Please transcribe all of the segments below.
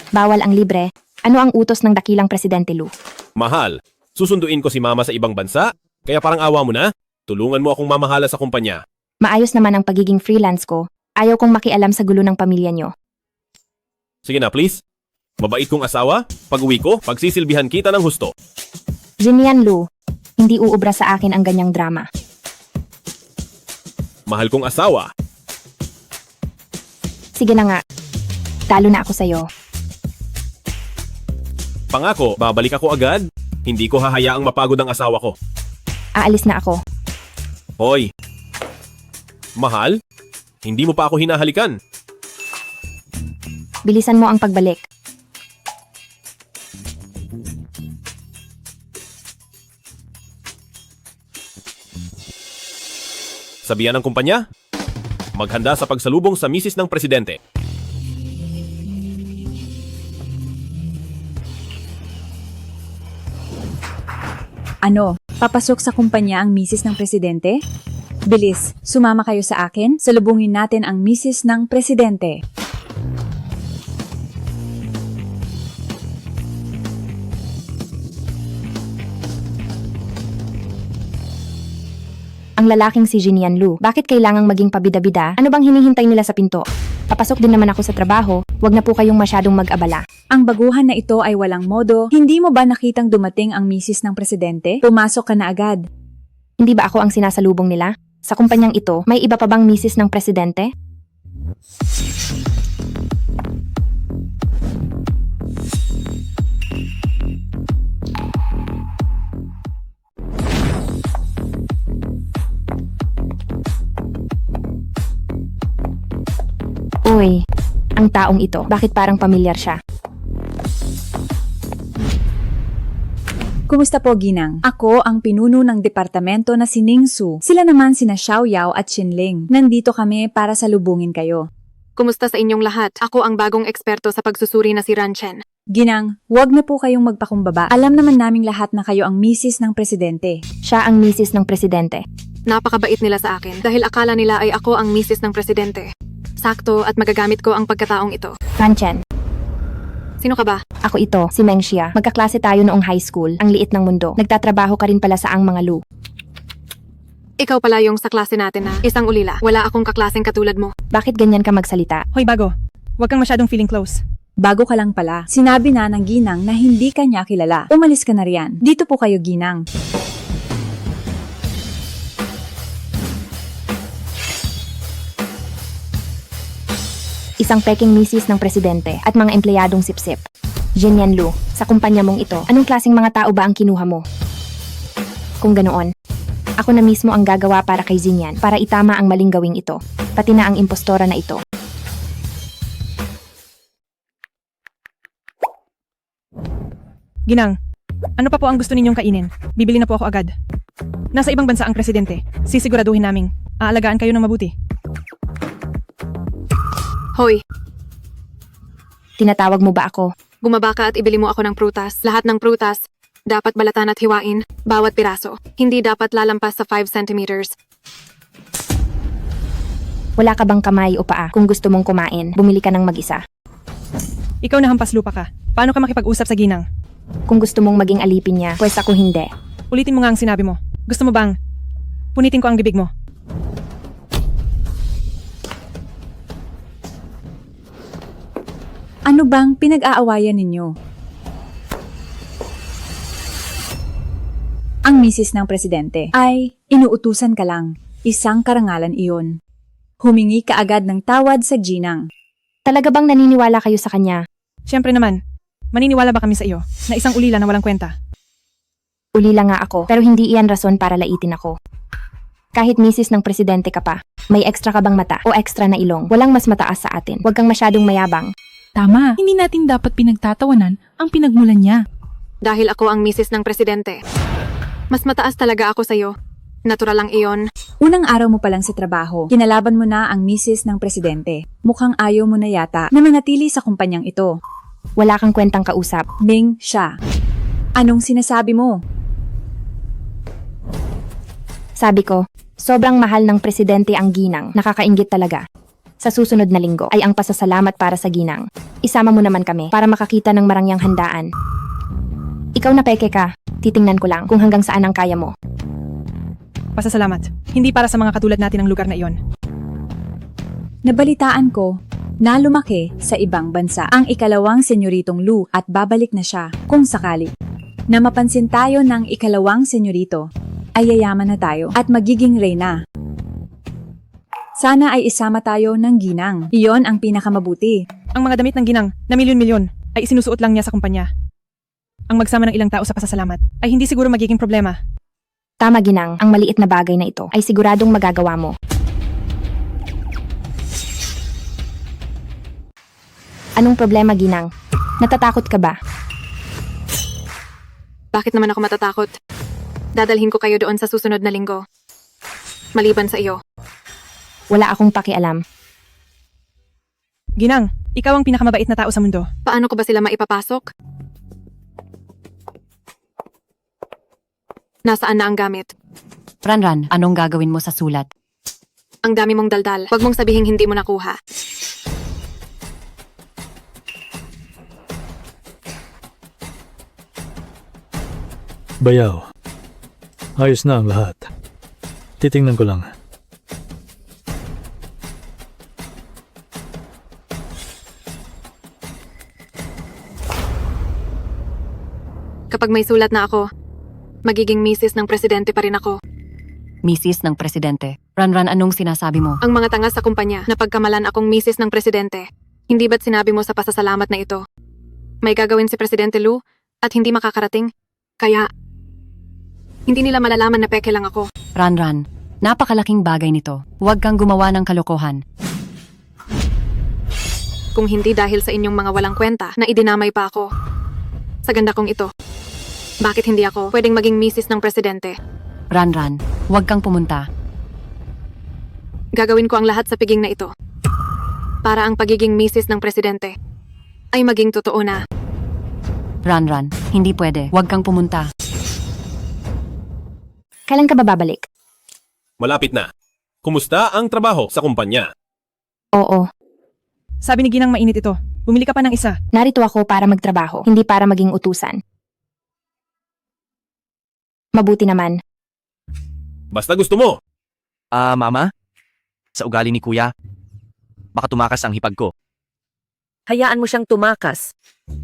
Bawal ang libre. Ano ang utos ng dakilang Presidente Lu? Mahal, susunduin ko si mama sa ibang bansa? Kaya parang awa mo na? Tulungan mo akong mamahala sa kumpanya. Maayos naman ang pagiging freelance ko. Ayaw kong makialam sa gulo ng pamilya nyo. Sige na, please. Mabait kong asawa, pag-uwi ko, pagsisilbihan kita ng husto. Jinian Lu, hindi uubra sa akin ang ganyang drama. Mahal kong asawa. Sige na nga. Talo na ako sa'yo. Pangako, babalik ako agad. Hindi ko hahayaang mapagod ang asawa ko. Aalis na ako. Hoy! Mahal? Hindi mo pa ako hinahalikan. Bilisan mo ang pagbalik. Sabihan ng kumpanya? Maghanda sa pagsalubong sa misis ng presidente. Ano, papasok sa kumpanya ang misis ng presidente? Bilis, sumama kayo sa akin, salubungin natin ang misis ng presidente. Ang lalaking si Jinian Lu, bakit kailangang maging pabida-bida? Ano bang hinihintay nila sa pinto? Papasok din naman ako sa trabaho, wag na po kayong masyadong mag-abala. Ang baguhan na ito ay walang modo. Hindi mo ba nakitang dumating ang misis ng presidente? Pumasok ka na agad. Hindi ba ako ang sinasalubong nila? Sa kumpanyang ito, may iba pa bang misis ng presidente? Uy, ang taong ito, bakit parang pamilyar siya? Kumusta po, Ginang? Ako ang pinuno ng departamento na si Ningsu. Sila naman sina Xiaoyao at Xinling. Nandito kami para salubungin kayo. Kumusta sa inyong lahat? Ako ang bagong eksperto sa pagsusuri na si Ranchen. Ginang, huwag na po kayong magpakumbaba. Alam naman naming lahat na kayo ang misis ng presidente. Siya ang misis ng presidente. Napakabait nila sa akin dahil akala nila ay ako ang misis ng presidente. Sakto at magagamit ko ang pagkataong ito. Ranchen, Sino ka ba? ako ito, si Meng Xia. Magkaklase tayo noong high school, ang liit ng mundo. Nagtatrabaho ka rin pala sa ang mga Lu. Ikaw pala yung sa klase natin na isang ulila. Wala akong kaklaseng katulad mo. Bakit ganyan ka magsalita? Hoy bago, huwag kang masyadong feeling close. Bago ka lang pala, sinabi na ng Ginang na hindi ka niya kilala. Umalis ka na riyan. Dito po kayo, Ginang. Isang peking misis ng presidente at mga empleyadong sipsip. Jinian Lu, sa kumpanya mong ito, anong klaseng mga tao ba ang kinuha mo? Kung ganoon, ako na mismo ang gagawa para kay Jinian para itama ang maling gawing ito, pati na ang impostora na ito. Ginang, ano pa po ang gusto ninyong kainin? Bibili na po ako agad. Nasa ibang bansa ang presidente. Sisiguraduhin naming aalagaan kayo ng mabuti. Hoy, Tinatawag mo ba ako? bumaba ka at ibili mo ako ng prutas. Lahat ng prutas, dapat balatan at hiwain, bawat piraso. Hindi dapat lalampas sa 5 centimeters. Wala ka bang kamay o paa? Kung gusto mong kumain, bumili ka ng mag-isa. Ikaw na hampas lupa ka. Paano ka makipag-usap sa ginang? Kung gusto mong maging alipin niya, pues ako hindi. Ulitin mo nga ang sinabi mo. Gusto mo bang punitin ko ang bibig mo? Ano bang pinag-aawayan ninyo? Ang misis ng presidente ay inuutusan ka lang. Isang karangalan iyon. Humingi ka agad ng tawad sa Ginang. Talaga bang naniniwala kayo sa kanya? Siyempre naman, maniniwala ba kami sa iyo na isang ulila na walang kwenta? Ulila nga ako, pero hindi iyan rason para laitin ako. Kahit misis ng presidente ka pa, may extra ka bang mata o extra na ilong? Walang mas mataas sa atin. Huwag kang masyadong mayabang. Tama, hindi natin dapat pinagtatawanan ang pinagmulan niya. Dahil ako ang misis ng presidente. Mas mataas talaga ako sa'yo. Natural lang iyon. Unang araw mo pa lang sa trabaho, kinalaban mo na ang misis ng presidente. Mukhang ayaw mo na yata na manatili sa kumpanyang ito. Wala kang kwentang kausap. Ming siya. Anong sinasabi mo? Sabi ko, sobrang mahal ng presidente ang ginang. Nakakainggit talaga. Sa susunod na linggo ay ang pasasalamat para sa ginang. Isama mo naman kami para makakita ng marangyang handaan. Ikaw na peke ka. Titingnan ko lang kung hanggang saan ang kaya mo. Pasasalamat. Hindi para sa mga katulad natin ang lugar na iyon. Nabalitaan ko na lumaki sa ibang bansa ang ikalawang senyoritong Lu at babalik na siya kung sakali. Na mapansin tayo ng ikalawang senyorito ay yayaman na tayo at magiging reyna. Sana ay isama tayo ng ginang. Iyon ang pinakamabuti. Ang mga damit ng ginang na milyon-milyon ay isinusuot lang niya sa kumpanya. Ang magsama ng ilang tao sa pasasalamat ay hindi siguro magiging problema. Tama ginang, ang maliit na bagay na ito ay siguradong magagawa mo. Anong problema ginang? Natatakot ka ba? Bakit naman ako matatakot? Dadalhin ko kayo doon sa susunod na linggo. Maliban sa iyo. Wala akong pakialam. Ginang, ikaw ang pinakamabait na tao sa mundo. Paano ko ba sila maipapasok? Nasaan na ang gamit? Ranran, anong gagawin mo sa sulat? Ang dami mong daldal. Huwag mong sabihing hindi mo nakuha. Bayaw. Ayos na ang lahat. Titingnan ko lang. Kapag may sulat na ako, magiging misis ng presidente pa rin ako. Misis ng presidente. Ranran, anong sinasabi mo? Ang mga tanga sa kumpanya na pagkamalan akong misis ng presidente. Hindi ba't sinabi mo sa pasasalamat na ito? May gagawin si Presidente Lu at hindi makakarating. Kaya, hindi nila malalaman na peke lang ako. Ranran, napakalaking bagay nito. Huwag kang gumawa ng kalokohan. Kung hindi dahil sa inyong mga walang kwenta na idinamay pa ako. Sa ganda kong ito. Bakit hindi ako pwedeng maging misis ng presidente? Ranran, huwag kang pumunta. Gagawin ko ang lahat sa piging na ito. Para ang pagiging misis ng presidente ay maging totoo na. Ranran, hindi pwede. Huwag kang pumunta. Kailan ka ba babalik? Malapit na. Kumusta ang trabaho sa kumpanya? Oo, Sabi ni Ginang mainit ito. Bumili ka pa ng isa. narito ako para magtrabaho, hindi para maging utusan. Mabuti naman. Basta gusto mo. Mama? Sa ugali ni kuya, baka tumakas ang hipag ko. Hayaan mo siyang tumakas.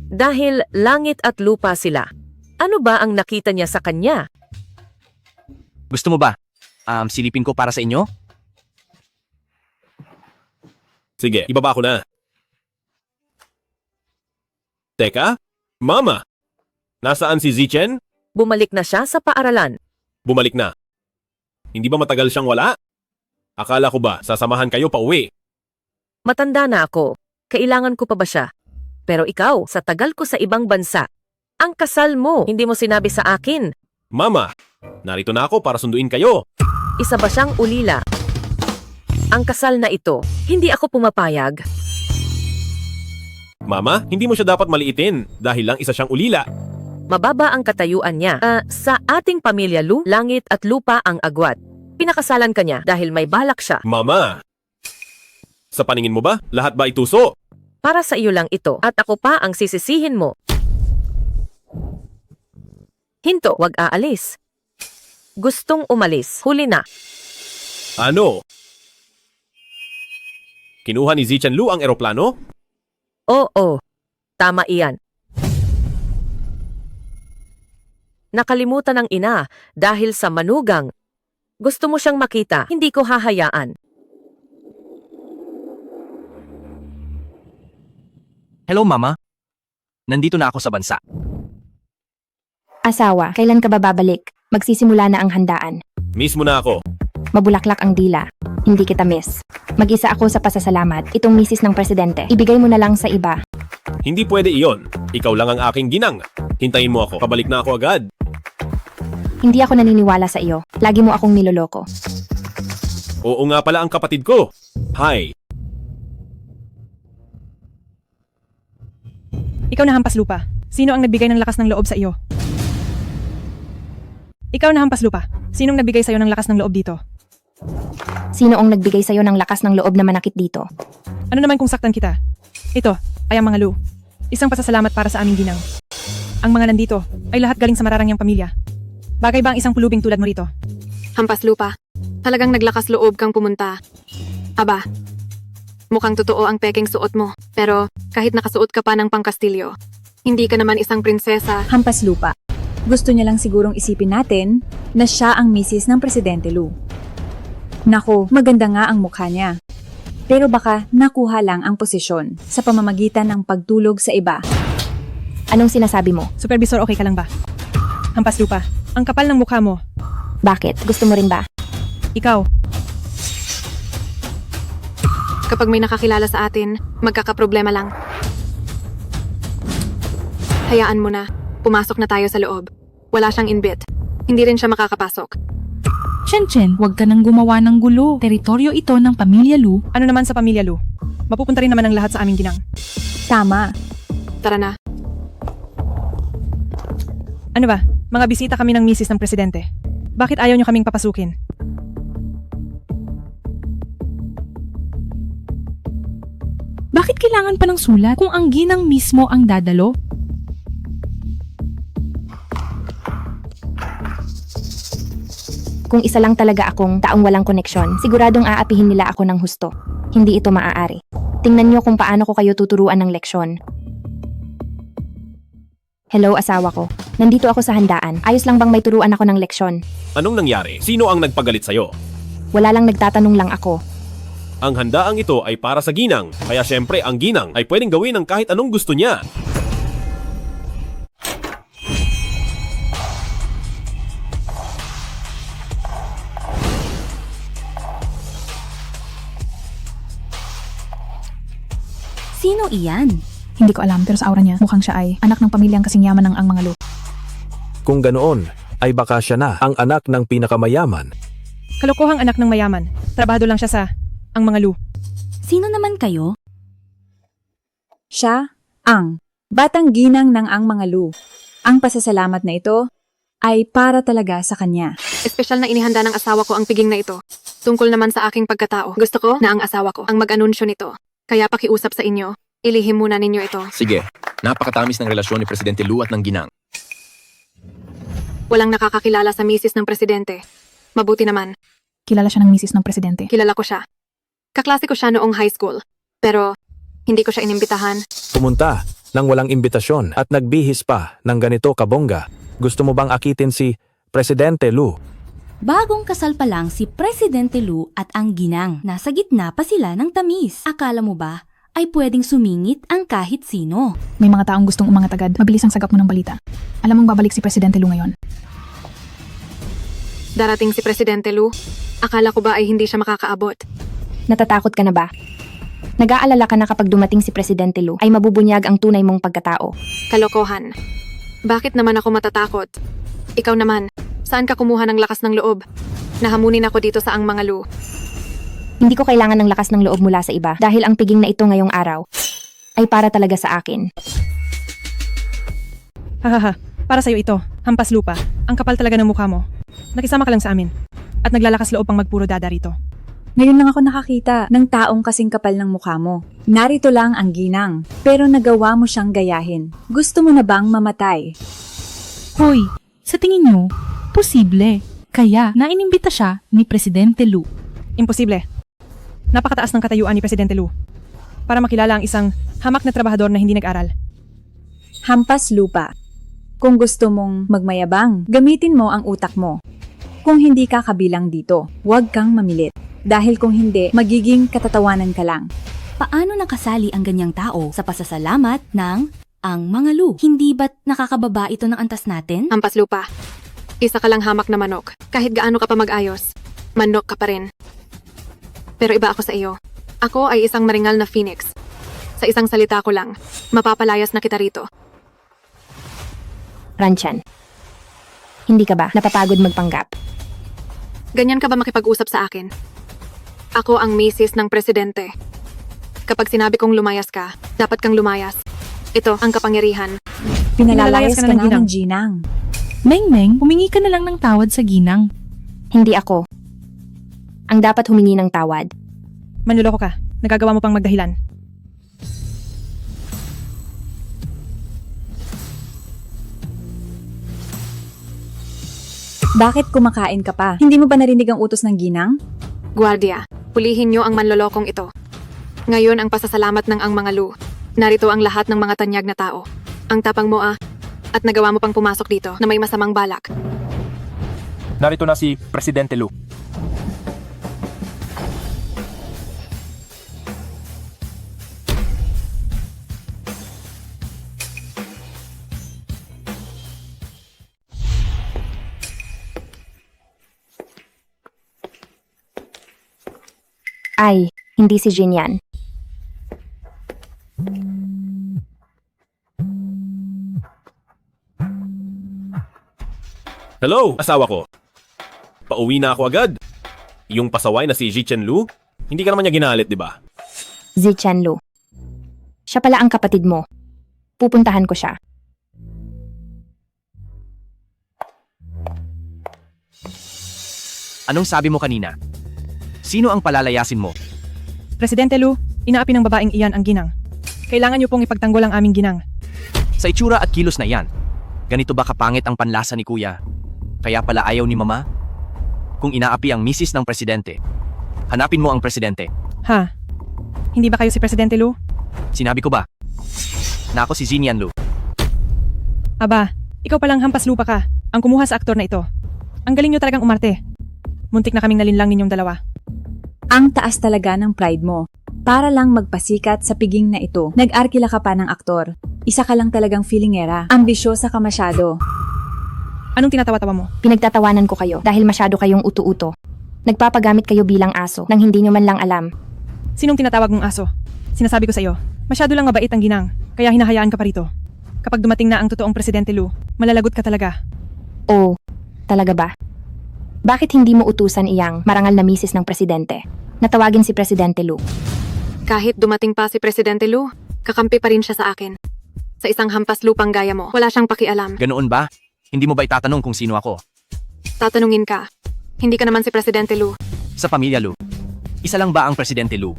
Dahil langit at lupa sila. Ano ba ang nakita niya sa kanya? Gusto mo ba? Silipin ko para sa inyo? Sige, ibaba ko na. Teka, Mama! Nasaan si Zichen? Bumalik na siya sa paaralan. Bumalik na. Hindi ba matagal siyang wala? Akala ko ba sasamahan kayo pa uwi? Matanda na ako. Kailangan ko pa ba siya? Pero ikaw, sa tagal ko sa ibang bansa. Ang kasal mo, hindi mo sinabi sa akin. Mama, narito na ako para sunduin kayo. Isa ba siyang ulila? Ang kasal na ito, hindi ako pumapayag. Mama, hindi mo siya dapat maliitin dahil lang isa siyang ulila. Mababa ang katayuan niya. Sa ating pamilya, Lu, langit at lupa ang agwat. Pinakasalan ka niya dahil may balak siya. Mama! Sa paningin mo ba, lahat ba ituso? Para sa iyo lang ito at ako pa ang sisisihin mo. Hinto, wag aalis. Gustong umalis, huli na. Ano? Kinuha ni Zichen Lu ang eroplano? Oo, tama iyan. Nakalimutan ng ina dahil sa manugang. Gusto mo siyang makita, hindi ko hahayaan. Hello, Mama. Nandito na ako sa bansa. Asawa, kailan ka ba babalik? Magsisimula na ang handaan. Miss mo na ako. Mabulaklak ang dila. Hindi kita miss. Mag-isa ako sa pasasalamat. Itong misis ng presidente. Ibigay mo na lang sa iba. Hindi pwede iyon. Ikaw lang ang aking ginang. Hintayin mo ako. Pabalik na ako agad. Hindi ako naniniwala sa iyo. Lagi mo akong niloloko. Oo nga pala ang kapatid ko. Hi. Ikaw na hampas lupa. Sino ang nagbigay ng lakas ng loob sa iyo? Ikaw na hampas lupa. Sinong nagbigay sa iyo ng lakas ng loob dito? Sino ang nagbigay sa'yo ng lakas ng loob na manakit dito? Ano naman kung saktan kita? Ito ay ang mga Lu. Isang pasasalamat para sa aming ginang. Ang mga nandito ay lahat galing sa mararangyang pamilya. Bagay ba ang isang pulubing tulad mo rito? Hampas lupa. Talagang naglakas loob kang pumunta. Aba, mukhang totoo ang peking suot mo. Pero kahit nakasuot ka pa ng pangkastilyo, hindi ka naman isang prinsesa. Hampas lupa. Gusto niya lang sigurong isipin natin na siya ang misis ng Presidente Lu. Naku, maganda nga ang mukha niya. Pero baka nakuha lang ang posisyon sa pamamagitan ng pagtulog sa iba. Anong sinasabi mo? Supervisor, okay ka lang ba? Hampas lupa. Ang kapal ng mukha mo. Bakit? Gusto mo rin ba? Ikaw, Kapag may nakakilala sa atin, magkakaproblema lang. Hayaan mo na. Pumasok na tayo sa loob. Wala siyang inbit. Hindi rin siya makakapasok. Chen, huwag ka nang gumawa ng gulo. Teritoryo ito ng pamilya Lu. ano naman sa pamilya Lu? Mapupunta rin naman ang lahat sa aming ginang. Tama. Tara na. Ano ba? Mga bisita kami ng misis ng presidente. Bakit ayaw niyo kaming papasukin? Bakit kailangan pa ng sulat kung ang ginang mismo ang dadalo? Kung isa lang talaga akong taong walang koneksyon, siguradong aapihin nila ako ng husto. Hindi ito maaari. Tingnan niyo kung paano ko kayo tuturuan ng leksyon. Hello, asawa ko. Nandito ako sa handaan. Ayos lang bang may turuan ako ng leksyon? Anong nangyari? Sino ang nagpagalit sa'yo? Wala lang, nagtatanong lang ako. Ang handaang ito ay para sa ginang, kaya syempre ang ginang ay pwedeng gawin ng kahit anong gusto niya. Sino iyan? Hindi ko alam, pero sa aura niya, mukhang siya ay anak ng pamilyang kasing yaman ng ang mga Lu. Kung ganoon, ay baka siya na ang anak ng pinakamayaman. Kalokohang anak ng mayaman. Trabahado lang siya sa ang mga Lu. Sino naman kayo? Siya ang batang ginang ng ang mga Lu. Ang pasasalamat na ito ay para talaga sa kanya. Espesyal na inihanda ng asawa ko ang piging na ito. Tungkol naman sa aking pagkatao. Gusto ko na ang asawa ko ang mag-anunsyo nito. Kaya pakiusap sa inyo, ilihim muna ninyo ito. Sige, napakatamis ng relasyon ni Presidente Lu at ng ginang. Walang nakakakilala sa misis ng presidente. Mabuti naman, Kilala siya ng misis ng presidente. kilala ko siya. Kaklase ko siya noong high school. Pero, hindi ko siya inimbitahan. Pumunta nang walang imbitasyon at nagbihis pa ng ganito kabongga. Gusto mo bang akitin si Presidente Lu? Bagong kasal pa lang si Presidente Lu at ang ginang. Nasa gitna pa sila ng tamis. Akala mo ba ay pwedeng sumingit ang kahit sino? May mga taong gustong umangat agad. Mabilis ang sagap mo ng balita. Alam mong babalik si Presidente Lu ngayon. Darating si Presidente Lu. Akala ko ba ay hindi siya makakaabot. Natatakot ka na ba? Nag-aalala ka na kapag dumating si Presidente Lu ay mabubunyag ang tunay mong pagkatao. Kalokohan. Bakit naman ako matatakot? Ikaw naman, saan ka kumuha ng lakas ng loob? Nahamunin ako dito sa ang mga Lu. Hindi ko kailangan ng lakas ng loob mula sa iba dahil ang piging na ito ngayong araw ay para talaga sa akin. Hahaha, para sa'yo ito. Hampas lupa. Ang kapal talaga ng mukha mo. Nakisama ka lang sa amin. At naglalakas loob pang magpuro dada rito. Ngayon lang ako nakakita ng taong kasing kapal ng mukha mo. Narito lang ang ginang, pero nagawa mo siyang gayahin. Gusto mo na bang mamatay? Hoy, sa tingin nyo, posible. Kaya nainimbita siya ni Presidente Lu. Imposible. Napakataas ng katayuan ni Presidente Lu para makilala ang isang hamak na trabahador na hindi nag-aral. Hampas lupa. Kung gusto mong magmayabang, gamitin mo ang utak mo. Kung hindi ka kabilang dito, huwag kang mamilit. Dahil kung hindi, magiging katatawanan ka lang. Paano nakasali ang ganyang tao sa pasasalamat ng ang mga Lu? Hindi ba't nakakababa ito ng antas natin? Hampas lupa. Isa ka lang hamak na manok. Kahit gaano ka pa mag-ayos, manok ka pa rin. Pero iba ako sa iyo. Ako ay isang maringal na phoenix. Sa isang salita ko lang, mapapalayas na kita rito. Ranchan, hindi ka ba napapagod magpanggap? Ganyan ka ba makipag-usap sa akin? Ako ang misis ng presidente. Kapag sinabi kong lumayas ka, dapat kang lumayas. Ito ang kapangyarihan. Pinalayas ka na ng ginang. Meng, humingi ka na lang ng tawad sa ginang. Hindi ako. ang dapat humingi ng tawad. Manluloko ka. Nagagawa mo pang magdahilan. Bakit kumakain ka pa? Hindi mo ba narinig ang utos ng ginang? Guardia, pulihin niyo ang manlolokong ito. Ngayon ang pasasalamat ng ang mga Lu. Narito ang lahat ng mga tanyag na tao. Ang tapang mo at nagawa mo pang pumasok dito na may masamang balak. Narito na si Presidente Lu. Ay, hindi si Jin yan. Hello, asawa ko. Pauwi na ako agad. Yung pasaway na si Ji Chen-lu, hindi ka naman niya ginalit, di ba? Zi Chen-lu. Siya pala ang kapatid mo. Pupuntahan ko siya. Anong sabi mo kanina? Sino ang palalayasin mo? Presidente Lu, inaapi ng babaeng iyan ang ginang. Kailangan niyo pong ipagtanggol ang aming ginang. Sa itsura at kilos na iyan, ganito ba kapangit ang panlasa ni Kuya? Kaya pala ayaw ni Mama? Kung inaapi ang misis ng presidente, hanapin mo ang presidente. Ha? Hindi ba kayo si Presidente Lu? Sinabi ko ba? Na ako si Xinian Lu. Aba, ikaw palang hampas lupa ka, ang kumuha sa aktor na ito. Ang galing niyo talagang umarte. Muntik na kaming nalinlang ninyong dalawa. Ang taas talaga ng pride mo. Para lang magpasikat sa piging na ito, nag-arkila ka pa ng aktor. Isa ka lang talagang feelingera. Ambisyosa ka masyado. Anong tinatawa-tawa mo? Pinagtatawanan ko kayo dahil masyado kayong uto-uto. Nagpapagamit kayo bilang aso nang hindi nyo man lang alam. Sinong tinatawag mong aso? Sinasabi ko sa iyo, masyado lang mabait ang ginang, kaya hinahayaan ka pa rito. Kapag dumating na ang totoong Presidente Lu, malalagot ka talaga. Oh, talaga ba? Bakit hindi mo utusan iyang marangal na misis ng presidente? Natawagin si Presidente Lu. Kahit dumating pa si Presidente Lu, kakampi pa rin siya sa akin. Sa isang hampas lupang gaya mo, wala siyang pakialam. Ganoon ba? Hindi mo ba itatanong kung sino ako? Tatanungin ka. Hindi ka naman si Presidente Lu. Sa pamilya Lu, isa lang ba ang Presidente Lu?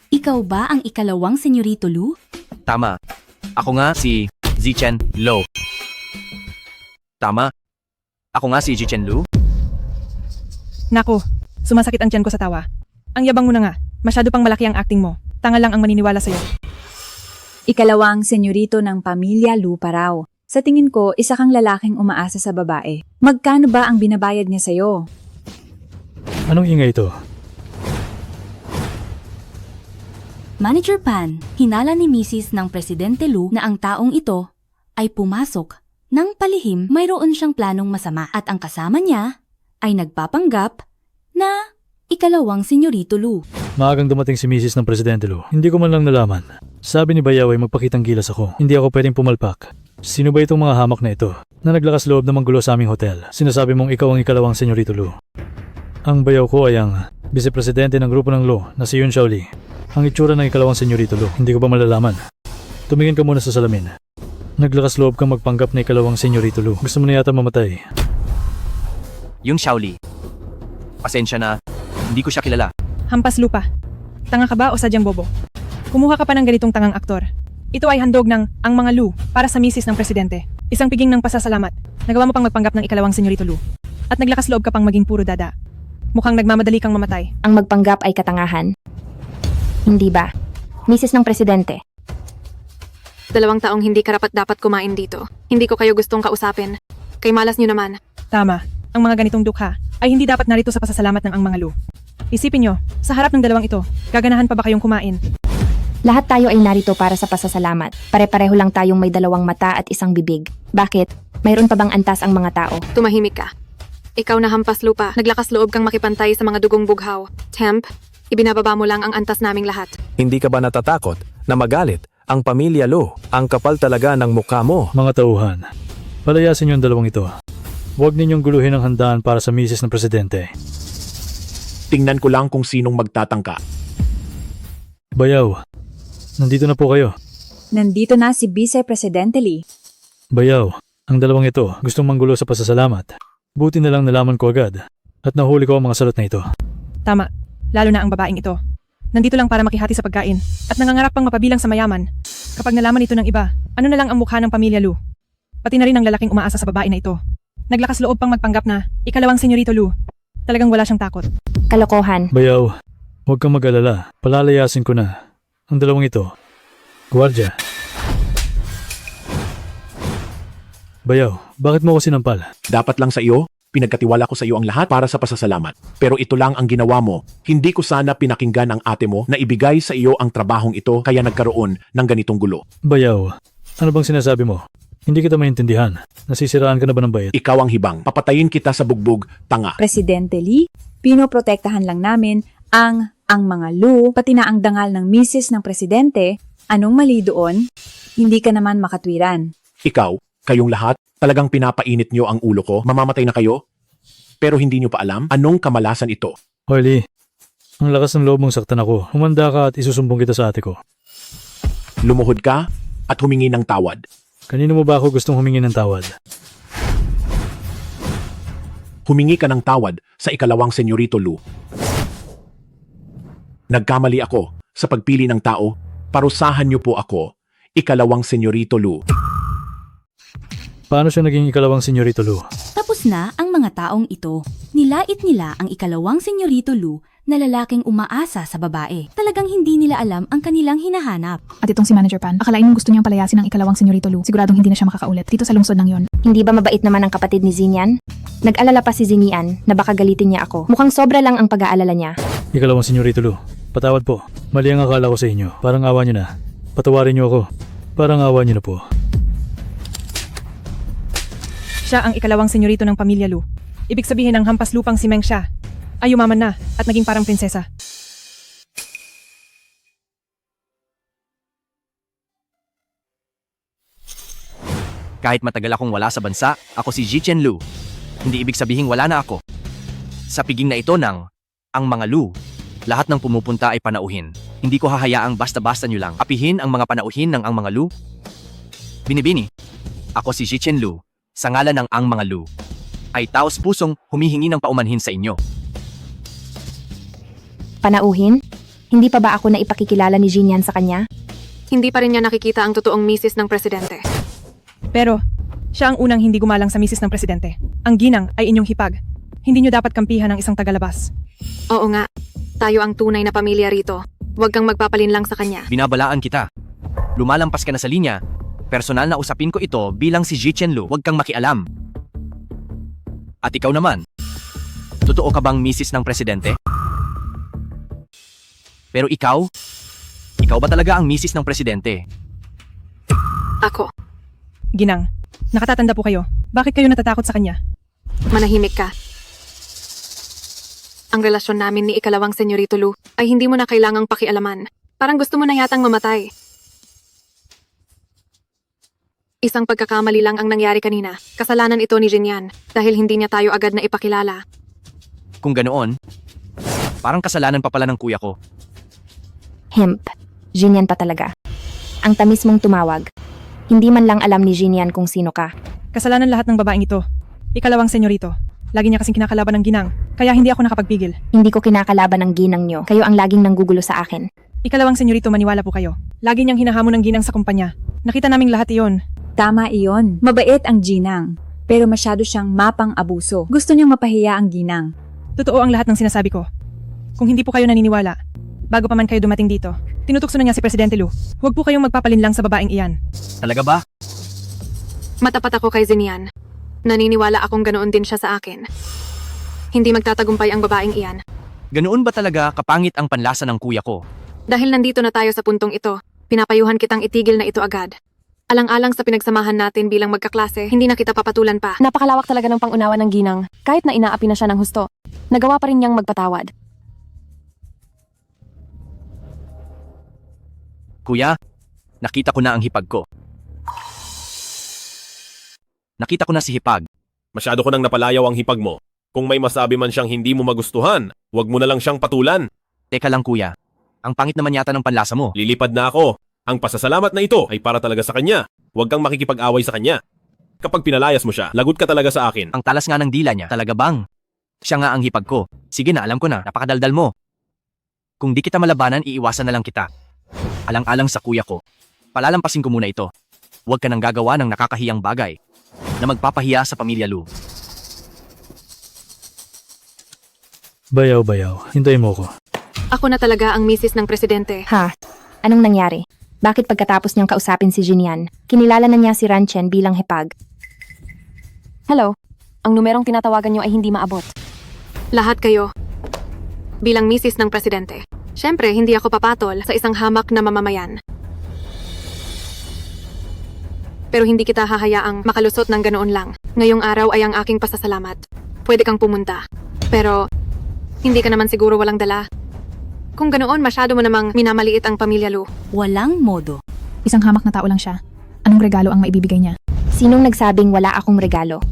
Ikaw ba ang ikalawang senyorito Lu? Tama. Ako nga si Zichen Lu. Tama. Ako nga si Zichen Lu. Naku, sumasakit ang tiyan ko sa tawa. Ang yabang mo na nga, masyado pang malaki ang acting mo. Tanga lang ang maniniwala sa'yo. Ikalawang senyorito ng pamilya Lu pa raw. Sa tingin ko, isa kang lalaking umaasa sa babae. Magkano ba ang binabayad niya sa'yo? Anong ingay ito? Manager Pan, hinala ni Mrs. ng Presidente Lu na ang taong ito ay pumasok. Nang palihim, mayroon siyang planong masama at ang kasama niya ay nagpapanggap na ikalawang senyorito Lu. Maagang dumating si Mrs. ng Presidente Lu. Hindi ko man lang nalaman. Sabi ni Bayaw ay magpakitang gilas ako. Hindi ako pwedeng pumalpak. Sino ba itong mga hamak na ito na naglakas loob na manggulo sa aming hotel? Sinasabi mong ikaw ang ikalawang senyorito Lu. Ang bayaw ko ay ang vice-presidente ng grupo ng Lu na si Yun Shaoli. Ang itsura ng ikalawang senyorito Lu. Hindi ko ba malalaman? Tumingin ka muna sa salamin. Naglakas loob kang magpanggap na ikalawang senyorito Lu. Gusto mo na yata mamatay. Yung Shaoli. Pasensya na, hindi ko siya kilala. Hampas lupa. Tanga ka ba o sadyang bobo? Kumuha ka pa ng ganitong tangang aktor. Ito ay handog ng ang mga Lu para sa misis ng presidente. Isang piging ng pasasalamat. Nagawa mo pang magpanggap ng ikalawang senyorito Lu. At naglakas loob ka pang maging puro dada. Mukhang nagmamadali kang mamatay. Ang magpanggap ay katangahan. Hindi ba? Misis ng presidente. 2 taong hindi karapat-dapat kumain dito. Hindi ko kayo gustong kausapin. Kay malas niyo naman. Tama. Ang mga ganitong dukha ay hindi dapat narito sa pasasalamat ng ang mga Lu. Isipin nyo, sa harap ng dalawang ito, gaganahan pa ba kayong kumain? Lahat tayo ay narito para sa pasasalamat. Pare-pareho lang tayong may 2 mata at 1 bibig. Bakit? Mayroon pa bang antas ang mga tao? Tumahimik ka. Ikaw na hampas lupa, naglakas loob kang makipantay sa mga dugong bughaw. Temp, ibinababa mo lang ang antas naming lahat. Hindi ka ba natatakot na magalit ang pamilya Lu? Ang kapal talaga ng mukha mo. Mga tauhan, palayasin yung dalawang ito. Huwag ninyong guluhin ang handaan para sa misis ng presidente. Tingnan ko lang kung sinong magtatangka. Bayaw, nandito na po kayo. Nandito na si Vice Presidente Lee. Bayaw, ang dalawang ito gustong manggulo sa pasasalamat. Buti na lang nalaman ko agad at nahuli ko ang mga salot na ito. Tama, lalo na ang babaeng ito. Nandito lang para makihati sa pagkain at nangangarap pang mapabilang sa mayaman. Kapag nalaman ito ng iba, ano na lang ang mukha ng pamilya Lu? Pati na rin ang lalaking umaasa sa babae na ito. Naglakas loob pang magpanggap na ikalawang senyorito Lu. Talagang wala siyang takot. Kalokohan. Bayaw, huwag kang mag-alala. Palalayasin ko na ang dalawang ito. Guardia. Bayaw, bakit mo ako sinampal? Dapat lang sa iyo, pinagkatiwala ko sa iyo ang lahat para sa pasasalamat. Pero ito lang ang ginawa mo. Hindi ko sana pinakinggan ang ate mo na ibigay sa iyo ang trabahong ito kaya nagkaroon ng ganitong gulo. Bayaw, ano bang sinasabi mo? Hindi kita maintindihan. Nasisiraan ka na ba ng bayat? Ikaw ang hibang. Papatayin kita sa bugbog, tanga. Presidente Lee, pinoprotektahan lang namin ang mga Lu, pati na ang dangal ng misis ng presidente. Anong mali doon? Hindi ka naman makatwiran. Ikaw, kayong lahat, talagang pinapainit nyo ang ulo ko. Mamamatay na kayo? Pero hindi nyo pa alam anong kamalasan ito. Hoy Lee, ang lakas ng loob mong saktan ako. Humanda ka at isusumbong kita sa ate ko. Lumuhod ka at humingi ng tawad. Kanino mo ba ako gustong humingi ng tawad? Humingi ka ng tawad sa ikalawang senyorito Lu. Nagkamali ako sa pagpili ng tao. Parusahan niyo po ako, ikalawang senyorito Lu. Paano siya naging ikalawang senyorito Lu? Tapos na ang mga taong ito. Nilait nila ang ikalawang senyorito Lu na lalaking umaasa sa babae. Talagang hindi nila alam ang kanilang hinahanap. At itong si Manager Pan, akalain mong gusto niyang palayasin ang ikalawang senyorito Lu. Siguradong hindi na siya makakaulit dito sa lungsod ng yon. Hindi ba mabait naman ang kapatid ni Zinian? Nag-alala pa si Zinian na baka galitin niya ako. Mukhang sobra lang ang pag-aalala niya. Ikalawang senyorito Lu, patawad po. Mali ang akala ko sa inyo. Parang awa niyo na. Patawarin niyo ako. Parang awa niyo na po. Siya ang ikalawang senyorito ng pamilya Lu. Ibig sabihin ng hampas lupang si Meng siya ay umaman na at naging parang prinsesa. Kahit matagal akong wala sa bansa, ako si Zichen Lu. Hindi ibig sabihin wala na ako. Sa piging na ito ng ang mga Lu, lahat ng pumupunta ay panauhin. Hindi ko hahayaang basta-basta nyo lang apihin ang mga panauhin ng ang mga Lu. Binibini, ako si Zichen Lu, sa ngalan ng ang mga Lu, ay taos pusong humihingi ng paumanhin sa inyo. Panauhin? Hindi pa ba ako na ipakikilala ni Zinian sa kanya? Hindi pa rin niya nakikita ang totoong misis ng presidente. Pero, siya ang unang hindi gumalang sa misis ng presidente. Ang ginang ay inyong hipag. Hindi nyo dapat kampihan ng isang tagalabas. Oo nga, tayo ang tunay na pamilya rito. Huwag kang magpapalinlang sa kanya. Binabalaan kita. Lumalampas ka na sa linya. Personal na usapin ko ito bilang si Zichen Lu. Huwag kang makialam. At ikaw naman, totoo ka bang misis ng presidente? Pero ikaw ba talaga ang misis ng presidente? Ako, Ginang, nakatatanda po kayo. Bakit kayo natatakot sa kanya? manahimik ka. Ang relasyon namin ni ikalawang senyorito Lu ay hindi mo na kailangang pakialaman. Parang gusto mo na yatang mamatay. Isang pagkakamali lang ang nangyari kanina. Kasalanan ito ni Zinian dahil hindi niya tayo agad na ipakilala. Kung ganoon, parang kasalanan pa pala ng kuya ko. Hemp. Zinian pa talaga. Ang tamis mong tumawag. Hindi man lang alam ni Zinian kung sino ka. Kasalanan lahat ng babaeng ito. Ikalawang senyorito. Lagi niya kasing kinakalaban ng ginang, kaya hindi ako nakapagpigil. Hindi ko kinakalaban ang ginang nyo. Kayo ang laging nanggugulo sa akin. Ikalawang senyorito, maniwala po kayo. Lagi niyang hinahamon ng ginang sa kumpanya. Nakita naming lahat iyon. Tama iyon. Mabait ang ginang. Pero masyado siyang mapang-abuso. Gusto niyang mapahiya ang ginang. Totoo ang lahat ng sinasabi ko. Kung hindi po kayo naniniwala, bago pa man kayo dumating dito, tinutukso na niya si Presidente Lu. Huwag po kayong magpapalinlang sa babaeng iyan. Talaga ba? Matapat ako kay Zinian. Naniniwala akong ganoon din siya sa akin. Hindi magtatagumpay ang babaeng iyan. Ganoon ba talaga kapangit ang panlasa ng kuya ko? Dahil nandito na tayo sa puntong ito, pinapayuhan kitang itigil na ito agad. Alang-alang sa pinagsamahan natin bilang magkaklase, hindi na kita papatulan pa. Napakalawak talaga ng pangunawa ng ginang. Kahit na inaapi na siya ng husto, nagawa pa rin niyang magpatawad. Kuya, nakita ko na ang hipag ko. Nakita ko na si hipag. Masyado ko nang napalayaw ang hipag mo. Kung may masabi man siyang hindi mo magustuhan, huwag mo na lang siyang patulan. Teka lang kuya, ang pangit naman yata ng panlasa mo. Lilipad na ako. Ang pasasalamat na ito ay para talaga sa kanya. Huwag kang makikipag-away sa kanya. Kapag pinalayas mo siya, lagot ka talaga sa akin. Ang talas nga ng dila niya, talaga bang? Siya nga ang hipag ko. Sige na, alam ko na, napakadaldal mo. Kung di kita malabanan, iiwasan na lang kita. Alang-alang sa kuya ko. Palalampasin ko muna ito. Huwag ka nang gagawa ng nakakahiyang bagay na magpapahiya sa pamilya Lu. Bayaw, hintayin mo ko. Ako na talaga ang misis ng presidente. Ha? Anong nangyari? Bakit pagkatapos niyang kausapin si Jinian, kinilala na niya si Ranchen bilang hipag? Hello? Ang numerong tinatawagan niyo ay hindi maabot. Lahat kayo. Bilang misis ng presidente. Siyempre, hindi ako papatol sa isang hamak na mamamayan. Pero hindi kita hahayaang makalusot ng ganoon lang. Ngayong araw ay ang aking pasasalamat. Pwede kang pumunta. Pero, hindi ka naman siguro walang dala. Kung ganoon, masyado mo namang minamaliit ang pamilya Lu. Walang modo. Isang hamak na tao lang siya. Anong regalo ang maibibigay niya? Sinong nagsabing wala akong regalo?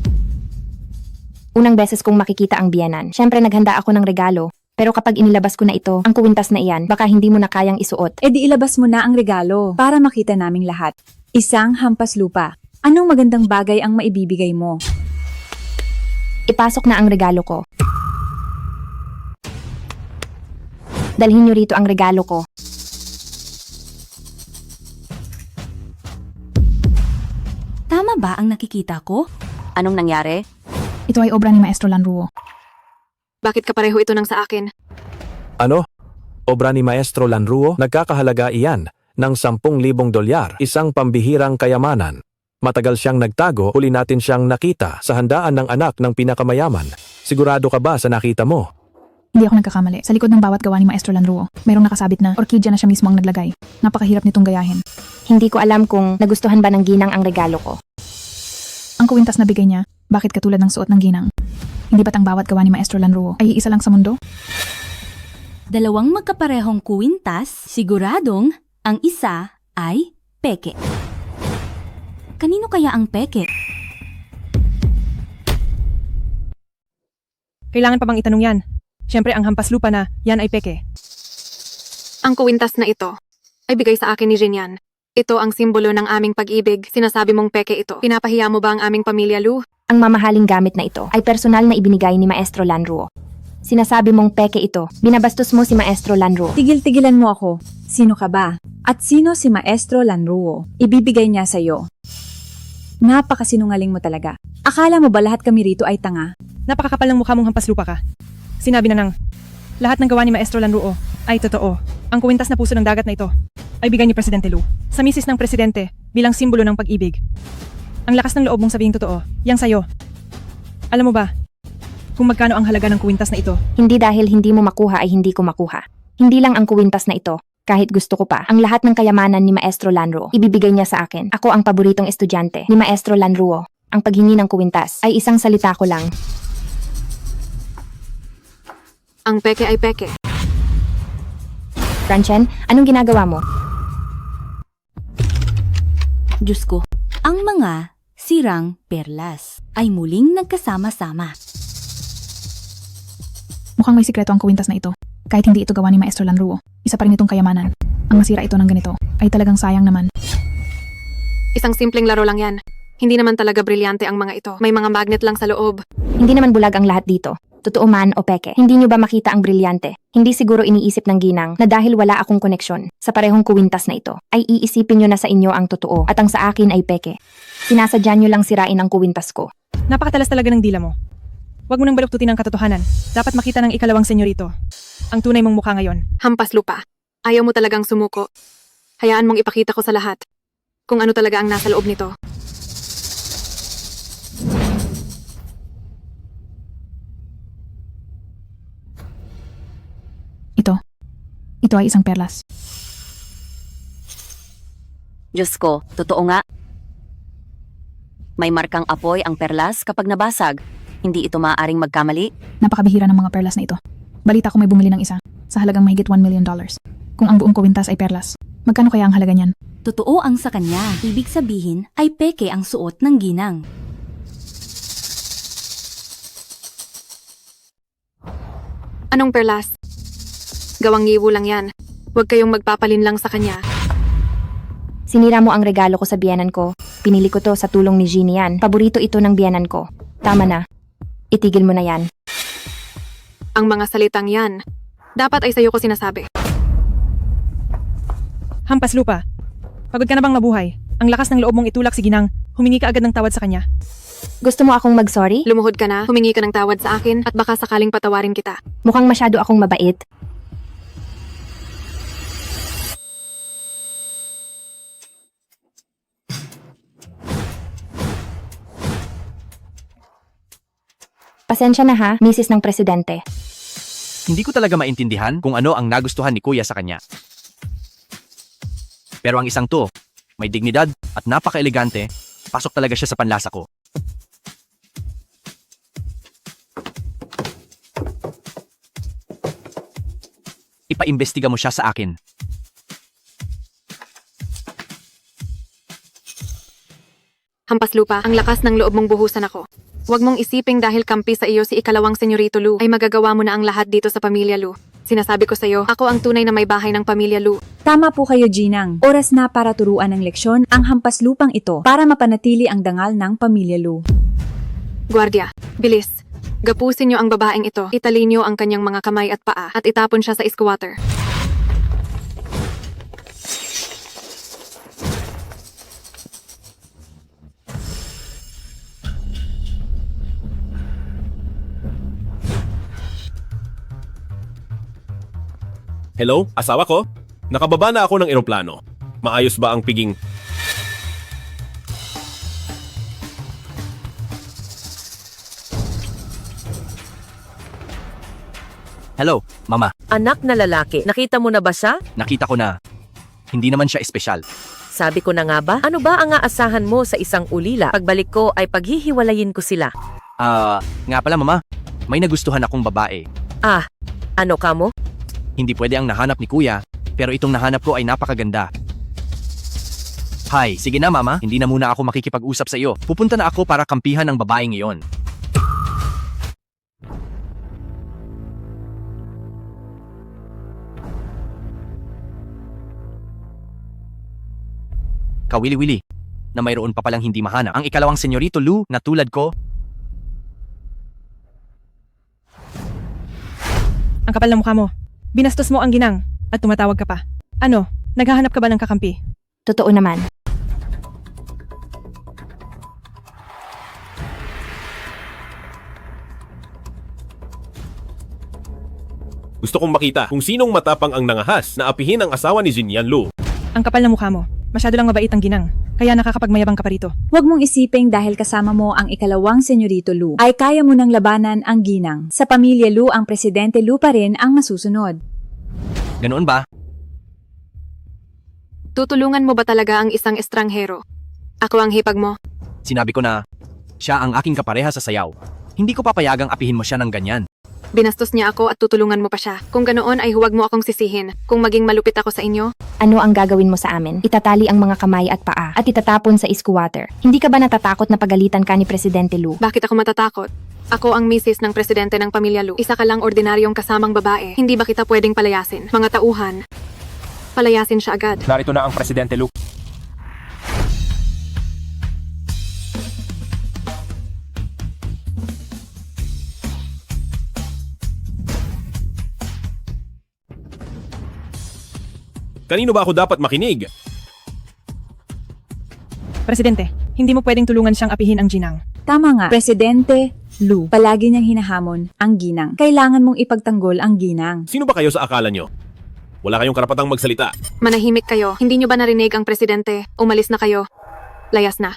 Unang beses kong makikita ang biyanan. Siyempre naghanda ako ng regalo. Pero kapag inilabas ko na ito, ang kuwintas na iyan, baka hindi mo na kayang isuot. E di ilabas mo na ang regalo para makita naming lahat. Isang hampas lupa. Anong magandang bagay ang maibibigay mo? Ipasok na ang regalo ko. Dalhin niyo rito ang regalo ko. Tama ba ang nakikita ko? Anong nangyari? Ito ay obra ni Maestro Lanruo. Bakit kapareho ito ng sa akin? Ano? Obra ni Maestro Lanruo? Nagkakahalaga iyan ng 10,000 dolyar, isang pambihirang kayamanan. Matagal siyang nagtago, huli natin siyang nakita sa handaan ng anak ng pinakamayaman. Sigurado ka ba sa nakita mo? Hindi ako nagkakamali. Sa likod ng bawat gawa ni Maestro Lanruo, mayroong nakasabit na orkidya na siya mismo ang naglagay. Napakahirap nitong gayahin. Hindi ko alam kung nagustuhan ba ng ginang ang regalo ko. Ang kuwintas na bigay niya, bakit katulad ng suot ng ginang? Hindi ba't ang bawat gawa ni Maestro Lanruo ay isa lang sa mundo? Dalawang magkaparehong kuwintas, siguradong ang isa ay peke. Kanino kaya ang peke? Kailangan pa bang itanong yan? Siyempre ang hampas lupa na yan ay peke. Ang kuwintas na ito ay bigay sa akin ni Jinian. Ito ang simbolo ng aming pag-ibig. Sinasabi mong peke ito. Pinapahiya mo ba ang aming pamilya, Lu? Ang mamahaling gamit na ito ay personal na ibinigay ni Maestro Lanruo. Sinasabi mong peke ito. Binabastos mo si Maestro Lanruo. Tigil-tigilan mo ako. Sino ka ba? At sino si Maestro Lanruo? Ibibigay niya sa'yo. Napakasinungaling mo talaga. Akala mo ba lahat kami rito ay tanga? Napakakapal ng mukha mong hampas lupa ka. Sinabi na lahat ng gawa ni Maestro Lanruo ay totoo. Ang kuwintas na puso ng dagat na ito ay bigay ni Presidente Lu sa misis ng presidente bilang simbolo ng pag-ibig. Ang lakas ng loob mong sabihin totoo, yang sayo. Alam mo ba kung magkano ang halaga ng kuwintas na ito? Hindi dahil hindi mo makuha ay hindi ko makuha. Hindi lang ang kuwintas na ito. Kahit gusto ko pa, ang lahat ng kayamanan ni Maestro Lanruo, ibibigay niya sa akin. Ako ang paboritong estudyante ni Maestro Lanruo. Ang paghingi ng kuwintas ay isang salita ko lang. Ang peke ay peke. Ranchen, anong ginagawa mo? Diyos ko, ang mga sirang perlas ay muling nagkasama-sama. Mukhang may sikreto ang kuwintas na ito. Kahit hindi ito gawa ni Maestro Lanruo, isa pa rin itong kayamanan. Ang masira ito ng ganito ay talagang sayang naman. Isang simpleng laro lang yan. Hindi naman talaga brilyante ang mga ito. May mga magnet lang sa loob. Hindi naman bulag ang lahat dito. Totoo man o peke. Hindi nyo ba makita ang brilyante? Hindi siguro iniisip ng ginang na dahil wala akong koneksyon sa parehong kuwintas na ito, ay iisipin nyo na sa inyo ang totoo at ang sa akin ay peke. Sinasadya nyo lang sirain ang kuwintas ko. Napakatalas talaga ng dila mo. Huwag mo nang baluktutin ang katotohanan. Dapat makita ng ikalawang senyorito ang tunay mong mukha ngayon. Hampas lupa. Ayaw mo talagang sumuko. Hayaan mong ipakita ko sa lahat kung ano talaga ang nasa loob nito. Ito ay isang perlas. Diyos ko, totoo nga. May markang apoy ang perlas kapag nabasag. Hindi ito maaaring magkamali. Napakabihira ng mga perlas na ito. Balita ko may bumili ng isa sa halagang mahigit $1 million. Kung ang buong kuwintas ay perlas, magkano kaya ang halaga niyan? Totoo ang sa kanya. Ibig sabihin ay peke ang suot ng ginang. Anong perlas? Gawang ngiwo lang yan. Huwag kayong magpapalinlang sa kanya. Sinira mo ang regalo ko sa biyanan ko. Pinili ko to sa tulong ni Jinian. Paborito ito ng biyanan ko. Tama na. Itigil mo na yan. Ang mga salitang yan, dapat ay sa'yo ko sinasabi. Hampas lupa. Pagod ka na bang mabuhay? Ang lakas ng loob mong itulak si Ginang, humingi ka agad ng tawad sa kanya. Gusto mo akong mag-sorry? Lumuhod ka na, humingi ka ng tawad sa akin at baka sakaling patawarin kita. Mukhang masyado akong mabait. Pasensya na ha, Mrs. ng Presidente. Hindi ko talaga maintindihan kung ano ang nagustuhan ni Kuya sa kanya. Pero ang isang to, may dignidad at napaka-elegante, pasok talaga siya sa panlasa ko. Ipaimbestiga mo siya sa akin. Hampas lupa, ang lakas ng loob mong buhusan ako. Huwag mong isiping dahil kampi sa iyo si ikalawang senyorito Lu ay magagawa mo na ang lahat dito sa pamilya Lu. Sinasabi ko sa iyo, ako ang tunay na may bahay ng pamilya Lu. Tama po kayo, Ginang. Oras na para turuan ng leksyon ang hampas lupang ito para mapanatili ang dangal ng pamilya Lu. Guardia, bilis. Gapusin niyo ang babaeng ito. Italin niyo ang kanyang mga kamay at paa at itapon siya sa squatter. Hello, asawa ko? Nakababa na ako ng eroplano. Maayos ba ang piging... Hello, Mama. Anak na lalaki, nakita mo na ba siya? Nakita ko na hindi naman siya espesyal. Sabi ko na nga ba? Ano ba ang aasahan mo sa isang ulila? Pagbalik ko ay paghihiwalayin ko sila. Nga pala Mama, may nagustuhan akong babae. Ah, ano ka mo? Hindi pwede ang nahanap ni Kuya, pero itong nahanap ko ay napakaganda. Hay, sige na Mama, hindi na muna ako makikipag-usap sa iyo. Pupunta na ako para kampihan ang babaeng iyon. Kawili-wili, na mayroon pa palang hindi mahanap. Ang ikalawang senyorito Lu na tulad ko. Ang kapal ng mukha mo. Binastos mo ang Ginang at tumatawag ka pa. Ano, naghahanap ka ba ng kakampi? Totoo naman. Gusto kong makita kung sinong matapang ang nangahas na apihin ang asawa ni Jinyan Lu. Ang kapal ng mukha mo. Masyado lang mabait ang Ginang, kaya nakakapagmayabang ka pa rito. Huwag mong isiping dahil kasama mo ang ikalawang senyorito Lu, ay kaya mo nang labanan ang Ginang. Sa pamilya Lu, ang Presidente Lu pa rin ang masusunod. Ganoon ba? Tutulungan mo ba talaga ang isang estranghero? Ako ang hipag mo. Sinabi ko na, siya ang aking kapareha sa sayaw. Hindi ko papayagang apihin mo siya ng ganyan. Binastos niya ako at tutulungan mo pa siya. Kung ganoon ay huwag mo akong sisihin. Kung maging malupit ako sa inyo, Ano ang gagawin mo sa amin? Itatali ang mga kamay at paa at itatapon sa squatter. Hindi ka ba natatakot na pagalitan ka ni Presidente Lu? bakit ako matatakot? Ako ang misis ng presidente ng pamilya Lu. Isa ka lang ordinaryong kasamang babae. Hindi ba kita pwedeng palayasin? Mga tauhan, palayasin siya agad. Narito na ang Presidente Lu. Kanino ba ako dapat makinig? Presidente, hindi mo pwedeng tulungan siyang apihin ang Ginang. Tama nga, Presidente Lu, palagi niyang hinahamon ang Ginang. Kailangan mong ipagtanggol ang Ginang. Sino ba kayo sa akala nyo? Wala kayong karapatang magsalita. Manahimik kayo. Hindi niyo ba narinig ang presidente? Umalis na kayo. Layas na.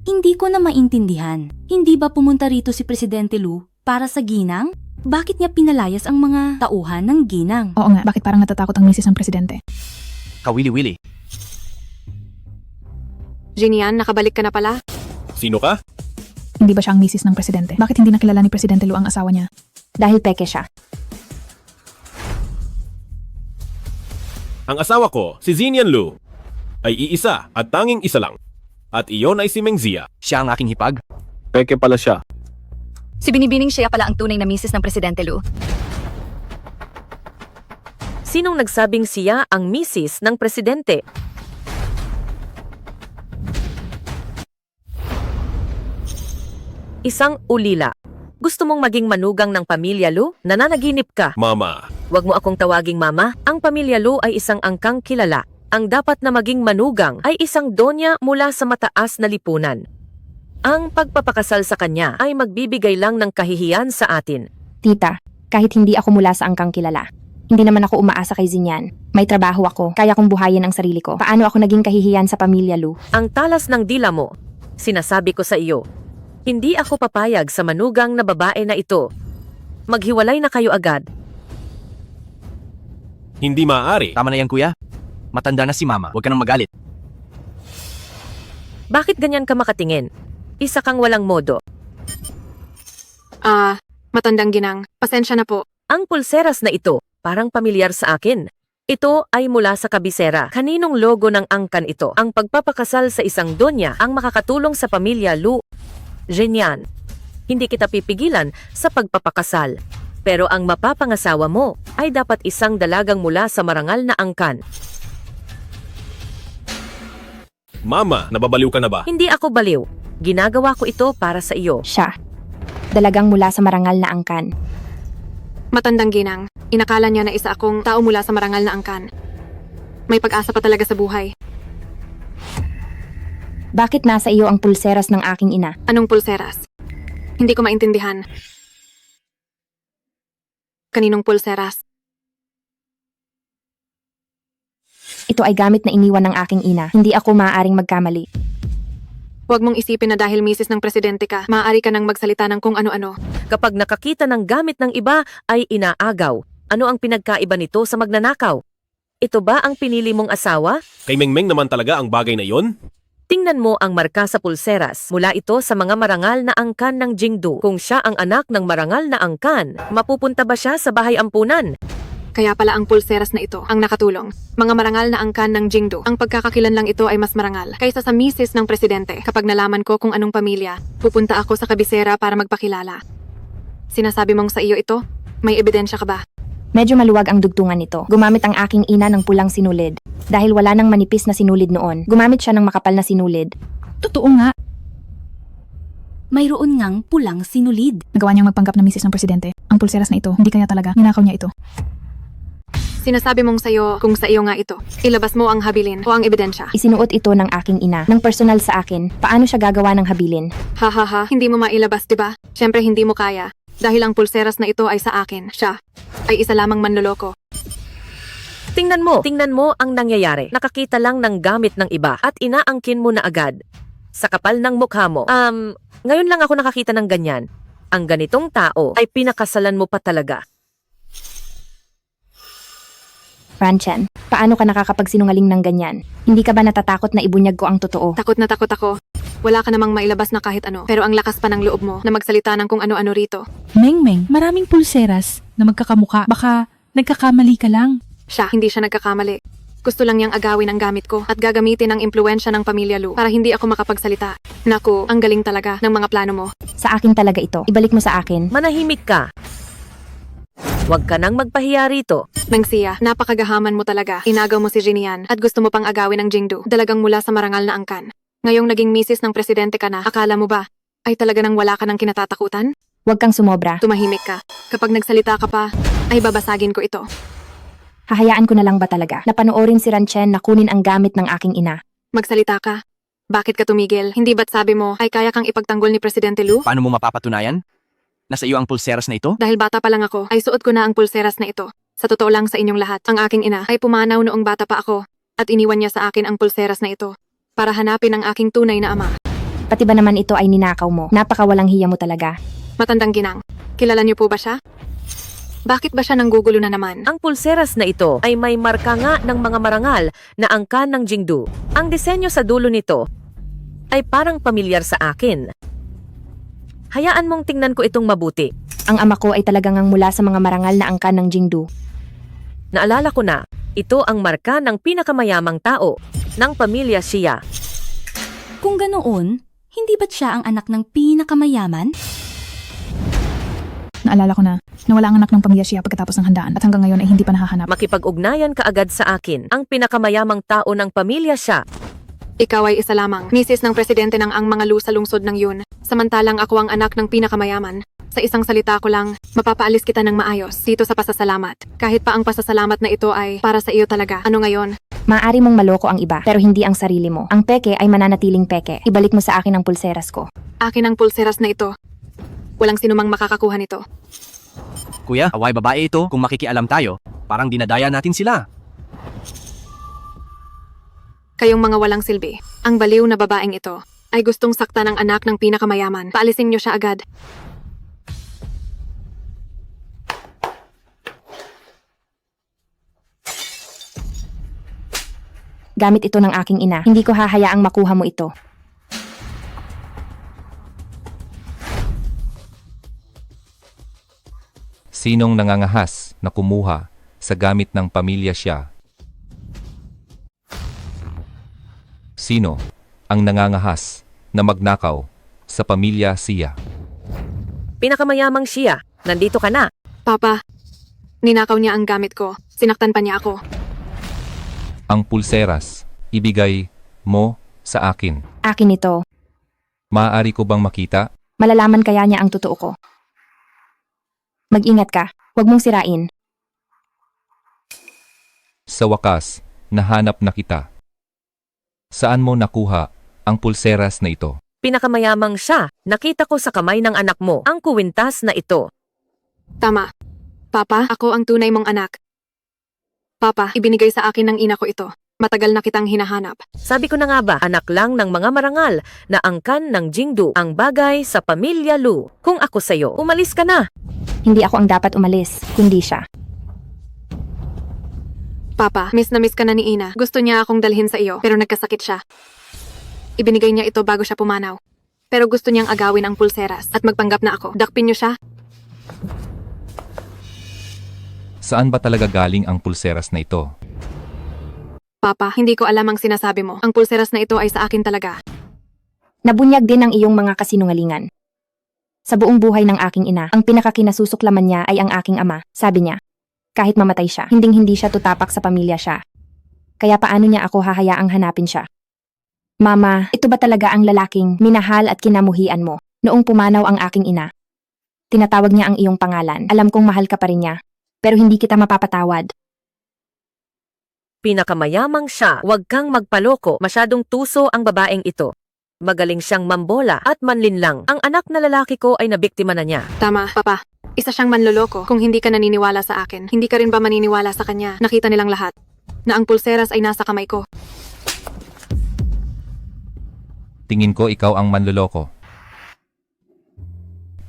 Hindi ko na maintindihan. Hindi ba pumunta rito si Presidente Lu para sa Ginang? Bakit niya pinalayas ang mga tauhan ng Ginang? Oo nga, bakit parang natatakot ang misis ng Presidente? Kawili-wili. Jinian, nakabalik ka na pala? Sino ka? Hindi ba siya ang misis ng Presidente? Bakit hindi nakilala ni Presidente Lu ang asawa niya? Dahil peke siya. Ang asawa ko, si Jinyan Lu, ay iisa at tanging isa lang. At iyon ay si Meng Zia. Siya ang aking hipag. Peke pala siya. Si Binibining siya pala ang tunay na misis ng Presidente Lu. Sinong nagsabing siya ang misis ng presidente? Isang ulila. Gusto mong maging manugang ng pamilya Lu? Nananaginip ka. Mama, Huwag mo akong tawaging mama. Ang pamilya Lu ay isang angkang kilala. Ang dapat na maging manugang ay isang donya mula sa mataas na lipunan. Ang pagpapakasal sa kanya ay magbibigay lang ng kahihiyan sa atin. Tita, kahit hindi ako mula sa angkang kilala, hindi naman ako umaasa kay Zinyan. May trabaho ako, kaya kong buhayin ang sarili ko. Paano ako naging kahihiyan sa pamilya Lu? Ang talas ng dila mo, sinasabi ko sa iyo, hindi ako papayag sa manugang na babae na ito. Maghiwalay na kayo agad. hindi maaari. Tama na yan, kuya. Matanda na si mama. Huwag ka nang magalit. Bakit ganyan ka makatingin? Isa kang walang modo. Matandang ginang. Pasensya na po. Ang pulseras na ito, parang pamilyar sa akin. Ito ay mula sa kabisera. Kaninong logo ng angkan ito? Ang pagpapakasal sa isang donya ang makakatulong sa pamilya Lu. Zhenyan, hindi kita pipigilan sa pagpapakasal. Pero ang mapapangasawa mo ay dapat isang dalagang mula sa marangal na angkan. Mama, nababaliw ka na ba? Hindi ako baliw. Ginagawa ko ito para sa iyo. Siya. Dalagang mula sa marangal na angkan. Matandang ginang. Inakala niya na isa akong tao mula sa marangal na angkan. May pag-asa pa talaga sa buhay. Bakit nasa iyo ang pulseras ng aking ina? Anong pulseras? Hindi ko maintindihan. Kaninong pulseras? Ito ay gamit na iniwan ng aking ina. Hindi ako maaaring magkamali. Huwag mong isipin na dahil misis ng presidente ka, maaari ka nang magsalita ng kung ano-ano. Kapag nakakita ng gamit ng iba ay inaagaw. Ano ang pinagkaiba nito sa magnanakaw? Ito ba ang pinili mong asawa? Kay Mengmeng naman talaga ang bagay na yon? Tingnan mo ang marka sa pulseras. Mula ito sa mga marangal na angkan ng Jingdu. Kung siya ang anak ng marangal na angkan, mapupunta ba siya sa bahay ampunan? Kaya pala ang pulseras na ito ang nakatulong. Mga marangal na angkan ng Jingdu. Ang pagkakakilanlang ito ay mas marangal kaysa sa misis ng presidente. Kapag nalaman ko kung anong pamilya, pupunta ako sa kabisera para magpakilala. Sinasabi mong sa iyo ito? May ebidensya ka ba? Medyo maluwag ang dugtungan nito. Gumamit ang aking ina ng pulang sinulid. Dahil wala nang manipis na sinulid noon, gumamit siya ng makapal na sinulid. Totoo nga. Mayroon ngang pulang sinulid. Nagawa niyang magpanggap na misis ng presidente. Ang pulseras na ito, hindi kaya talaga. Ninakaw niya ito. Sinasabi mong sa'yo kung sa iyo nga ito. Ilabas mo ang habilin o ang ebidensya. Isinuot ito ng aking ina. Ng personal sa akin, paano siya gagawa ng habilin? Hahaha, hindi mo mailabas, diba? Siyempre hindi mo kaya. Dahil ang pulseras na ito ay sa akin. Siya ay isa lamang manloloko. Tingnan mo ang nangyayari. Nakakita lang ng gamit ng iba at inaangkin mo na agad. Sa kapal ng mukha mo. Ngayon lang ako nakakita ng ganyan. Ang ganitong tao ay pinakasalan mo pa talaga. Franchen, paano ka nakakapagsinungaling ng ganyan? Hindi ka ba natatakot na ibunyag ko ang totoo? Takot na takot ako. Wala ka namang mailabas na kahit ano. Pero ang lakas pa ng loob mo na magsalita ng kung ano-ano rito. Mengmeng, maraming pulseras na magkakamuka. Baka nagkakamali ka lang. Siya, hindi siya nagkakamali. Gusto lang niyang agawin ang gamit ko at gagamitin ang impluensya ng pamilya Lu para hindi ako makapagsalita. Naku, ang galing talaga ng mga plano mo. Sa akin talaga ito. Ibalik mo sa akin. Manahimik ka. Huwag ka nang magpahiya rito. Mengxia, napakagahaman mo talaga. Inagaw mo si Jinian at gusto mo pang agawin ng Jingdu. Dalagang mula sa marangal na angkan. Ngayong naging misis ng presidente ka na, akala mo ba ay talaga nang wala ka ng kinatatakutan? Huwag kang sumobra. Tumahimik ka. Kapag nagsalita ka pa, ay babasagin ko ito. Hahayaan ko na lang ba talaga na panoorin si Ranchen na kunin ang gamit ng aking ina? Magsalita ka. Bakit ka tumigil? Hindi ba't sabi mo ay kaya kang ipagtanggol ni Presidente Lu? Paano mo mapapatunayan? Nasa iyo ang pulseras na ito? Dahil bata pa lang ako, ay suot ko na ang pulseras na ito. Sa totoo lang sa inyong lahat, ang aking ina ay pumanaw noong bata pa ako at iniwan niya sa akin ang pulseras na ito para hanapin ang aking tunay na ama. Pati ba naman ito ay ninakaw mo? Napakawalang hiya mo talaga. Matandang ginang, kilala niyo po ba siya? Bakit ba siya nanggugulo na naman? Ang pulseras na ito ay may marka nga ng mga marangal na angkan ng Jingdu. Ang disenyo sa dulo nito ay parang pamilyar sa akin. Hayaan mong tingnan ko itong mabuti. Ang ama ko ay talagang ang mula sa mga marangal na angkan ng Jingdu. Naalala ko na, ito ang marka ng pinakamayamang tao ng pamilya Xia. Kung ganoon, hindi ba't siya ang anak ng pinakamayaman? Naalala ko na wala ang anak ng pamilya siya pagkatapos ng handaan at hanggang ngayon ay hindi pa nahahanap. Makipag-ugnayan ka agad sa akin, ang pinakamayamang tao ng pamilya Xia. Ikaw ay isa lamang, misis ng presidente ng ang mga Lu sa lungsod ng yun. Samantalang ako ang anak ng pinakamayaman. Sa isang salita ko lang, mapapaalis kita ng maayos dito sa pasasalamat. Kahit pa ang pasasalamat na ito ay para sa iyo talaga. Ano ngayon? Maaari mong maloko ang iba, pero hindi ang sarili mo. Ang peke ay mananatiling peke. Ibalik mo sa akin ang pulseras ko. Akin ang pulseras na ito. Walang sinumang makakakuha nito. Kuya, away babae ito. Kung makikialam tayo, parang dinadaya natin sila. Kayong mga walang silbi, ang baliw na babaeng ito ay gustong sakta ng anak ng pinakamayaman. Paalisin niyo siya agad. Gamit ito ng aking ina. Hindi ko hahayaang makuha mo ito. Sinong nangangahas na kumuha sa gamit ng pamilya siya? Sino ang nangangahas na magnakaw sa pamilya siya? Pinakamayamang siya. Nandito ka na. Papa, ninakaw niya ang gamit ko. Sinaktan pa niya ako. Ang pulseras, ibigay mo sa akin. Akin ito. Maaari ko bang makita? Malalaman kaya niya ang totoo ko. Mag-ingat ka. Huwag mong sirain. Sa wakas, nahanap na kita. Saan mo nakuha ang pulseras na ito? Pinakamayamang siya. Nakita ko sa kamay ng anak mo ang kuwintas na ito. Tama. Papa, ako ang tunay mong anak. Papa, ibinigay sa akin ng ina ko ito. Matagal na kitang hinahanap. Sabi ko na nga ba, anak lang ng mga marangal na angkan ng Jingdu ang bagay sa pamilya Lu. Kung ako sa'yo, umalis ka na. Hindi ako ang dapat umalis, kundi siya. Papa, miss na miss ka na ni Ina. Gusto niya akong dalhin sa iyo, pero nagkasakit siya. Ibinigay niya ito bago siya pumanaw. Pero gusto niyang agawin ang pulseras at magpanggap na ako. Dakpin niyo siya. Saan ba talaga galing ang pulseras na ito? Papa, hindi ko alam ang sinasabi mo. Ang pulseras na ito ay sa akin talaga. Nabunyag din ang iyong mga kasinungalingan. Sa buong buhay ng aking ina, ang pinakakinasusuklaman niya ay ang aking ama, sabi niya. Kahit mamatay siya, hinding-hindi siya tutapak sa pamilya siya. Kaya paano niya ako hahayaang hanapin siya? Mama, ito ba talaga ang lalaking minahal at kinamuhian mo noong pumanaw ang aking ina? Tinatawag niya ang iyong pangalan. Alam kong mahal ka pa rin niya, pero hindi kita mapapatawad. Pinakamayamang siya. Huwag kang magpaloko. Masyadong tuso ang babaeng ito. Magaling siyang mambola at manlinlang. Ang anak na lalaki ko ay nabiktima na niya. Tama, Papa. Isa siyang manloloko. Kung hindi ka naniniwala sa akin, hindi ka rin ba maniniwala sa kanya? Nakita nilang lahat na ang pulseras ay nasa kamay ko. Tingin ko ikaw ang manloloko.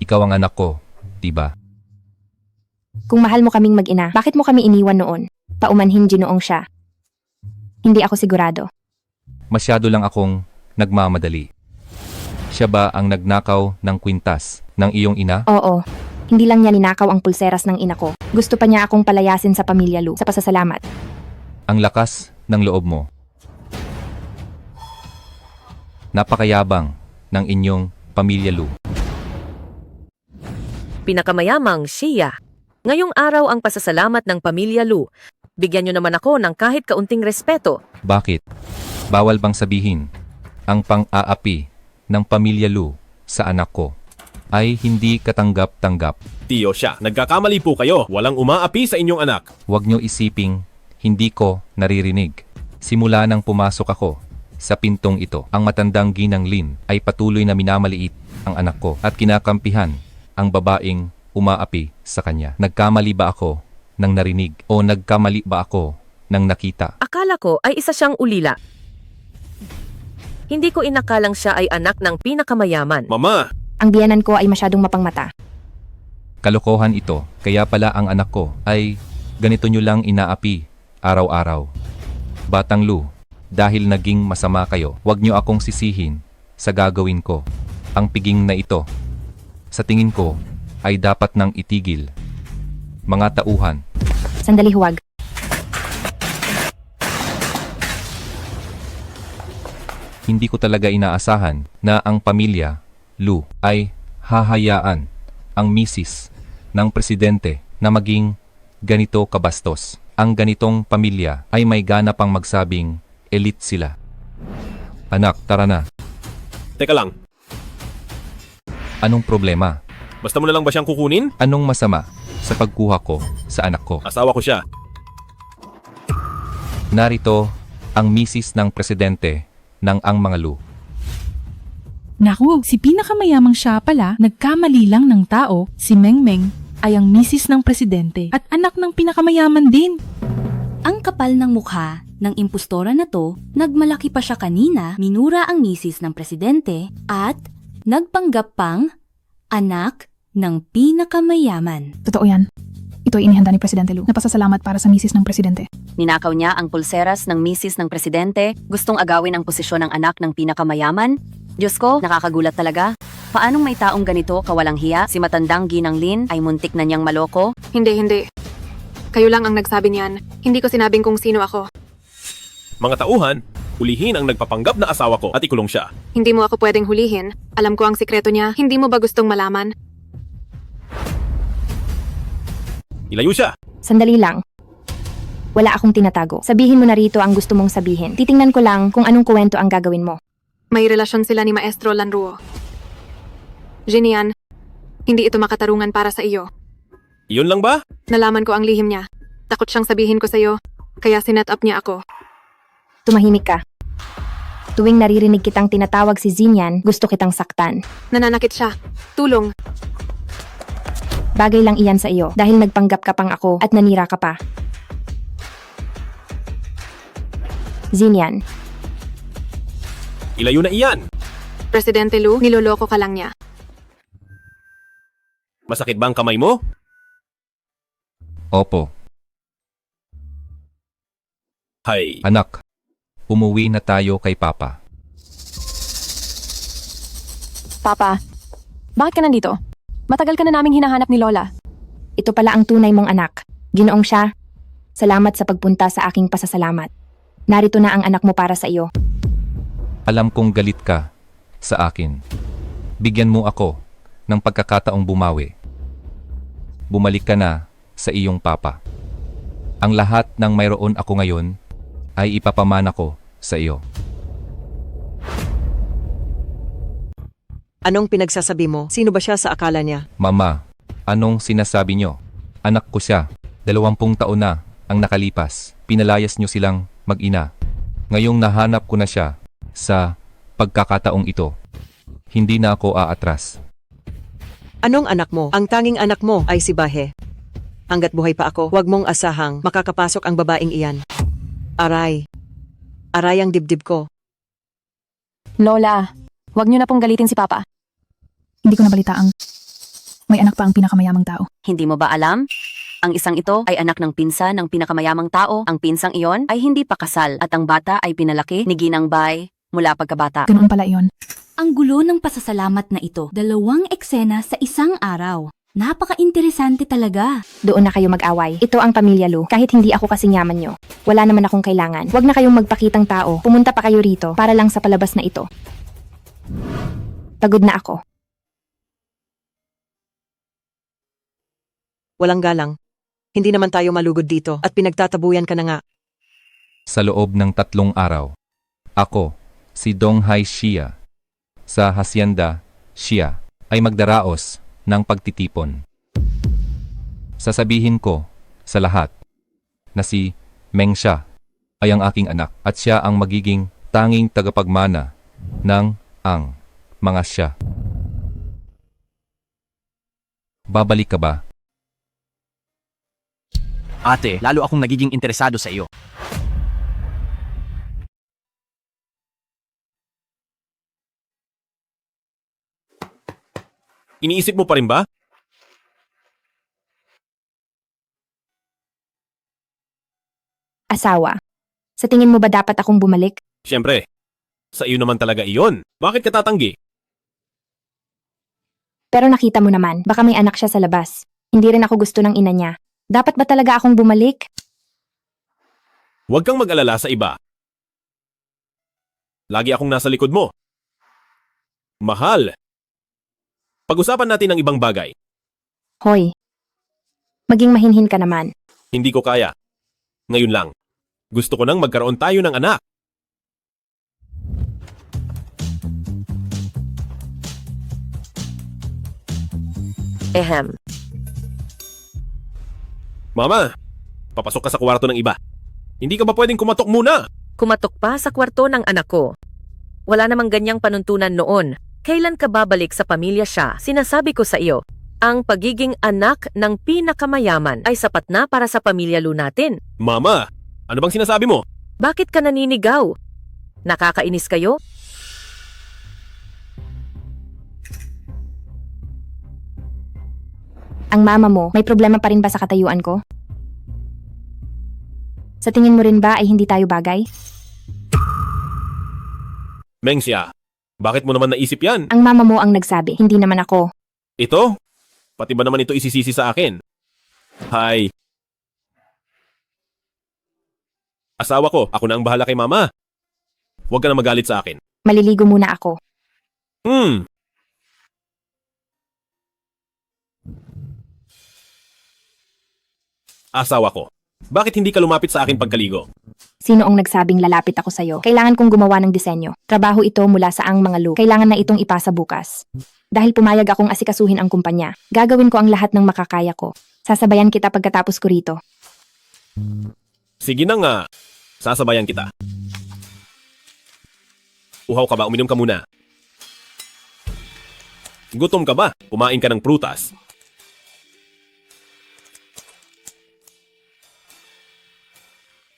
Ikaw ang anak ko, diba? Kung mahal mo kaming mag-ina, bakit mo kami iniwan noon? Paumanhin ginoong siya. Hindi ako sigurado. Masyado lang akong nagmamadali. Siya ba ang nagnakaw ng kwintas ng iyong ina? Oo. Hindi lang niya ninakaw ang pulseras ng ina ko. Gusto pa niya akong palayasin sa pamilya Lu sa pasasalamat. Ang lakas ng loob mo. Napakayabang ng inyong pamilya Lu. Pinakamayamang siya. Ngayong araw ang pasasalamat ng pamilya Lu. Bigyan niyo naman ako ng kahit kaunting respeto. Bakit? Bawal bang sabihin ang pang-aapi ng pamilya Lu sa anak ko ay hindi katanggap-tanggap? Tiyo siya, nagkakamali po kayo. Walang umaapi sa inyong anak. Huwag niyo isiping hindi ko naririnig. Simula nang pumasok ako sa pintong ito, ang matandang Ginang Lin ay patuloy na minamaliit ang anak ko at kinakampihan ang babaeng umaapi sa kanya. Nagkamali ba ako ng narinig o nagkamali ba ako ng nakita? Akala ko ay isa siyang ulila. Hindi ko inakalang siya ay anak ng pinakamayaman. Mama! Ang biyanan ko ay masyadong mapangmata. Kalokohan ito, kaya pala ang anak ko ay ganito nyo lang inaapi araw-araw. Batang Lu, dahil naging masama kayo, huwag nyo akong sisihin sa gagawin ko. Ang piging na ito, sa tingin ko, ay dapat nang itigil. Mga tauhan. Sandali, huwag. Hindi ko talaga inaasahan na ang pamilya Lu ay hahayaan ang misis ng presidente na maging ganito kabastos. Ang ganitong pamilya ay may gana pang magsabing elite sila. Anak, tara na. Teka lang, Anong problema? Basta mo na lang ba siyang kukunin? Anong masama sa pagkuha ko sa anak ko? Asawa ko siya. Narito ang misis ng presidente ng Ang Mga Lu. Naku, si pinakamayamang siya pala, nagkamali lang ng tao, si Mengmeng ay ang misis ng presidente at anak ng pinakamayaman din. Ang kapal ng mukha ng impostora na to, nagmalaki pa siya kanina, minura ang misis ng presidente at nagpanggap pang anak ng pinakamayaman. Totoo yan. Ito ay inihanda ni Presidente Lu na pasasalamat para sa misis ng presidente. Ninakaw niya ang pulseras ng misis ng presidente, gustong agawin ang posisyon ng anak ng pinakamayaman. Diyos ko, nakakagulat talaga. Paanong may taong ganito kawalang hiya, si matandang Ginang Lin ay muntik na niyang maloko? Hindi. Kayo lang ang nagsabi niyan. Hindi ko sinabing kung sino ako. Mga tauhan, hulihin ang nagpapanggap na asawa ko at ikulong siya. Hindi mo ako pwedeng hulihin. Alam ko ang sikreto niya. Hindi mo ba gustong malaman? Ilayo siya. Sandali lang. Wala akong tinatago. Sabihin mo na rito ang gusto mong sabihin. Titingnan ko lang kung anong kwento ang gagawin mo. May relasyon sila ni Maestro Lanruo. Jinian, hindi ito makatarungan para sa iyo. Iyon lang ba? Nalaman ko ang lihim niya. Takot siyang sabihin ko sa iyo, kaya sinet up niya ako. Tumahimik ka. Tuwing naririnig kitang tinatawag si Xinyan, gusto kitang saktan. Nananakit siya. Tulong. Bagay lang iyan sa iyo dahil nagpanggap ka pang ako at nanira ka pa. Xinyan, Ilayo na iyan. Presidente Lu, niloloko ka lang niya. Masakit ba ang kamay mo? Opo, Hay. anak. Umuwi na tayo kay Papa. Papa, bakit ka nandito? Matagal ka na naming hinahanap ni Lola. ito pala ang tunay mong anak. Ginoong siya. Salamat sa pagpunta sa aking pasasalamat. Narito na ang anak mo para sa iyo. Alam kong galit ka sa akin. Bigyan mo ako ng pagkakataong bumawi. Bumalik ka na sa iyong papa. Ang lahat ng mayroon ako ngayon ay ipapamana ko sa iyo. Anong pinagsasabi mo? Sino ba siya sa akala niya? Mama, anong sinasabi nyo? Anak ko siya. 20 taon na ang nakalipas. Pinalayas nyo silang mag-ina. Ngayong nahanap ko na siya sa pagkakataong ito. Hindi na ako aatras. Anong anak mo? Ang tanging anak mo ay si Bahe. Hanggat buhay pa ako, huwag mong asahang makakapasok ang babaeng iyan. Aray. Aray ang dibdib ko. Lola, huwag niyo na pong galitin si Papa. Hindi ko nabalitaang may anak pa ang pinakamayamang tao. Hindi mo ba alam? Ang isang ito ay anak ng pinsan ng pinakamayamang tao. Ang pinsang iyon ay hindi pa kasal at ang bata ay pinalaki ni Ginang Bay mula pagkabata. Ganoon pala iyon. Ang gulo ng pasasalamat na ito, 2 eksena sa isang araw. Napaka-interesante talaga. Doon na kayo mag-away. Ito ang pamilya Lu. Kahit hindi ako kasing yaman nyo. Wala naman akong kailangan. Huwag na kayong magpakitang tao. Pumunta pa kayo rito para lang sa palabas na ito. Pagod na ako. Walang galang. Hindi naman tayo malugod dito at pinagtatabuyan ka na nga. Sa loob ng 3 araw, ako, si Donghai Xia, sa Hacienda Xia, ay magdaraos ng pagtitipon. Sasabihin ko sa lahat na si Meng Xia ay ang aking anak at siya ang magiging tanging tagapagmana ng Ang Mga Xia. Babalik ka ba? Ate, lalo akong nagiging interesado sa iyo. Iniisip mo pa rin ba? Asawa. Sa tingin mo ba dapat akong bumalik? Siyempre. Sa iyo naman talaga iyon. Bakit ka tatanggi? Pero nakita mo naman, baka may anak siya sa labas. Hindi rin ako gusto ng ina niya. Dapat ba talaga akong bumalik? Huwag kang mag-alala sa iba. Lagi akong nasa likod mo. Mahal. Pag-usapan natin ang ibang bagay. Hoy. Maging mahinhin ka naman. Hindi ko kaya. Ngayon lang. Gusto ko nang magkaroon tayo ng anak. Ehem. Mama, papasok ka sa kwarto ng iba. Hindi ka ba pwedeng kumatok muna? Kumatok pa sa kwarto ng anak ko. Wala namang ganyang panuntunan noon. Kailan ka babalik sa pamilya siya? Sinasabi ko sa iyo, ang pagiging anak ng pinakamayaman ay sapat na para sa pamilya Lu natin. Mama, ano bang sinasabi mo? Bakit ka naninigaw? Nakakainis kayo? Ang mama mo, may problema pa rin ba sa katayuan ko? Sa tingin mo rin ba ay hindi tayo bagay? Mengxia, bakit mo naman naisip yan? Ang mama mo ang nagsabi, hindi naman ako. Ito? Pati ba naman ito isisisi sa akin? Hay. Asawa ko, ako na ang bahala kay mama. Huwag ka na magalit sa akin. Maliligo muna ako. Asawa ko, bakit hindi ka lumapit sa akin pagkaligo? Sino ang nagsabing lalapit ako sa'yo? Kailangan kong gumawa ng disenyo. Trabaho ito mula sa ang mga Lu. Kailangan na itong ipasa bukas. Dahil pumayag akong asikasuhin ang kumpanya, gagawin ko ang lahat ng makakaya ko. Sasabayan kita pagkatapos ko rito. Sige na nga, sasabayan kita. Uhaw ka ba? Uminom ka muna. Gutom ka ba? Kumain ka ng prutas.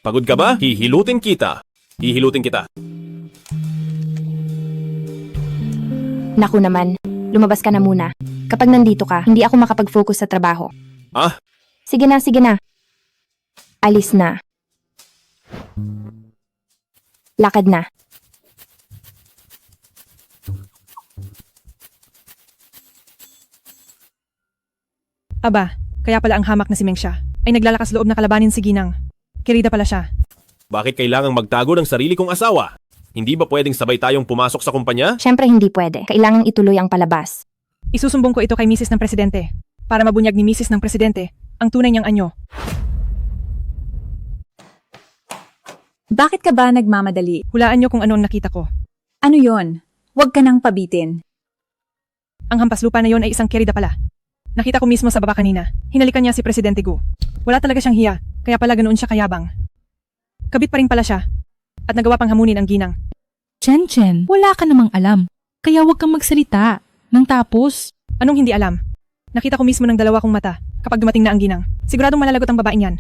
Pagod ka ba? Hihilutin kita. Hihilutin kita. Naku naman, lumabas ka na muna. Kapag nandito ka, hindi ako makapag-focus sa trabaho. Ah? Sige na, sige na. Alis na. Lakad na. Aba, kaya pala ang hamak na si Mengxia ay naglalakas loob na kalabanin si Ginang. Kirida pala siya. Bakit kailangang magtago ng sarili kong asawa? Hindi ba pwedeng sabay tayong pumasok sa kumpanya? Siyempre hindi pwede. Kailangang ituloy ang palabas. Isusumbong ko ito kay Mrs. ng Presidente para mabunyag ni Mrs. ng Presidente ang tunay niyang anyo. Bakit ka ba nagmamadali? Hulaan niyo kung ano ang nakita ko. Ano yon? Huwag ka nang pabitin. Ang hampas lupa na yon ay isang kirida pala. Nakita ko mismo sa baba kanina. Hinalikan niya si Presidente Gu. Wala talaga siyang hiya, kaya pala ganoon siya kayabang. Kabit pa rin pala siya. At nagawa pang hamunin ang Ginang. Chen, wala ka namang alam. Kaya huwag kang magsalita. Nang tapos. Anong hindi alam? Nakita ko mismo ng dalawa kong mata kapag dumating na ang Ginang. Siguradong malalagot ang babaeng yan.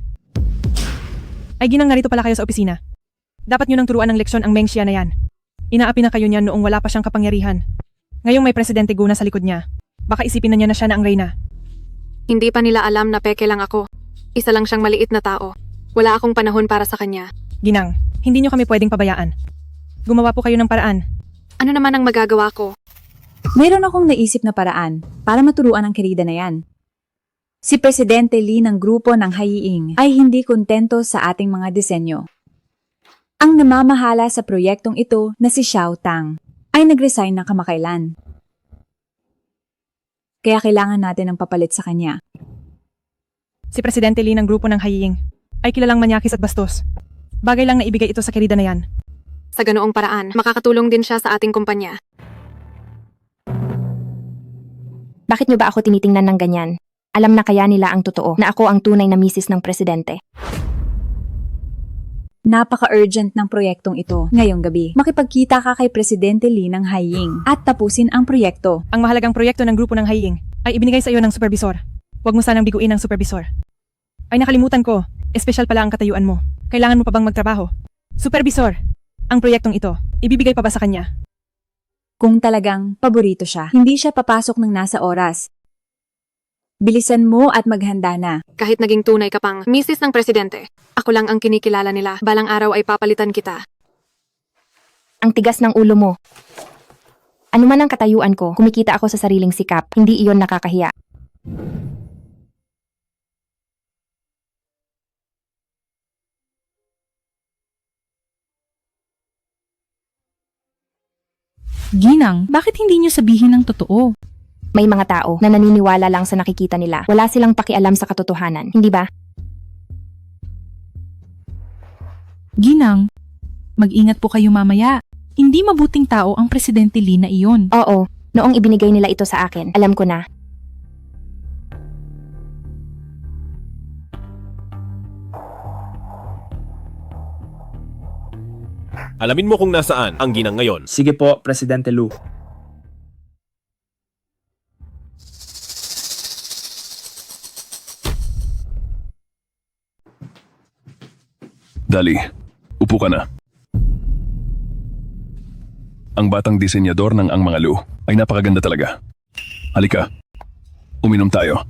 Ay Ginang, narito pala kayo sa opisina. Dapat nyo nang turuan ng leksyon ang Mengxia na yan. Inaapi na kayo niyan noong wala pa siyang kapangyarihan. Ngayong may Presidente Gu na sa likod niya. Baka isipin na niya na siya na ang reyna. Hindi pa nila alam na peke lang ako. Isa lang siyang maliit na tao. Wala akong panahon para sa kanya. Ginang, hindi nyo kami pwedeng pabayaan. Gumawa po kayo ng paraan. Ano naman ang magagawa ko? Mayroon akong naisip na paraan para maturuan ang kirida na yan. Si Presidente Lee ng grupo ng Haiying ay hindi kontento sa ating mga disenyo. Ang namamahala sa proyektong ito na si Xiao Tang ay nag-resign ng kamakailan. Kaya kailangan natin ng papalit sa kanya. Si Presidente Lee ng grupo ng Haiying ay kilalang manyakis at bastos. Bagay lang na ibigay ito sa kirida na yan. Sa ganoong paraan, makakatulong din siya sa ating kumpanya. Bakit nyo ba ako tinitingnan ng ganyan? Alam na kaya nila ang totoo na ako ang tunay na misis ng Presidente. Napaka-urgent ng proyektong ito ngayong gabi. Makipagkita ka kay Presidente Lee ng Haiying at tapusin ang proyekto. Ang mahalagang proyekto ng grupo ng Haiying ay ibinigay sa iyo ng supervisor. Huwag mo sanang biguin ang supervisor. Ay nakalimutan ko, espesyal pala ang katayuan mo. Kailangan mo pa bang magtrabaho? Supervisor, ang proyektong ito, ibibigay pa ba sa kanya? Kung talagang paborito siya, hindi siya papasok ng nasa oras. Bilisan mo at maghanda na. Kahit naging tunay ka pang misis ng Presidente, ako lang ang kinikilala nila. Balang araw ay papalitan kita. Ang tigas ng ulo mo. Ano man ang katayuan ko, kumikita ako sa sariling sikap. Hindi iyon nakakahiya. Ginang, bakit hindi niyo sabihin ang totoo? May mga tao na naniniwala lang sa nakikita nila. Wala silang pakialam sa katotohanan, hindi ba? Ginang, mag-ingat po kayo mamaya. Hindi mabuting tao ang Presidente Lee na iyon. Oo, noong ibinigay nila ito sa akin, alam ko na. Alamin mo kung nasaan ang ginang ngayon. Sige po, Presidente Lu. Dali, upo ka na. Ang batang disenyador ng Ang Mga Lu ay napakaganda talaga. Halika, uminom tayo.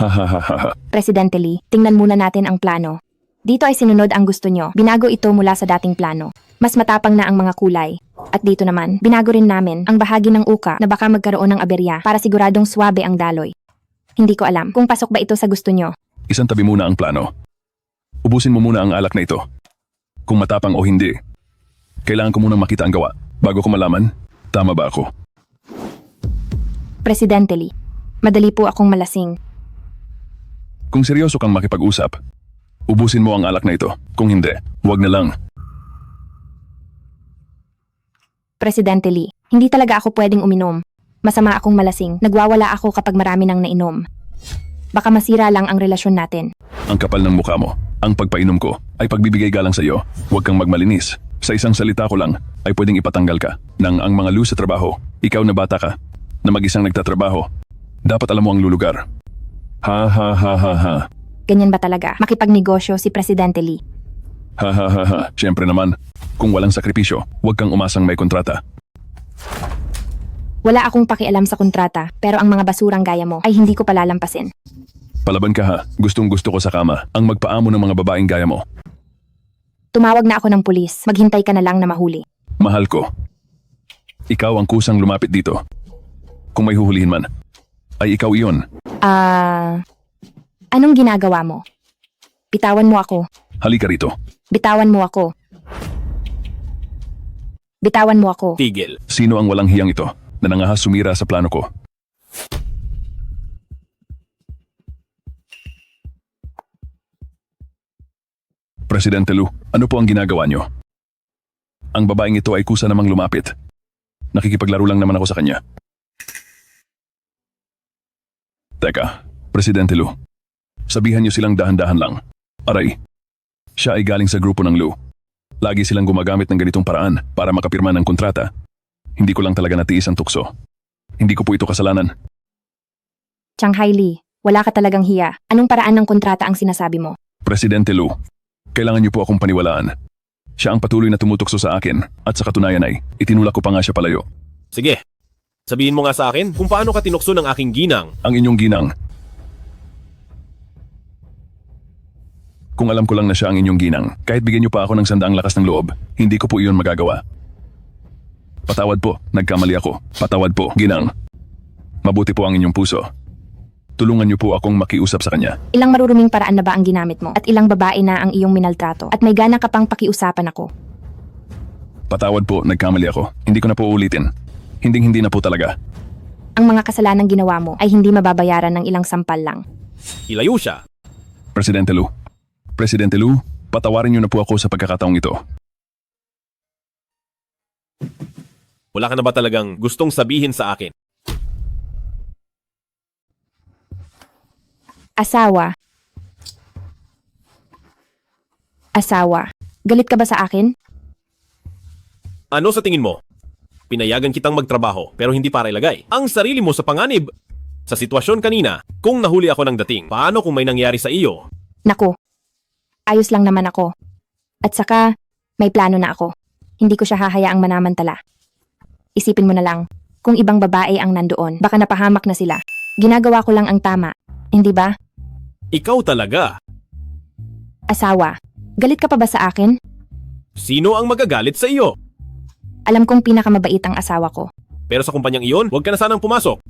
Ha ha ha ha ha. Presidente Lee, tingnan muna natin ang plano. Dito ay sinunod ang gusto nyo. Binago ito mula sa dating plano. Mas matapang na ang mga kulay. At dito naman, binago rin namin ang bahagi ng uka na baka magkaroon ng aberya para siguradong swabe ang daloy. Hindi ko alam kung pasok ba ito sa gusto nyo. Isang tabi muna ang plano. Ubusin mo muna ang alak na ito. Kung matapang o hindi, kailangan ko munang makita ang gawa bago ko malaman, tama ba ako? Presidente Lee, madali po akong malasing. Kung seryoso kang makipag-usap, ubusin mo ang alak na ito. Kung hindi, huwag na lang. Presidente Lee, hindi talaga ako pwedeng uminom. Masama akong malasing. Nagwawala ako kapag marami nang nainom. Baka masira lang ang relasyon natin. Ang kapal ng mukha mo. Ang pagpainom ko ay pagbibigay galang sa iyo. Huwag kang magmalinis. Sa isang salita ko lang ay pwedeng ipatanggal ka ng Ang Mga Lu sa trabaho. Ikaw na bata ka, na mag-isang nagtatrabaho. Dapat alam mo ang lulugar. Ha ha ha ha ha. Ganyan ba talaga? Makipagnegosyo si Presidente Lee. Ha ha ha ha. Siyempre naman, kung walang sakripisyo, huwag kang umasang may kontrata. Wala akong pakialam sa kontrata, pero ang mga basurang gaya mo ay hindi ko palalampasin. Palaban ka ha. Gustong gusto ko sa kama ang magpaamo ng mga babaeng gaya mo. Tumawag na ako ng pulis. Maghintay ka na lang na mahuli. Mahal ko. Ikaw ang kusang lumapit dito. Kung may huhulihin man, ay ikaw iyon. Anong ginagawa mo? Bitawan mo ako. Halika rito. Bitawan mo ako. Bitawan mo ako. Tigil. Sino ang walang hiyang ito na nangahas sumira sa plano ko? Presidente Lu, ano po ang ginagawa niyo? Ang babaeng ito ay kusa namang lumapit. Nakikipaglaro lang naman ako sa kanya. Teka, Presidente Lu, sabihan niyo silang dahan-dahan lang. Aray, siya ay galing sa grupo ng Lu. Lagi silang gumagamit ng ganitong paraan para makapirma ng kontrata. Hindi ko lang talaga natiis ang tukso. Hindi ko po ito kasalanan. Shanghai Lee, wala ka talagang hiya. Anong paraan ng kontrata ang sinasabi mo? Presidente Lu, kailangan niyo po akong paniwalaan. Siya ang patuloy na tumutukso sa akin at sa katunayan ay itinulak ko pa nga siya palayo. Sige, sabihin mo nga sa akin kung paano ka tinukso ng aking ginang. Ang inyong ginang. Kung alam ko lang na siya ang inyong ginang, kahit bigyan niyo pa ako ng 100 lakas ng loob, hindi ko po iyon magagawa. Patawad po, nagkamali ako. Patawad po, ginang. Mabuti po ang inyong puso. Tulungan niyo po akong makiusap sa kanya. Ilang maruruming paraan na ba ang ginamit mo? At ilang babae na ang iyong minaltrato? At may gana ka pang pakiusapan ako? Patawad po, nagkamali ako. Hindi ko na po uulitin. Hindi na po talaga. Ang mga kasalanang ginawa mo ay hindi mababayaran ng ilang sampal lang. Ilayo siya. Presidente Lu, patawarin niyo na po ako sa pagkakataong ito. Wala ka na ba talagang gustong sabihin sa akin? Asawa. Galit ka ba sa akin? Ano sa tingin mo? Pinayagan kitang magtrabaho pero hindi para ilagay ang sarili mo sa panganib. Sa sitwasyon kanina, kung nahuli ako ng dating, paano kung may nangyari sa iyo? Naku, ayos lang naman ako. At saka, may plano na ako. Hindi ko siya hahayaang manamantala. Isipin mo na lang, kung ibang babae ang nandoon, baka napahamak na sila. Ginagawa ko lang ang tama, hindi ba? Ikaw talaga. Asawa, galit ka pa ba sa akin? Sino ang magagalit sa iyo? Alam kong pinakamabait ang asawa ko. Pero sa kumpanyang iyon, huwag ka na sanang pumasok.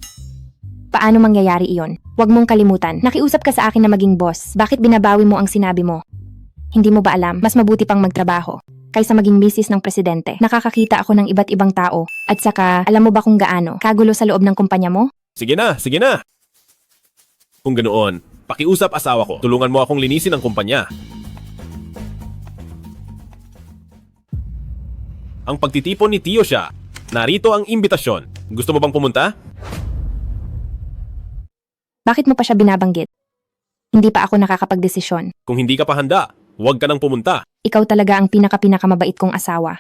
Paano mangyayari iyon? Huwag mong kalimutan, nakiusap ka sa akin na maging boss. Bakit binabawi mo ang sinabi mo? Hindi mo ba alam, mas mabuti pang magtrabaho kaysa maging misis ng presidente. Nakakakita ako ng iba't ibang tao. At saka, alam mo ba kung gaano kagulo sa loob ng kumpanya mo? Sige na. Kung ganoon, pakiusap asawa ko. Tulungan mo akong linisin ang kumpanya. Ang pagtitipon ni Tio siya. Narito ang imbitasyon. Gusto mo bang pumunta? Bakit mo pa siya binabanggit? Hindi pa ako nakakapagdesisyon. Kung hindi ka pa handa, huwag ka nang pumunta. Ikaw talaga ang pinakamabait kong asawa.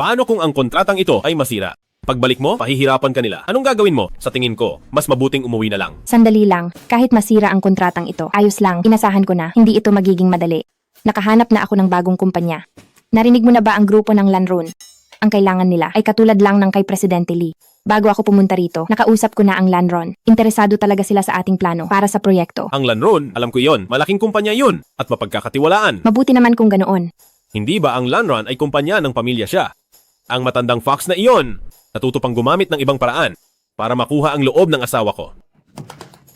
Paano kung ang kontratang ito ay masira? Pagbalik mo, pahihirapan ka nila. Anong gagawin mo? Sa tingin ko, mas mabuting umuwi na lang. Sandali lang, kahit masira ang kontratang ito, ayos lang, inasahan ko na, hindi ito magiging madali. Nakahanap na ako ng bagong kumpanya. Narinig mo na ba ang grupo ng Lanron? Ang kailangan nila ay katulad lang ng kay Presidente Lee. Bago ako pumunta rito, nakausap ko na ang Lanron. Interesado talaga sila sa ating plano para sa proyekto. Ang Lanron, alam ko yon, malaking kumpanya yon at mapagkakatiwalaan. Mabuti naman kung ganoon. Hindi ba ang Lanron ay kumpanya ng pamilya siya? Ang matandang Fox na iyon, natuto pang gumamit ng ibang paraan para makuha ang loob ng asawa ko.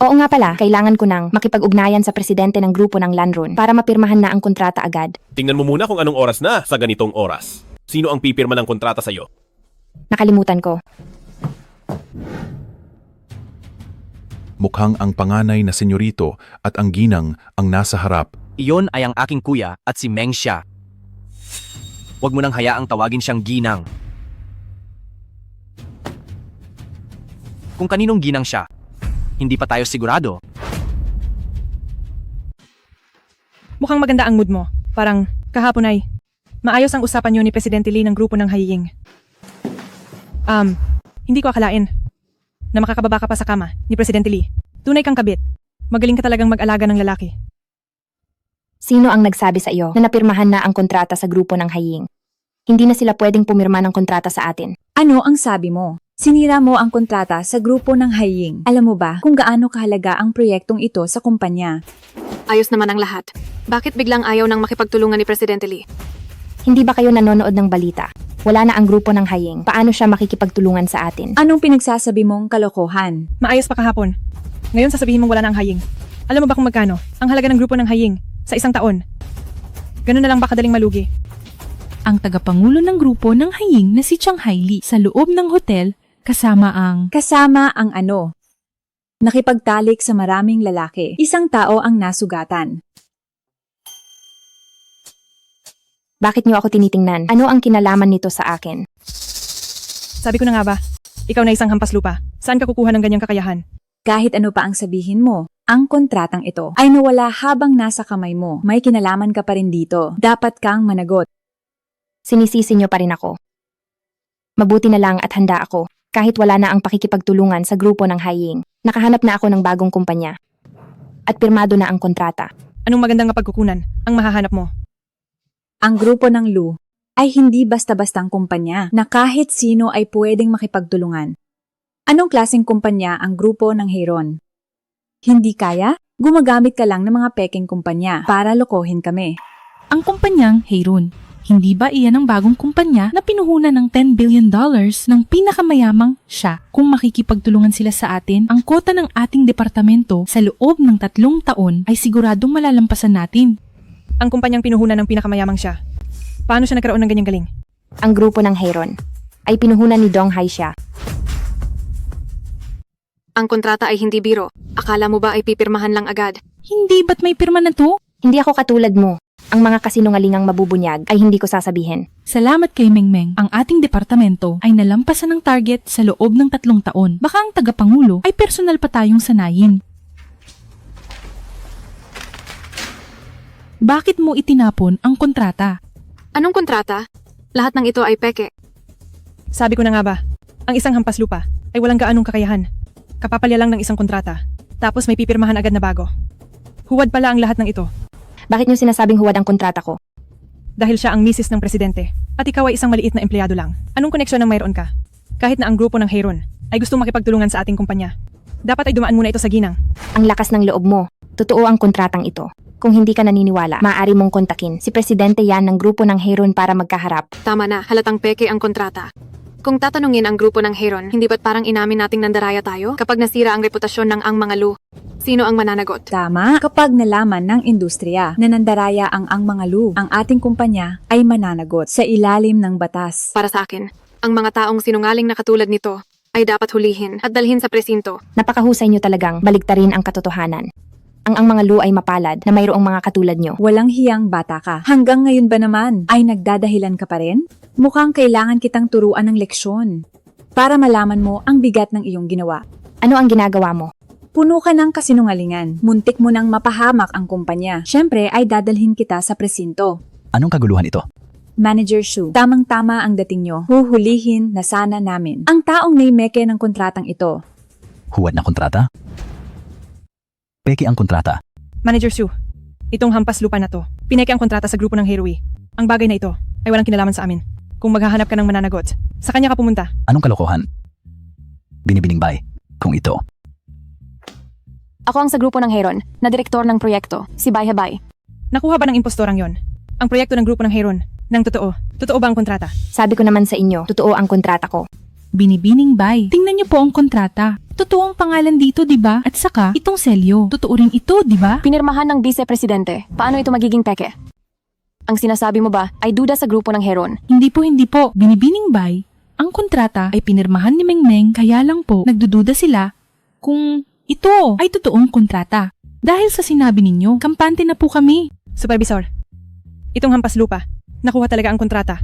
Oo nga pala, kailangan ko nang makipag-ugnayan sa presidente ng grupo ng Lanron para mapirmahan na ang kontrata agad. Tingnan mo muna kung anong oras na sa ganitong oras. Sino ang pipirma ng kontrata sa'yo? Nakalimutan ko. Mukhang ang panganay na senyorito at ang ginang ang nasa harap. Iyon ay ang aking kuya at si Meng siya. Huwag mo nang hayaang tawagin siyang ginang. Kung kaninong ginang siya, hindi pa tayo sigurado. Mukhang maganda ang mood mo. Parang kahapon ay maayos ang usapan niyo ni Presidente Lee ng grupo ng Haiying. Hindi ko akalain na makakababa ka pa sa kama ni Presidente Lee. Tunay kang kabit. Magaling ka talagang mag-alaga ng lalaki. Sino ang nagsabi sa iyo na napirmahan na ang kontrata sa grupo ng Haiying? Hindi na sila pwedeng pumirma ng kontrata sa atin. Ano ang sabi mo? Sinira mo ang kontrata sa grupo ng Haiying. Alam mo ba kung gaano kahalaga ang proyektong ito sa kumpanya? Ayos naman ang lahat. Bakit biglang ayaw nang makipagtulungan ni Presidente Lee? Hindi ba kayo nanonood ng balita? Wala na ang grupo ng Haiying. Paano siya makikipagtulungan sa atin? Anong pinagsasabi mong kalokohan? Maayos pa kahapon. Ngayon sasabihin mong wala na ang Haiying. Alam mo ba kung magkano ang halaga ng grupo ng Haiying sa isang taon? Ganun na lang ba kadaling malugi? Ang tagapangulo ng grupo ng Haiying na si Chang Haili sa loob ng hotel kasama ang ano? Nakipagtalik sa maraming lalaki. Isang tao ang nasugatan. Bakit niyo ako tinitingnan? Ano ang kinalaman nito sa akin? Sabi ko na nga ba, ikaw na isang hampas lupa. Saan ka kukuha ng ganyang kakayahan? Kahit ano pa ang sabihin mo, ang kontratang ito ay nawala habang nasa kamay mo. May kinalaman ka pa rin dito. Dapat kang managot. Sinisisi niyo pa rin ako. Mabuti na lang at handa ako. Kahit wala na ang pakikipagtulungan sa grupo ng Haiying, nakahanap na ako ng bagong kumpanya. At pirmado na ang kontrata. Anong magandang mapagkukunan ang mahahanap mo? Ang grupo ng Lu ay hindi basta-bastang kumpanya na kahit sino ay pwedeng makipagtulungan. Anong klaseng kumpanya ang grupo ng Heiron? Hindi kaya? Gumagamit ka lang ng mga peking kumpanya para lokohin kami. ang kumpanyang Heiron. Hindi ba iyan ang bagong kumpanya na pinuhunan ng $10 billion ng pinakamayamang siya? Kung makikipagtulungan sila sa atin, ang kota ng ating departamento sa loob ng 3 taon ay siguradong malalampasan natin. Ang kumpanyang pinuhunan ng pinakamayamang siya. Paano siya nagkaroon ng ganyang galing? Ang grupo ng Heiron ay pinuhunan ni Dong Hai siya. Ang kontrata ay hindi biro. Akala mo ba ay pipirmahan lang agad? Hindi ba't may pirma na to? Hindi ako katulad mo. Ang mga kasinungalingang mabubunyag ay hindi ko sasabihin. Salamat kay Mengmeng. Ang ating departamento ay nalampasan ng target sa loob ng 3 taon. Baka ang tagapangulo ay personal pa tayong sanayin. Bakit mo itinapon ang kontrata? Anong kontrata? Lahat ng ito ay peke. Sabi ko na nga ba, ang isang hampas lupa ay walang gaanong kakayahan. Kapapalya lang ng isang kontrata, tapos may pipirmahan agad na bago. Huwad pala ang lahat ng ito. Bakit niyo sinasabing huwad ang kontrata ko? Dahil siya ang misis ng presidente, at ikaw ay isang maliit na empleyado lang. Anong koneksyon ang mayroon ka? Kahit na ang grupo ng Heiron ay gustong makipagtulungan sa ating kumpanya. Dapat ay dumaan muna ito sa ginang. Ang lakas ng loob mo. Totoo ang kontratang ito. Kung hindi ka naniniwala, maaari mong kontakin si presidente yan ng grupo ng Heiron para magkaharap. Tama na, halatang peke ang kontrata. Kung tatanungin ang grupo ng Heiron, hindi ba't parang inamin nating nandaraya tayo kapag nasira ang reputasyon ng ang mga Lu? Sino ang mananagot? Tama, kapag nalaman ng industriya na nandaraya ang mga Lu, ang ating kumpanya ay mananagot sa ilalim ng batas. Para sa akin, ang mga taong sinungaling na katulad nito ay dapat hulihin at dalhin sa presinto. Napakahusay niyo talagang baliktarin ang katotohanan. Ang mga Lu ay mapalad na mayroong mga katulad niyo. Walang hiyang bata ka. Hanggang ngayon ba naman ay nagdadahilan ka pa rin? Mukhang kailangan kitang turuan ng leksyon para malaman mo ang bigat ng iyong ginawa. Ano ang ginagawa mo? Puno ka ng kasinungalingan. Muntik mo nang mapahamak ang kumpanya. Siyempre ay dadalhin kita sa presinto. Anong kaguluhan ito? Manager Shu, tamang-tama ang dating nyo. Huhulihin na sana namin ang taong naimeke ng kontratang ito. Huwad na kontrata? Peki ang kontrata. Manager Sue, itong hampas lupa na to, pineke ang kontrata sa grupo ng Heroi. Ang bagay na ito ay walang kinalaman sa amin. Kung maghahanap ka ng mananagot, sa kanya ka pumunta. Anong kalokohan? Binibining bay, kung ito. Ako ang sa grupo ng Heron, na direktor ng proyekto, si Bay Habay. Nakuha ba ng impostorang yon? Ang proyekto ng grupo ng Heron, ng totoo. Totoo ba ang kontrata? Sabi ko naman sa inyo, totoo ang kontrata ko. Binibining bay, tingnan niyo po ang kontrata. Totoo ang pangalan dito, di ba? At saka, itong selyo. Totoo rin ito, di ba? Pinirmahan ng vice-presidente. Paano ito magiging peke? Ang sinasabi mo ba ay duda sa grupo ng Heron? Hindi po. Binibining bay, ang kontrata ay pinirmahan ni Mengmeng, kaya lang po, nagdududa sila kung ito ay totoong kontrata. Dahil sa sinabi ninyo, kampante na po kami. Supervisor, itong hampas lupa, nakuha talaga ang kontrata.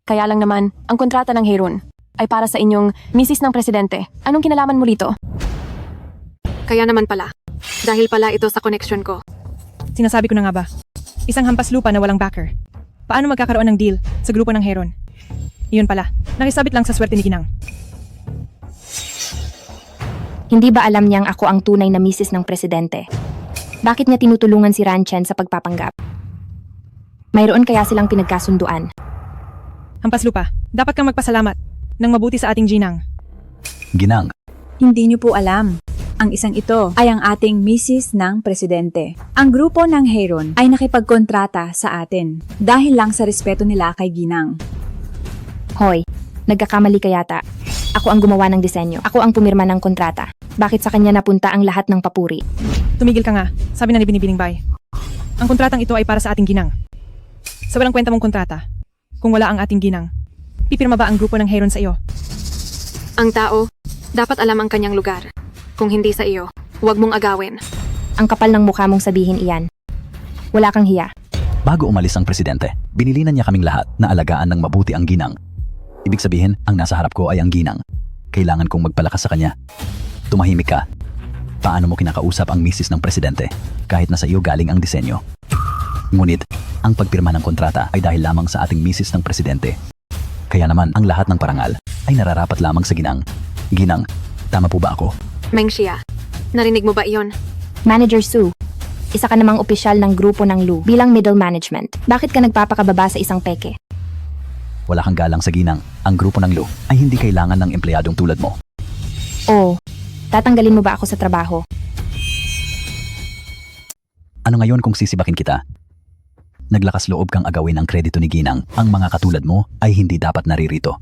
Kaya lang naman, ang kontrata ng Heron ay para sa inyong misis ng presidente. Anong kinalaman mo rito? Kaya naman pala. Dahil pala ito sa connection ko. Sinasabi ko na nga ba, isang hampas lupa na walang backer. Paano magkakaroon ng deal sa grupo ng Heron? Iyon pala, nakisabit lang sa swerte ni Ginang. Hindi ba alam niyang ako ang tunay na misis ng presidente? Bakit niya tinutulungan si Ranchen sa pagpapanggap? Mayroon kaya silang pinagkasunduan. Hampas lupa, dapat kang magpasalamat ng mabuti sa ating Ginang. Ginang. Hindi nyo po alam. Ang isang ito ay ang ating misis ng presidente. Ang grupo ng Heron ay nakipagkontrata sa atin dahil lang sa respeto nila kay Ginang. Hoy, nagkakamali ka yata. Ako ang gumawa ng disenyo. Ako ang pumirma ng kontrata. Bakit sa kanya napunta ang lahat ng papuri? Tumigil ka nga, sabi na ni Binibining Bay. Ang kontratang ito ay para sa ating Ginang. Sa walang kwenta mong kontrata, kung wala ang ating Ginang, pipirma ba ang grupo ng Heron sa iyo? Ang tao, dapat alam ang kanyang lugar. Kung hindi sa iyo, huwag mong agawin. Ang kapal ng mukha mong sabihin iyan. Wala kang hiya. Bago umalis ang presidente, binilinan niya kaming lahat na alagaan ng mabuti ang Ginang. Ibig sabihin, ang nasa harap ko ay ang Ginang. Kailangan kong magpalakas sa kanya. Tumahimik ka. Paano mo kinakausap ang misis ng presidente kahit nasa iyo galing ang disenyo? Ngunit, ang pagpirma ng kontrata ay dahil lamang sa ating misis ng presidente. Kaya naman, ang lahat ng parangal ay nararapat lamang sa Ginang. Ginang, tama po ba ako? Meng Xia, narinig mo ba iyon? Manager Sue, isa ka namang opisyal ng grupo ng Lu bilang middle management. Bakit ka nagpapakababa sa isang peke? Wala kang galang sa Ginang. Ang grupo ng Lu ay hindi kailangan ng empleyadong tulad mo. Oo, tatanggalin mo ba ako sa trabaho? Ano ngayon kung sisibakin kita? Naglakas loob kang agawin ang kredito ni Ginang. Ang mga katulad mo ay hindi dapat naririto.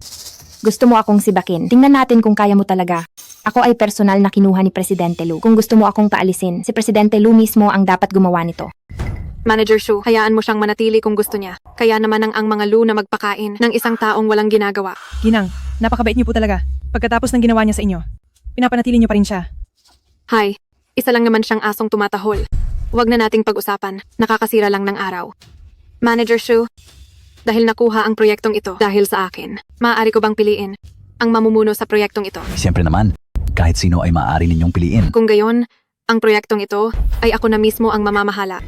Gusto mo akong sibakin. Tingnan natin kung kaya mo talaga. Ako ay personal na kinuha ni Presidente Lu. Kung gusto mo akong paalisin, si Presidente Lu mismo ang dapat gumawa nito. Manager Shu, hayaan mo siyang manatili kung gusto niya. Kaya naman ang mga Lu na magpakain ng isang taong walang ginagawa. Ginang, napakabait niyo po talaga. Pagkatapos ng ginawa niya sa inyo, pinapanatili niyo pa rin siya. Hay, isa lang naman siyang asong tumatahol. Huwag na nating pag-usapan. Nakakasira lang ng araw. Manager Shu, dahil nakuha ang proyektong ito dahil sa akin, maaari ko bang piliin ang mamumuno sa proyektong ito? Siyempre naman, kahit sino ay maaari ninyong piliin. Kung gayon, ang proyektong ito ay ako na mismo ang mamamahala.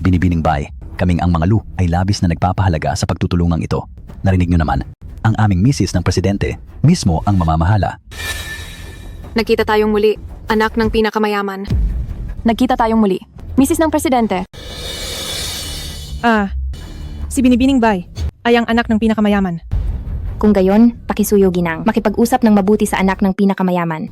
Binibining Bay, kaming ang mga Lu ay labis na nagpapahalaga sa pagtutulungang ito. Narinig nyo naman, ang aming misis ng presidente mismo ang mamamahala. Nagkita tayong muli, anak ng pinakamayaman. Nagkita tayong muli, misis ng presidente. Si Binibining Bay ay ang anak ng pinakamayaman. Kung gayon, pakisuyo Ginang. Makipag-usap ng mabuti sa anak ng pinakamayaman.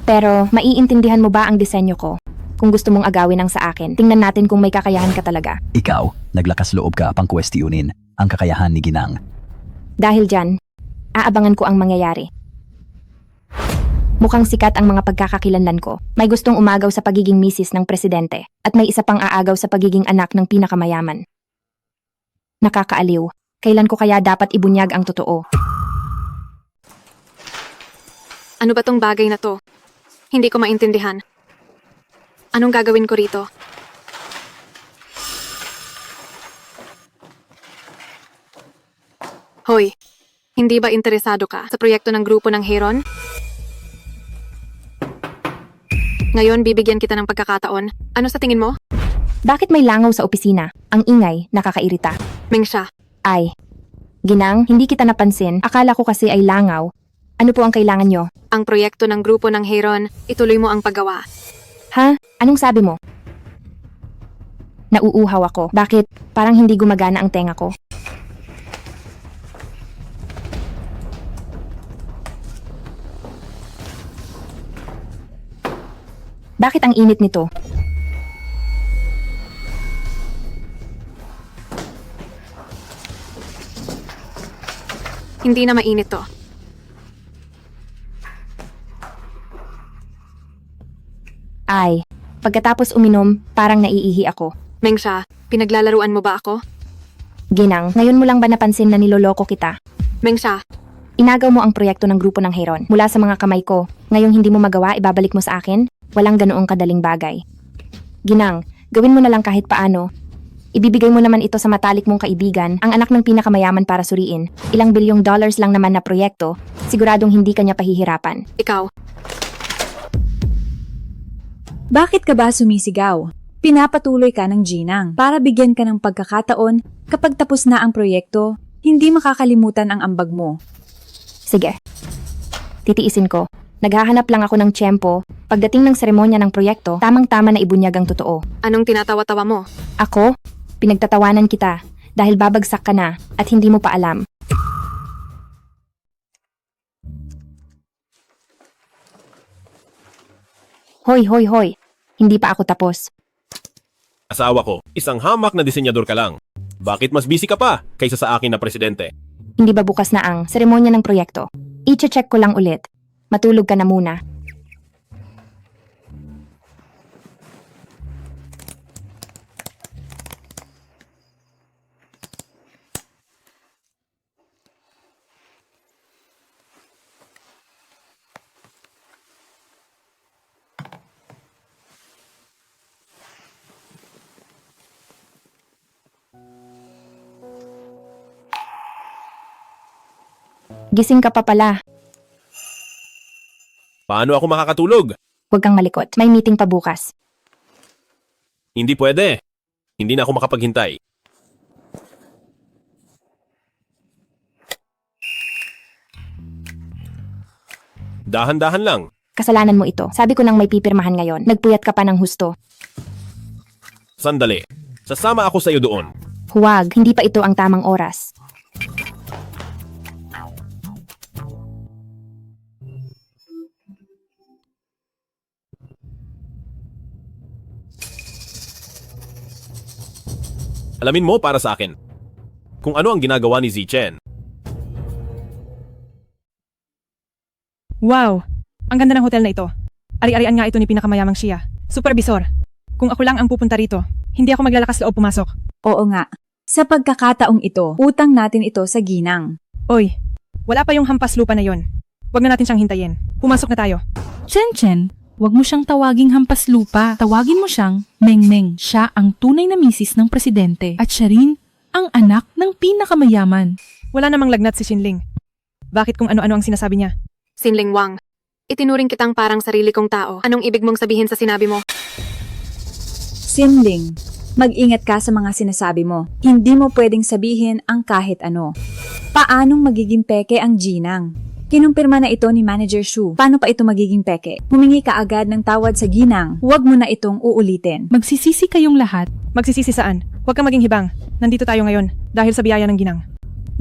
Pero, maiintindihan mo ba ang disenyo ko? Kung gusto mong agawin ang sa akin, tingnan natin kung may kakayahan ka talaga. Ikaw, naglakas loob ka pang kwestiyunin ang kakayahan ni Ginang. Dahil dyan, aabangan ko ang mangyayari. Mukhang sikat ang mga pagkakakilanlan ko. May gustong umagaw sa pagiging misis ng presidente at may isa pang aagaw sa pagiging anak ng pinakamayaman. Nakakaaliw. Kailan ko kaya dapat ibunyag ang totoo? Ano ba tong bagay na to? Hindi ko maintindihan. Anong gagawin ko rito? Hoy, hindi ba interesado ka sa proyekto ng grupo ng Heron? Ngayon, bibigyan kita ng pagkakataon. Ano sa tingin mo? Bakit may langaw sa opisina? Ang ingay, nakakairita. Mengsha, Ay. Ginang, hindi kita napansin. Akala ko kasi ay langaw. Ano po ang kailangan nyo? ang proyekto ng grupo ng Heron, ituloy mo ang paggawa. Ha? Anong sabi mo? Nauuhaw ako. Bakit? Parang hindi gumagana ang tenga ko. Bakit ang init nito? Hindi na mainit to. Ay, pagkatapos uminom, parang naiihi ako. Mengsha, pinaglalaruan mo ba ako? Ginang, ngayon mo lang ba napansin na niloloko kita? Mengsha, Inagaw mo ang proyekto ng grupo ng Heron mula sa mga kamay ko. Ngayong hindi mo magawa, ibabalik mo sa akin? Walang ganoong kadaling bagay. Ginang, gawin mo na lang kahit paano. Ibibigay mo naman ito sa matalik mong kaibigan, ang anak ng pinakamayaman para suriin. Ilang bilyong dollars lang naman na proyekto, siguradong hindi kanya pahihirapan. ikaw. Bakit ka ba sumisigaw? Pinapatuloy ka ng ginang para bigyan ka ng pagkakataon kapag tapos na ang proyekto, hindi makakalimutan ang ambag mo. Sige. Titiisin ko. Naghahanap lang ako ng tiyempo. Pagdating ng seremonya ng proyekto, tamang-tama na ibunyag ang totoo. Anong tinatawa-tawa mo? Ako? Pinagtatawanan kita dahil babagsak ka na at hindi mo pa alam. Hoy, hoy, hoy. Hindi pa ako tapos. Asawa ko, isang hamak na disenyador ka lang. Bakit mas busy ka pa kaysa sa akin na presidente? Hindi ba bukas na ang seremonya ng proyekto? I-check ko lang ulit. Matulog ka na muna. Gising ka pa pala. Paano ako makakatulog? Huwag kang malikot. May meeting pa bukas. Hindi pwede. Hindi na ako makapaghintay. Dahan-dahan lang. Kasalanan mo ito. Sabi ko nang may pipirmahan ngayon. Nagpuyat ka pa ng husto. Sandali. Sasama ako sa iyo doon. Huwag. Hindi pa ito ang tamang oras. Alamin mo para sa akin. Kung ano ang ginagawa ni Zichen. Wow! Ang ganda ng hotel na ito. Ari-arian nga ito ni pinakamayamang siya. Supervisor, kung ako lang ang pupunta rito, hindi ako maglalakas loob pumasok. Oo nga. Sa pagkakataong ito, utang natin ito sa ginang. Oy, wala pa yung hampas lupa na yon. Huwag na natin siyang hintayin. Pumasok na tayo. Chen, wag mo siyang tawaging hampas lupa. Tawagin mo siyang Meng. Siya ang tunay na misis ng presidente. At siya rin ang anak ng pinakamayaman. Wala namang lagnat si Xinling. Bakit kung ano-ano ang sinasabi niya? Sinling Wang, itinuring kitang parang sarili kong tao. Anong ibig mong sabihin sa sinabi mo? Sinling, mag-ingat ka sa mga sinasabi mo. Hindi mo pwedeng sabihin ang kahit ano. Paanong magiging peke ang ginang? Kinumpirma na ito ni Manager Shu. Paano pa ito magiging peke? Humingi ka agad ng tawad sa ginang. Huwag mo na itong uulitin. Magsisisi kayong lahat. Magsisisi saan? Huwag kang maging hibang. Nandito tayo ngayon dahil sa biyaya ng ginang.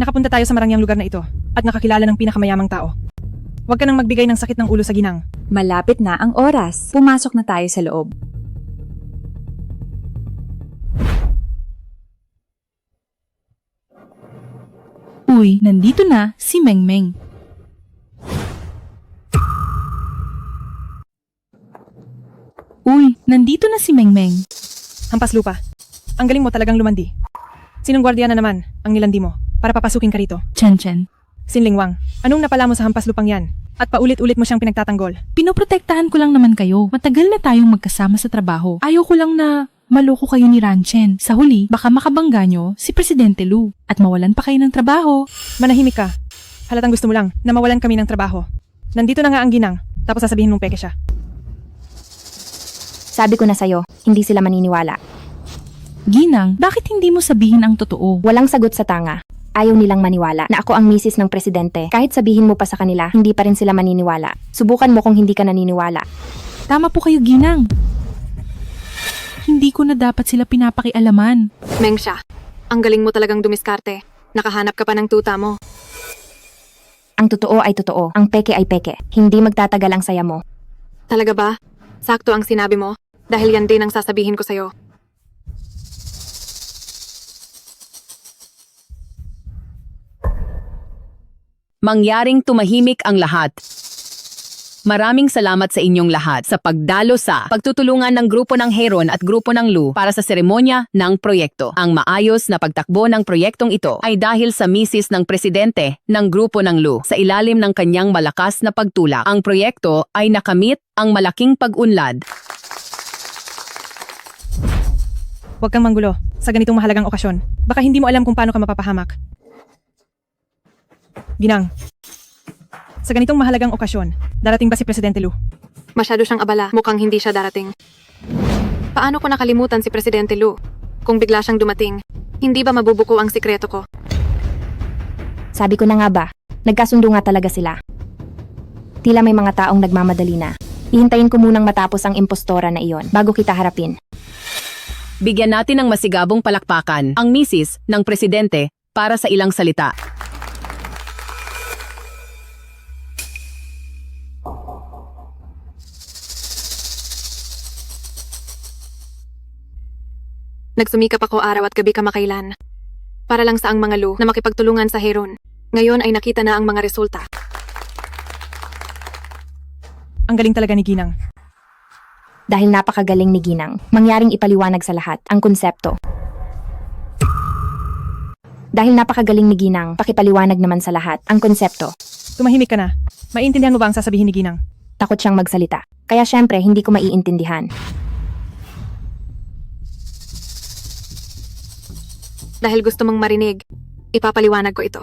Nakapunta tayo sa marangyang lugar na ito at nakakilala ng pinakamayamang tao. Huwag ka nang magbigay ng sakit ng ulo sa ginang. Malapit na ang oras. Pumasok na tayo sa loob. Uy, nandito na si Meng. Uy, nandito na si Meng. Hampas lupa. Ang galing mo talagang lumandi. Sinong gwardiya na naman ang nilandi mo para papasukin ka rito? Chen. Sinling Wang, anong napala mo sa hampas lupang yan? At paulit-ulit mo siyang pinagtatanggol. Pinoprotektahan ko lang naman kayo. Matagal na tayong magkasama sa trabaho. Ayaw ko lang na maloko kayo ni Ranchen. Sa huli, baka makabangga nyo si Presidente Lu at mawalan pa kayo ng trabaho. Manahimik ka. Halatang gusto mo lang na mawalan kami ng trabaho. Nandito na nga ang ginang, tapos sasabihin mong peke siya. Sabi ko na sa'yo, hindi sila maniniwala. Ginang, bakit hindi mo sabihin ang totoo? Walang sagot sa tanga. Ayaw nilang maniwala na ako ang misis ng presidente. Kahit sabihin mo pa sa kanila, hindi pa rin sila maniniwala. Subukan mo kung hindi ka naniniwala. Tama po kayo, Ginang. Hindi ko na dapat sila pinapakialaman. Mengsha, ang galing mo talagang dumiskarte. Nakahanap ka pa ng tuta mo. Ang totoo ay totoo. Ang peke ay peke. Hindi magtatagal ang saya mo. Talaga ba? Sakto ang sinabi mo? Dahil yan din ang sasabihin ko sa'yo. Mangyaring tumahimik ang lahat. Maraming salamat sa inyong lahat sa pagdalo sa pagtutulungan ng grupo ng Heron at grupo ng Lu para sa seremonya ng proyekto. Ang maayos na pagtakbo ng proyektong ito ay dahil sa misis ng presidente ng grupo ng Lu. Sa ilalim ng kanyang malakas na pagtulak, ang proyekto ay nakamit ang malaking pag-unlad. Huwag kang manggulo sa ganitong mahalagang okasyon. Baka hindi mo alam kung paano ka mapapahamak. Ginang, sa ganitong mahalagang okasyon, darating ba si Presidente Lu? Masyado siyang abala, mukhang hindi siya darating. Paano ko nakalimutan si Presidente Lu? Kung bigla siyang dumating, hindi ba mabubuko ang sikreto ko? Sabi ko na nga ba, nagkasundo nga talaga sila. Tila may mga taong nagmamadali na. Ihintayin ko munang matapos ang impostora na iyon bago kita harapin. Bigyan natin ng masigabong palakpakan ang misis ng presidente para sa ilang salita. Nagsumikap ako araw at gabi kamakailan. Para lang sa ang mga Lu na makipagtulungan sa Heron. Ngayon ay nakita na ang mga resulta. Ang galing talaga ni Ginang. Dahil napakagaling ni Ginang, mangyaring ipaliwanag sa lahat ang konsepto. Dahil napakagaling ni Ginang, pakipaliwanag naman sa lahat ang konsepto. Tumahimik ka na. Maiintindihan mo ba ang sasabihin ni Ginang? Takot siyang magsalita. Kaya syempre, hindi ko maiintindihan. Dahil gusto mong marinig, ipapaliwanag ko ito.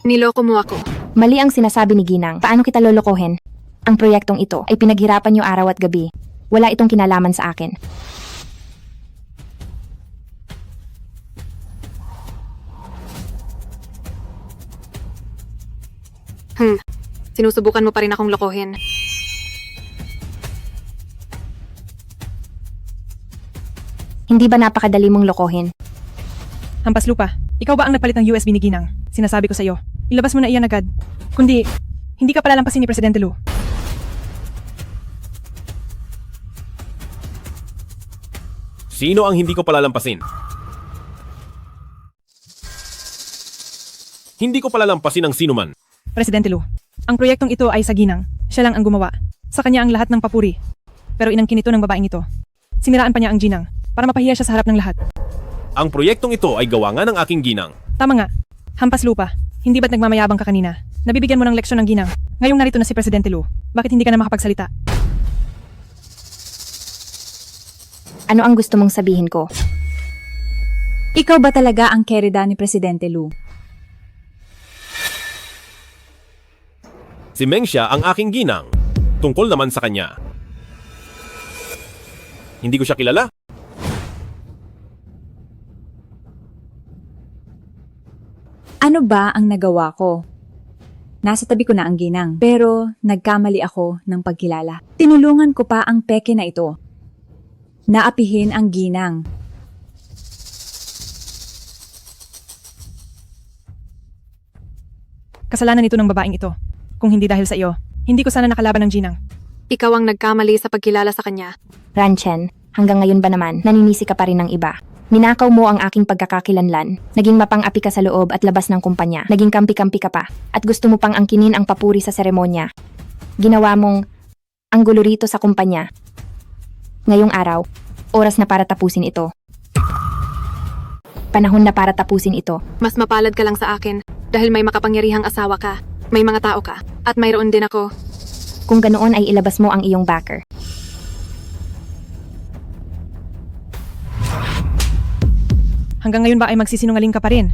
Niloko mo ako. Mali ang sinasabi ni Ginang. Paano kita lolokohin? Ang proyektong ito ay pinaghirapan niyo araw at gabi. Wala itong kinalaman sa akin. Sinusubukan mo pa rin akong lokohin. Hindi ba napakadali mong lokohin? Hampas lupa, ikaw ba ang nagpalit ng USB ni Ginang? Sinasabi ko sa'yo, ilabas mo na iyan agad. Kundi, hindi ka palalampasin ni Presidente Lu. Sino ang hindi ko palalampasin? Hindi ko palalampasin ang sinuman. Presidente Lu, ang proyektong ito ay sa Ginang. Siya lang ang gumawa. Sa kanya ang lahat ng papuri. Pero inangkin ito ng babaeng ito. Siniraan pa niya ang Ginang para mapahiya siya sa harap ng lahat. Ang proyektong ito ay gawa nga ng aking ginang. Tama nga. Hampas lupa. Hindi ba't nagmamayabang ka kanina? Nabibigyan mo ng leksyon ng Ginang. Ngayong narito na si Presidente Lu. Bakit hindi ka na makapagsalita? Ano ang gusto mong sabihin ko? Ikaw ba talaga ang kerida ni Presidente Lu? Si Mengsha ang aking ginang. Tungkol naman sa kanya. Hindi ko siya kilala. Ano ba ang nagawa ko? Nasa tabi ko na ang Ginang, pero nagkamali ako ng pagkilala. Tinulungan ko pa ang peke na ito. Naapihin ang Ginang. Kasalanan ito ng babaeng ito. Kung hindi dahil sa iyo, hindi ko sana nakalaban ng Ginang. Ikaw ang nagkamali sa pagkilala sa kanya. Ranchen, hanggang ngayon ba naman, naninisi ka pa rin ng iba? Ninakaw mo ang aking pagkakakilanlan, naging mapang-api ka sa loob at labas ng kumpanya, naging kampi-kampi ka pa, at gusto mo pang angkinin ang papuri sa seremonya. Ginawa mong ang gulo rito sa kumpanya. Ngayong araw, oras na para tapusin ito. Panahon na para tapusin ito. Mas mapalad ka lang sa akin dahil may makapangyarihang asawa ka, may mga tao ka, at mayroon din ako. Kung ganoon ay ilabas mo ang iyong backer. Hanggang ngayon ba ay magsisinungaling ka pa rin?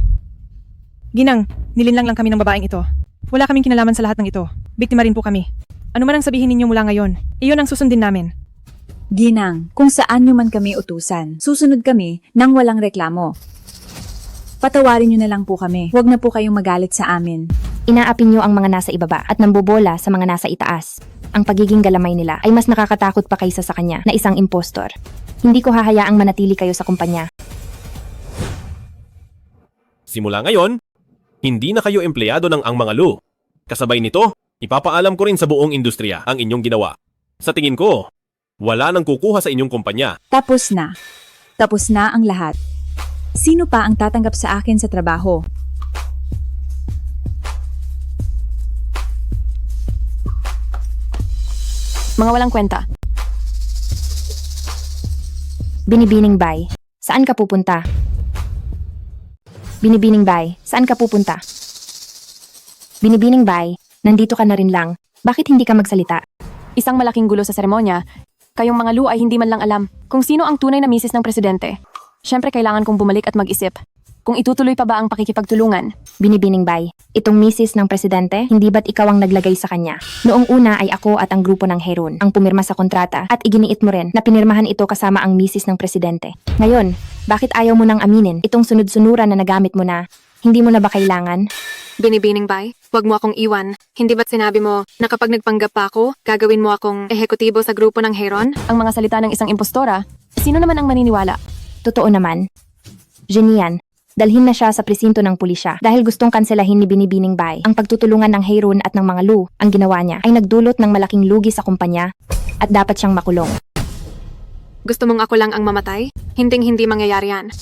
Ginang, nilinlang lang kami ng babaeng ito. Wala kaming kinalaman sa lahat ng ito. Biktima rin po kami. Ano man ang sabihin ninyo mula ngayon, iyon ang susundin namin. Ginang, kung saan nyo man kami utusan, susunod kami nang walang reklamo. Patawarin nyo na lang po kami. Huwag na po kayong magalit sa amin. Inaapi niyo ang mga nasa ibaba at nambobola sa mga nasa itaas. Ang pagiging galamay nila ay mas nakakatakot pa kaysa sa kanya na isang impostor. Hindi ko hahayaang manatili kayo sa kumpanya. Simula ngayon, hindi na kayo empleyado ng ang mga Lu. Kasabay nito, ipapaalam ko rin sa buong industriya ang inyong ginawa. Sa tingin ko, wala nang kukuha sa inyong kumpanya. Tapos na. Tapos na ang lahat. Sino pa ang tatanggap sa akin sa trabaho? Mga walang kwenta. Binibining Bay, saan ka pupunta? Binibining Bay, saan ka pupunta? Binibining Bay, nandito ka na rin lang. Bakit hindi ka magsalita? Isang malaking gulo sa seremonya. Kayong mga Lu ay hindi man lang alam kung sino ang tunay na misis ng presidente. Siyempre kailangan kong bumalik at mag-isip. Kung itutuloy pa ba ang pakikipagtulungan? Binibining Bay, itong misis ng presidente, hindi ba't ikaw ang naglagay sa kanya? Noong una ay ako at ang grupo ng Heron ang pumirma sa kontrata at iginiit mo rin na pinirmahan ito kasama ang misis ng presidente. Ngayon, bakit ayaw mo nang aminin itong sunod-sunuran na nagamit mo na? Hindi mo na ba kailangan? Binibining Bay, huwag mo akong iwan. Hindi ba't sinabi mo na kapag nagpanggap pa ako, gagawin mo akong ehekutibo sa grupo ng Heron? Ang mga salita ng isang impostora, sino naman ang maniniwala? Totoo naman. Genian, dalhin na siya sa presinto ng pulisya dahil gustong kanselahin ni Binibining Bay ang pagtutulungan ng Heron at ng mga Lu. Ang ginawa niya ay nagdulot ng malaking lugi sa kumpanya at dapat siyang makulong. Gusto mong ako lang ang mamatay? Hinding-hindi mangyayari yan.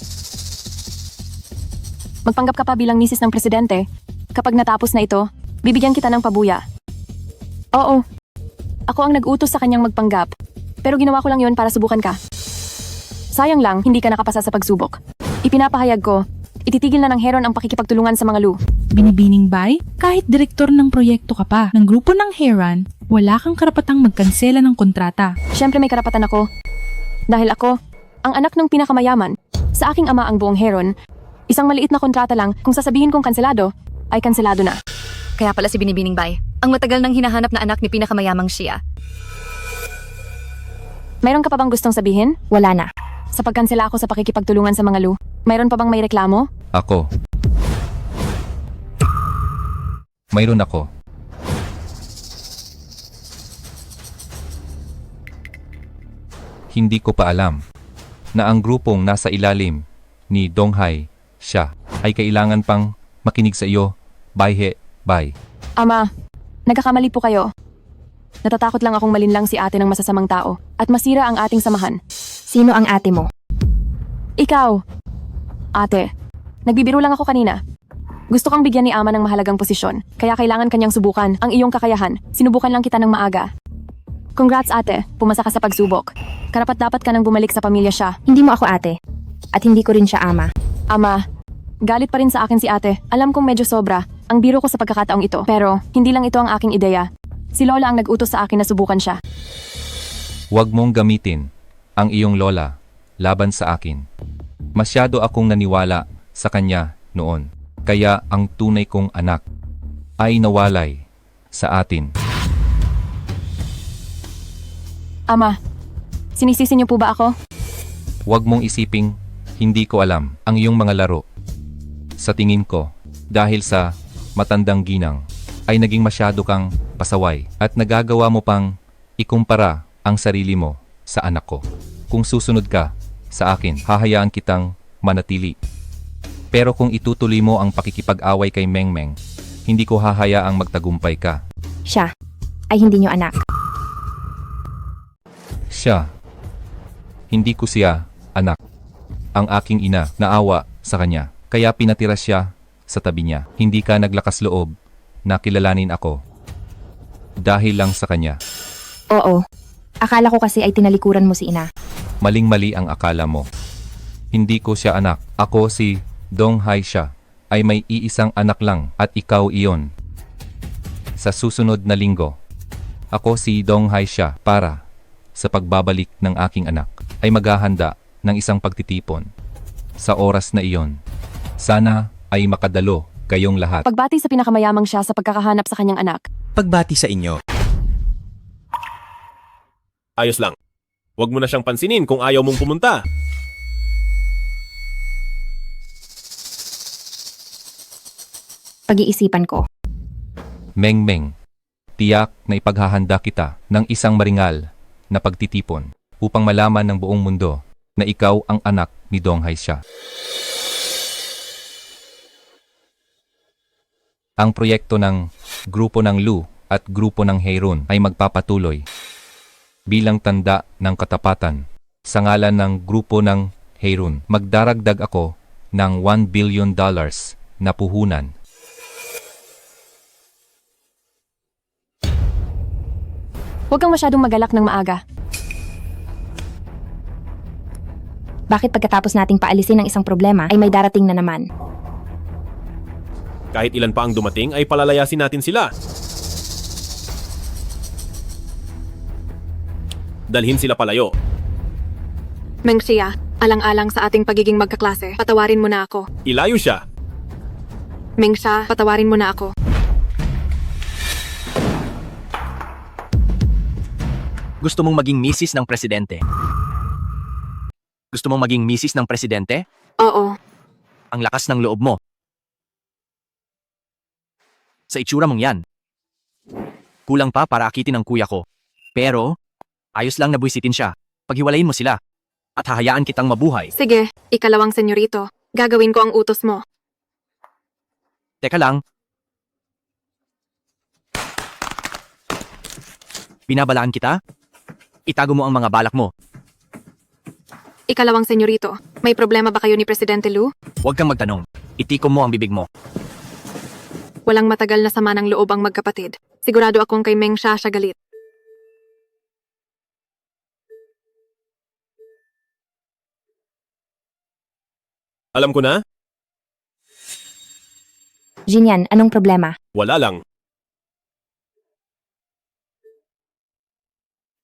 Magpanggap ka pa bilang misis ng presidente. Kapag natapos na ito, bibigyan kita ng pabuya. Oo, ako ang nag-utos sa kanyang magpanggap. Pero ginawa ko lang yon para subukan ka. Sayang lang, hindi ka nakapasa sa pagsubok. Ipinapahayag ko, ititigil na ng Heron ang pakikipagtulungan sa mga Lu. Binibining Bay, kahit direktor ng proyekto ka pa ng grupo ng Heron, wala kang karapatang magkansela ng kontrata. Siyempre may karapatan ako. Dahil ako, ang anak ng pinakamayaman. Sa aking ama ang buong Heron, isang maliit na kontrata lang kung sasabihin kong kanselado, ay kanselado na. Kaya pala si Binibining Bay, ang matagal nang hinahanap na anak ni pinakamayamang siya. Mayroon ka pa bang gustong sabihin? Wala na. Sa pagkansela ako sa pakikipagtulungan sa mga Lu, mayroon pa bang may reklamo? Ako. Mayroon ako. Hindi ko pa alam na ang grupong nasa ilalim ni Donghai siya ay kailangan pang makinig sa iyo. Bye. Ama, nagkakamali po kayo. Natatakot lang akong malinlang si ate ng masasamang tao at masira ang ating samahan. Sino ang ate mo? Ikaw. Ate, nagbibiro lang ako kanina. Gusto kang bigyan ni ama ng mahalagang posisyon, kaya kailangan kanyang subukan ang iyong kakayahan. Sinubukan lang kita ng maaga. Congrats ate, pumasa ka sa pagsubok. Karapat-dapat ka nang bumalik sa pamilya siya. Hindi mo ako ate. At hindi ko rin siya ama. Ama, galit pa rin sa akin si ate. Alam kong medyo sobra ang biro ko sa pagkakataong ito. Pero hindi lang ito ang aking ideya. Si Lola ang nag-utos sa akin na subukan siya. Huwag mong gamitin ang iyong lola laban sa akin. Masyado akong naniwala sa kanya noon. Kaya ang tunay kong anak ay nawalay sa atin. Ama, sinisisi niyo po ba ako? Huwag mong isiping hindi ko alam ang iyong mga laro. Sa tingin ko, dahil sa matandang ginang, ay naging masyado kang pasaway at nagagawa mo pang ikumpara ang sarili mo sa anak ko. Kung susunod ka sa akin, hahayaan kitang manatili. Pero kung itutuloy mo ang pakikipag-away kay Mengmeng, hindi ko hahayaang magtagumpay ka. Siya ay hindi niyo anak. Siya. Hindi ko siya anak. Ang aking ina naawa sa kanya, kaya pinatira siya sa tabi niya. Hindi ka naglakas loob na kilalanin ako dahil lang sa kanya. Oo. Akala ko kasi ay tinalikuran mo si ina. Maling-mali ang akala mo. Hindi ko siya anak. Ako si Donghai siya. Ay may iisang anak lang at ikaw iyon. Sa susunod na linggo, ako si Donghai siya para sa pagbabalik ng aking anak ay maghahanda ng isang pagtitipon sa oras na iyon. Sana ay makadalo kayong lahat. Pagbati sa pinakamayamang siya sa pagkakahanap sa kanyang anak. Pagbati sa inyo. Ayos lang. Huwag mo na siyang pansinin kung ayaw mong pumunta. Pag-iisipan ko. Meng-meng, tiyak na ipaghahanda kita ng isang maringal na pagtitipon upang malaman ng buong mundo na ikaw ang anak ni Dong Haisha. Ang proyekto ng Grupo ng Lu at Grupo ng Heirun ay magpapatuloy bilang tanda ng katapatan. Sa ngalan ng Grupo ng Heirun, magdaragdag ako ng $1 billion na puhunan. Huwag kang masyadong magalak ng maaga. Bakit pagkatapos nating paalisin ang isang problema ay may darating na naman? Kahit ilan pa ang dumating ay palalayasin natin sila. Dalhin sila palayo. Meng Xia, alang-alang sa ating pagiging magkaklase, patawarin mo na ako. Ilayo siya. Meng Xia, patawarin mo na ako. Gusto mong maging misis ng presidente? Gusto mong maging misis ng presidente? Oo. Ang lakas ng loob mo. Sa itsura mong yan. Kulang pa para akitin ang kuya ko. Pero, ayos lang na buwisitin siya. Paghiwalayin mo sila. At hahayaan kitang mabuhay. Sige, ikalawang senyorito. Gagawin ko ang utos mo. Teka lang. Binabalaan kita? Itago mo ang mga balak mo. Ikalawang senyorito, may problema ba kayo ni Presidente Lu? Huwag kang magtanong. Itikom mo ang bibig mo. Walang matagal na sama ng loob ang magkapatid. Sigurado akong kay Meng Xia siya galit. Alam ko na? Jinyan, anong problema? Wala lang.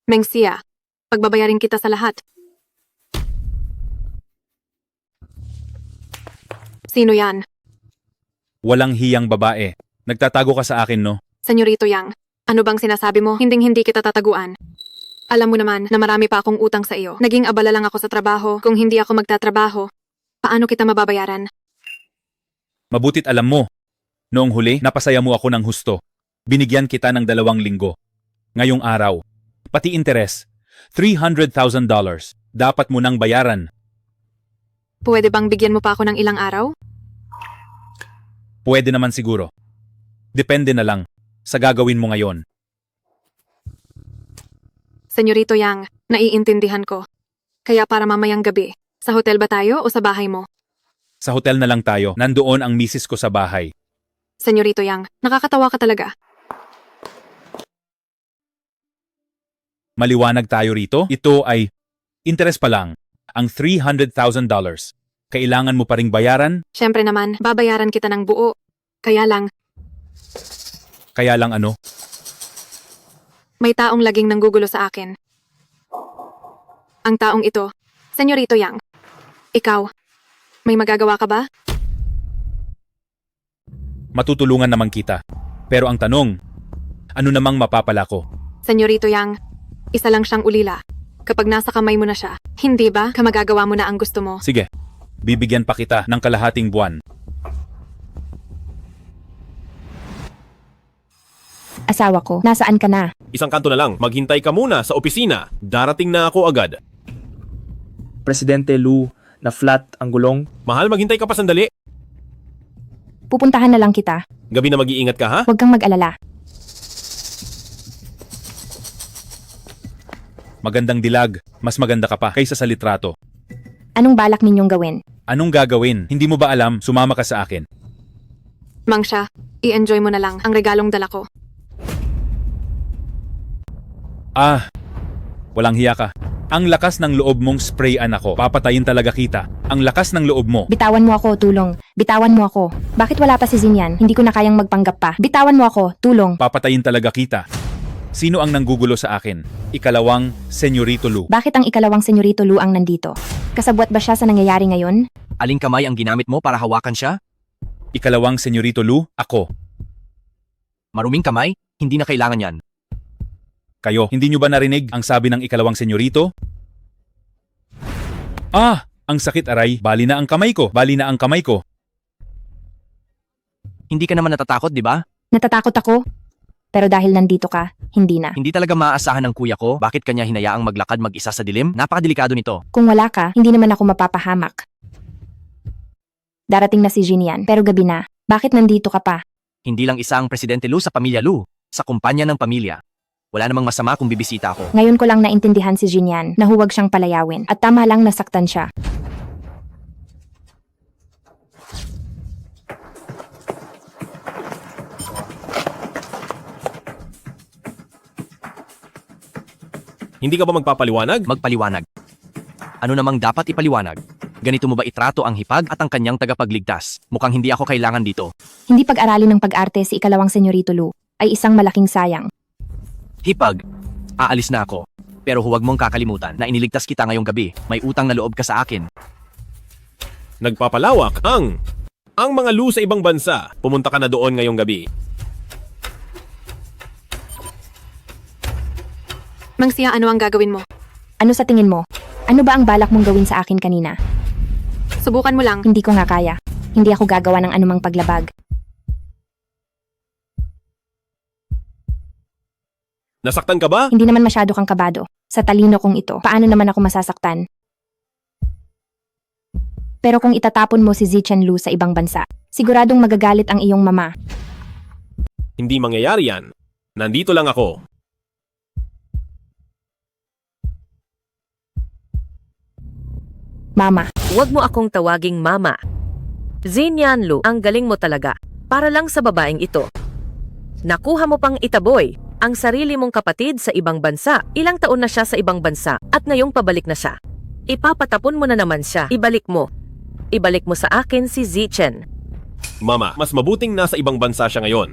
Meng Xia, pagbabayarin kita sa lahat. Sino yan? Walang hiyang babae. Nagtatago ka sa akin, no? Senyorito Yang, ano bang sinasabi mo? Hinding-hindi kita tataguan. Alam mo naman na marami pa akong utang sa iyo. Naging abala lang ako sa trabaho. Kung hindi ako magtatrabaho, paano kita mababayaran? Mabutit alam mo. Noong huli, napasaya mo ako ng husto. Binigyan kita ng 2 linggo. Ngayong araw, pati interes, $300,000. Dapat mo nang bayaran. Pwede bang bigyan mo pa ako ng ilang araw? Pwede naman siguro. Depende na lang sa gagawin mo ngayon. Senyorito Yang, naiintindihan ko. Kaya para mamayang gabi, sa hotel ba tayo o sa bahay mo? Sa hotel na lang tayo. Nandoon ang misis ko sa bahay. Senyorito Yang, nakakatawa ka talaga. Maliwanag tayo rito. Ito ay interes pa lang. Ang $300,000. Kailangan mo pa ring bayaran? Siyempre naman, babayaran kita ng buo. Kaya lang, ano? may taong laging nanggugulo sa akin. Ang taong ito, Senyorito Yang. Ikaw, may magagawa ka ba? Matutulungan naman kita. Pero ang tanong, ano namang mapapala ko? Senyorito Yang, isa lang siyang ulila. Kapag nasa kamay mo na siya, hindi ba magagawa mo na ang gusto mo? Sige, bibigyan pa kita ng kalahating buwan. Asawa ko, nasaan ka na? Isang kanto na lang. Maghintay ka muna sa opisina. Darating na ako agad. Presidente Lu, na flat ang gulong. Mahal, maghintay ka pa sandali. Pupuntahan na lang kita. Gabi na mag-iingat ka, ha? Huwag kang mag-alala. Magandang dilag. Mas maganda ka pa kaysa sa litrato. Anong balak ninyong gawin? Anong gagawin? Hindi mo ba alam? Sumama ka sa akin. Mang Xia, i-enjoy mo na lang ang regalong dala ko. Walang hiya ka. Ang lakas ng loob mong sprayan ako. Papatayin talaga kita. Ang lakas ng loob mo. Bitawan mo ako, tulong. Bitawan mo ako. Bakit wala pa si Zinyan? Hindi ko na kayang magpanggap pa. Bitawan mo ako, tulong. Papatayin talaga kita. Sino ang nanggugulo sa akin? Ikalawang Senyorito Lu. Bakit ang ikalawang senyorito Lu ang nandito? Kasabwat ba siya sa nangyayari ngayon? Aling kamay ang ginamit mo para hawakan siya? Ikalawang Senyorito Lu, ako. Maruming kamay? Hindi na kailangan yan. Kayo, hindi nyo ba narinig ang sabi ng ikalawang senyorito? Ah! Ang sakit aray, bali na ang kamay ko, bali na ang kamay ko. Hindi ka naman natatakot, di ba? Natatakot ako. Pero dahil nandito ka, hindi na. Hindi talaga maaasahan ng kuya ko. Bakit kanya hinayaang maglakad mag-isa sa dilim? Napakadelikado nito. Kung wala ka, hindi naman ako mapapahamak. Darating na si Jinian, pero gabi na. Bakit nandito ka pa? Hindi lang isa ang Presidente Lu sa pamilya Lu, sa kumpanya ng pamilya. Wala namang masama kung bibisita ako. Ngayon ko lang naintindihan si Jinian na huwag siyang palayawin at tama lang nasaktan siya. Hindi ka ba magpapaliwanag? Magpaliwanag. Ano namang dapat ipaliwanag? Ganito mo ba itrato ang hipag at ang kanyang tagapagligtas? Mukhang hindi ako kailangan dito. Hindi pag-aralin ng pag-arte si ikalawang senyorito Lu ay isang malaking sayang. Hipag, aalis na ako. Pero huwag mong kakalimutan na iniligtas kita ngayong gabi. May utang na loob ka sa akin. Nagpapalawak ang mga Lu sa ibang bansa. Pumunta ka na doon ngayong gabi. Mang Sia, ano ang gagawin mo? Ano sa tingin mo? Ano ba ang balak mong gawin sa akin kanina? Subukan mo lang. Hindi ko nga kaya. Hindi ako gagawa ng anumang paglabag. Nasaktan ka ba? Hindi naman masyado kang kabado. Sa talino kong ito, paano naman ako masasaktan? Pero kung itatapon mo si Zichen Lu sa ibang bansa, siguradong magagalit ang iyong mama. Hindi mangyayari yan. Nandito lang ako. Mama. Huwag mo akong tawaging mama. Xinyan Lu, ang galing mo talaga. Para lang sa babaeng ito. Nakuha mo pang itaboy ang sarili mong kapatid sa ibang bansa. Ilang taon na siya sa ibang bansa at ngayong pabalik na siya. Ipapatapon mo na naman siya. Ibalik mo. Ibalik mo sa akin si Zichen. Mama, mas mabuting nasa ibang bansa siya ngayon.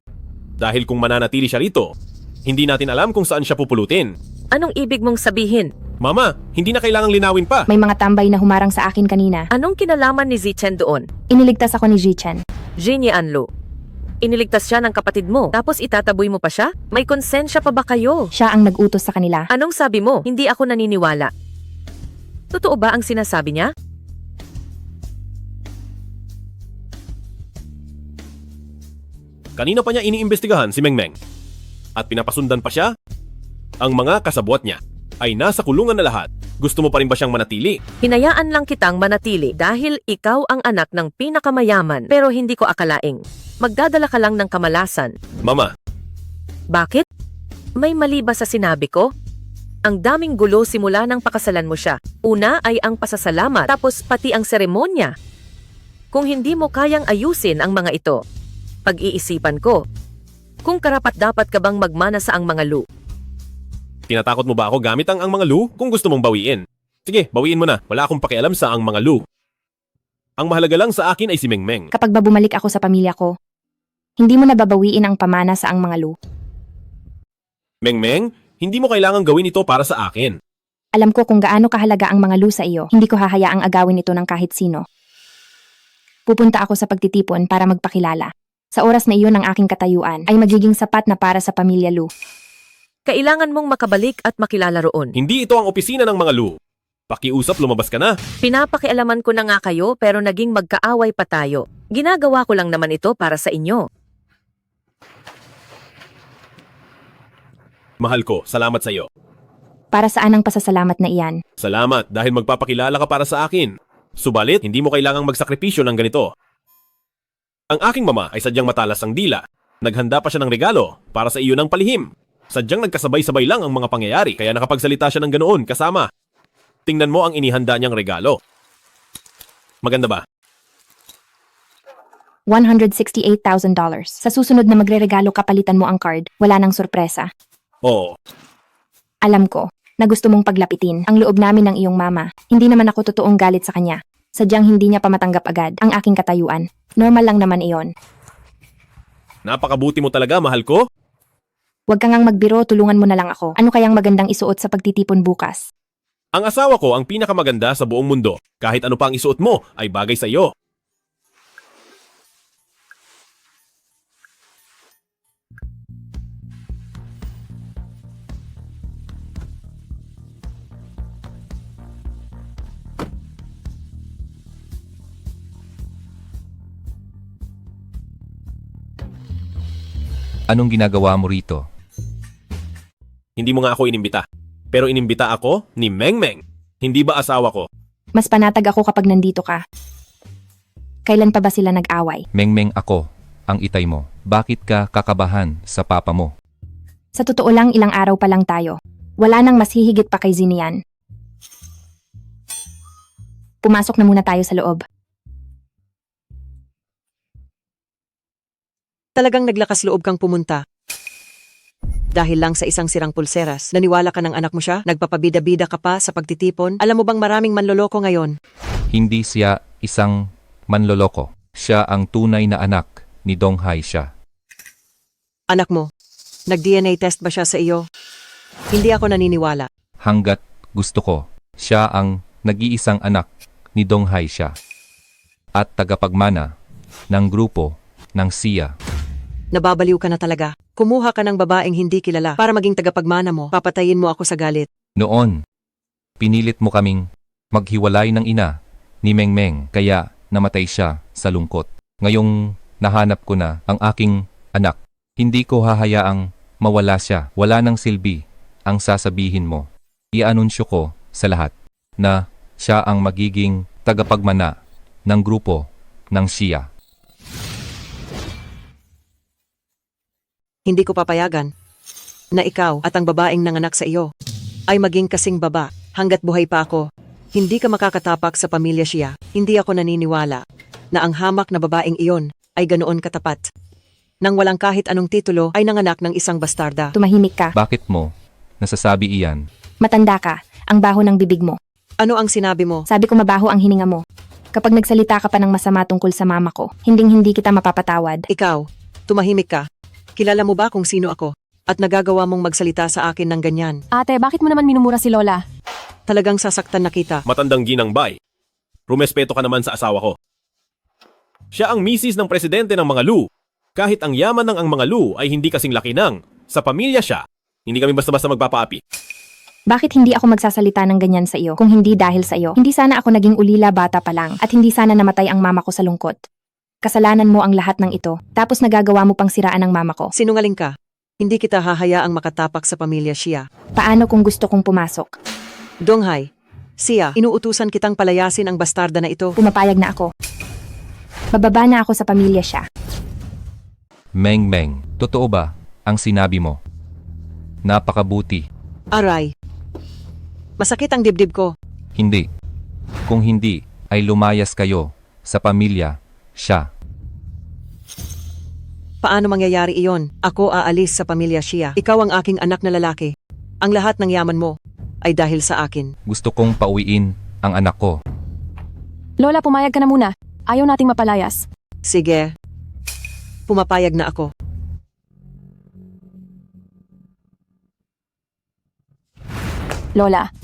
Dahil kung mananatili siya rito, hindi natin alam kung saan siya pupulutin. Anong ibig mong sabihin? Mama, hindi na kailangang linawin pa. May mga tambay na humarang sa akin kanina. Anong kinalaman ni Zichen doon? Iniligtas ako ni Zichen. Xinyan Lu. Iniligtas siya ng kapatid mo, tapos itataboy mo pa siya? May konsensya pa ba kayo? Siya ang nag-utos sa kanila. Anong sabi mo? Hindi ako naniniwala. Totoo ba ang sinasabi niya? Kanina pa niya iniimbestigahan si Mengmeng. At pinapasundan pa siya? Ang mga kasabwat niya ay nasa kulungan na lahat. Gusto mo pa rin ba siyang manatili? Hinayaan lang kitang manatili dahil ikaw ang anak ng pinakamayaman pero hindi ko akalaing magdadala ka lang ng kamalasan. Mama. Bakit? May mali ba sa sinabi ko? Ang daming gulo simula ng pakasalan mo siya. Una ay ang pasasalamat tapos pati ang seremonya. Kung hindi mo kayang ayusin ang mga ito, pag-iisipan ko. Kung karapat-dapat ka bang magmana sa ang mga Lu? Tinatakot mo ba ako gamit ang mga Lu kung gusto mong bawiin? Sige, bawiin mo na. Wala akong pakialam sa ang mga Lu. Ang mahalaga lang sa akin ay si Mengmeng. Kapag ba bumalik ako sa pamilya ko, hindi mo nababawiin ang pamana sa ang mga Lu. Mengmeng, hindi mo kailangang gawin ito para sa akin. Alam ko kung gaano kahalaga ang mga Lu sa iyo. Hindi ko hahayaang agawin ito ng kahit sino. Pupunta ako sa pagtitipon para magpakilala. Sa oras na iyon ang aking katayuan ay magiging sapat na para sa pamilya Lu. Kailangan mong makabalik at makilala roon. Hindi ito ang opisina ng mga Lu. Pakiusap, lumabas ka na. Pinapakialaman ko na nga kayo pero naging magkaaway pa tayo. Ginagawa ko lang naman ito para sa inyo. Mahal ko, salamat sa iyo. Para saan ang pasasalamat na iyan? Salamat dahil magpapakilala ka para sa akin. Subalit, hindi mo kailangang magsakripisyo ng ganito. Ang aking mama ay sadyang matalas ang dila. Naghanda pa siya ng regalo para sa iyo ng palihim. Sadyang nagkasabay-sabay lang ang mga pangyayari kaya nakapagsalita siya ng ganoon kasama. Tingnan mo ang inihanda niyang regalo. Maganda ba? $168,000. Sa susunod na magre-regalo kapalitan mo ang card, wala nang sorpresa. Oo. Alam ko na gusto mong paglapitin ang loob namin ng iyong mama. Hindi naman ako totoong galit sa kanya. Sadyang hindi niya pa matanggap agad ang aking katayuan. Normal lang naman iyon. Napakabuti mo talaga, mahal ko. Huwag ka ngang magbiro, tulungan mo na lang ako. Ano kayang magandang isuot sa pagtitipon bukas? Ang asawa ko ang pinakamaganda sa buong mundo. Kahit ano pa ang isuot mo ay bagay sa iyo. Anong ginagawa mo rito? Hindi mo nga ako inimbita. Pero inimbita ako ni Meng Meng. Hindi ba asawa ko? Mas panatag ako kapag nandito ka. Kailan pa ba sila nag-away? Mengmeng ako, ang itay mo. Bakit ka kakabahan sa papa mo? Sa totoo lang, ilang araw pa lang tayo. Wala nang mas hihigit pa kay Zinian. Pumasok na muna tayo sa loob. Talagang naglakas loob kang pumunta. Dahil lang sa isang sirang pulseras, naniwala ka ng anak mo siya? Nagpapabida-bida ka pa sa pagtitipon? Alam mo bang maraming manloloko ngayon? Hindi siya isang manloloko. Siya ang tunay na anak ni Donghai siya. Anak mo, nag-DNA test ba siya sa iyo? Hindi ako naniniwala. Hanggat gusto ko, siya ang nag-iisang anak ni Donghai siya. At tagapagmana ng grupo ng SIA. Nababaliw ka na talaga. Kumuha ka ng babaeng hindi kilala para maging tagapagmana mo. Papatayin mo ako sa galit. Noon, pinilit mo kaming maghiwalay ng ina ni Mengmeng kaya namatay siya sa lungkot. Ngayong nahanap ko na ang aking anak, hindi ko hahayaang mawala siya. Wala nang silbi ang sasabihin mo. I-anunsyo ko sa lahat na siya ang magiging tagapagmana ng grupo ng SIA. Hindi ko papayagan na ikaw at ang babaeng nanganak sa iyo ay maging kasing baba hanggat buhay pa ako. Hindi ka makakatapak sa pamilya siya. Hindi ako naniniwala na ang hamak na babaeng iyon ay ganoon katapat. Nang walang kahit anong titulo ay nanganak ng isang bastarda. Tumahimik ka. Bakit mo nasasabi iyan? Matanda ka. Ang baho ng bibig mo. Ano ang sinabi mo? Sabi ko mabaho ang hininga mo. Kapag nagsalita ka pa ng masama tungkol sa mama ko, hindi kita mapapatawad. Ikaw, tumahimik ka. Kilala mo ba kung sino ako? At nagagawa mong magsalita sa akin ng ganyan? Ate, bakit mo naman minumura si Lola? Talagang sasaktan na kita. Matandang ginang bay. Rumespeto ka naman sa asawa ko. Siya ang misis ng presidente ng mga Lu. Kahit ang yaman ng ang mga Lu ay hindi kasing laki ng sa pamilya siya. Hindi kami basta-basta magpapaapi. Bakit hindi ako magsasalita ng ganyan sa iyo kung hindi dahil sa iyo? Hindi sana ako naging ulila bata pa lang at hindi sana namatay ang mama ko sa lungkot. Kasalanan mo ang lahat ng ito, tapos nagagawa mo pang siraan ang mama ko. Sinungaling ka. Hindi kita hahayaang makatapak sa pamilya siya. Paano kung gusto kong pumasok? Donghai, siya, inuutusan kitang palayasin ang bastarda na ito. Pumapayag na ako. Bababa na ako sa pamilya siya. Mengmeng, totoo ba ang sinabi mo? Napakabuti. Aray. Masakit ang dibdib ko. Hindi. Kung hindi, ay lumayas kayo sa pamilya siya. Paano mangyayari iyon? Ako aalis sa pamilya siya. Ikaw ang aking anak na lalaki. Ang lahat ng yaman mo ay dahil sa akin. Gusto kong pauwiin ang anak ko. Lola, pumayag ka na muna. Ayaw nating mapalayas. Sige. Pumapayag na ako. Lola,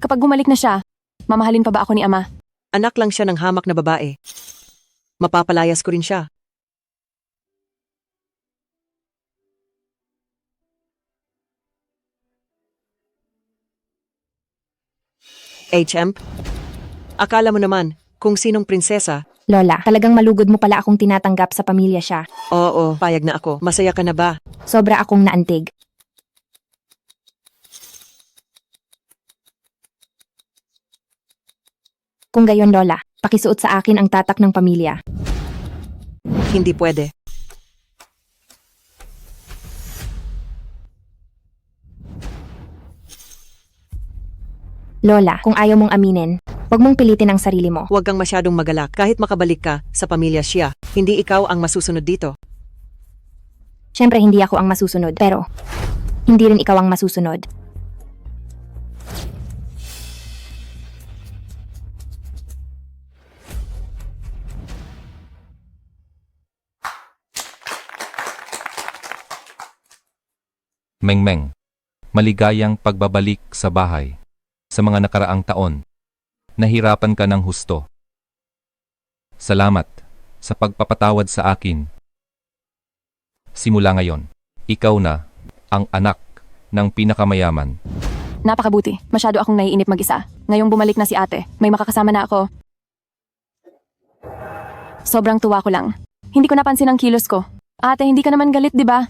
kapag bumalik na siya, mamahalin pa ba ako ni Ama? Anak lang siya ng hamak na babae. Mapapalayas ko rin siya. HM? Akala mo naman kung sinong prinsesa? Lola, talagang malugod mo pala akong tinatanggap sa pamilya siya. Oo, payag na ako. Masaya ka na ba? Sobra akong naantig. Kung gayon, Lola, pakisuot sa akin ang tatak ng pamilya. Hindi pwede. Lola, kung ayaw mong aminin, huwag mong pilitin ang sarili mo. Huwag kang masyadong magalak kahit makabalik ka sa pamilya siya. Hindi ikaw ang masusunod dito. Siyempre hindi ako ang masusunod, pero hindi rin ikaw ang masusunod. Mengmeng, maligayang pagbabalik sa bahay. Sa mga nakaraang taon, nahirapan ka ng husto. Salamat sa pagpapatawad sa akin. Simula ngayon, ikaw na ang anak ng pinakamayaman. Napakabuti. Masyado akong naiinip mag-isa. Ngayong bumalik na si ate, may makakasama na ako. Sobrang tuwa ko lang. Hindi ko napansin ang kilos ko. Ate, hindi ka naman galit, di ba?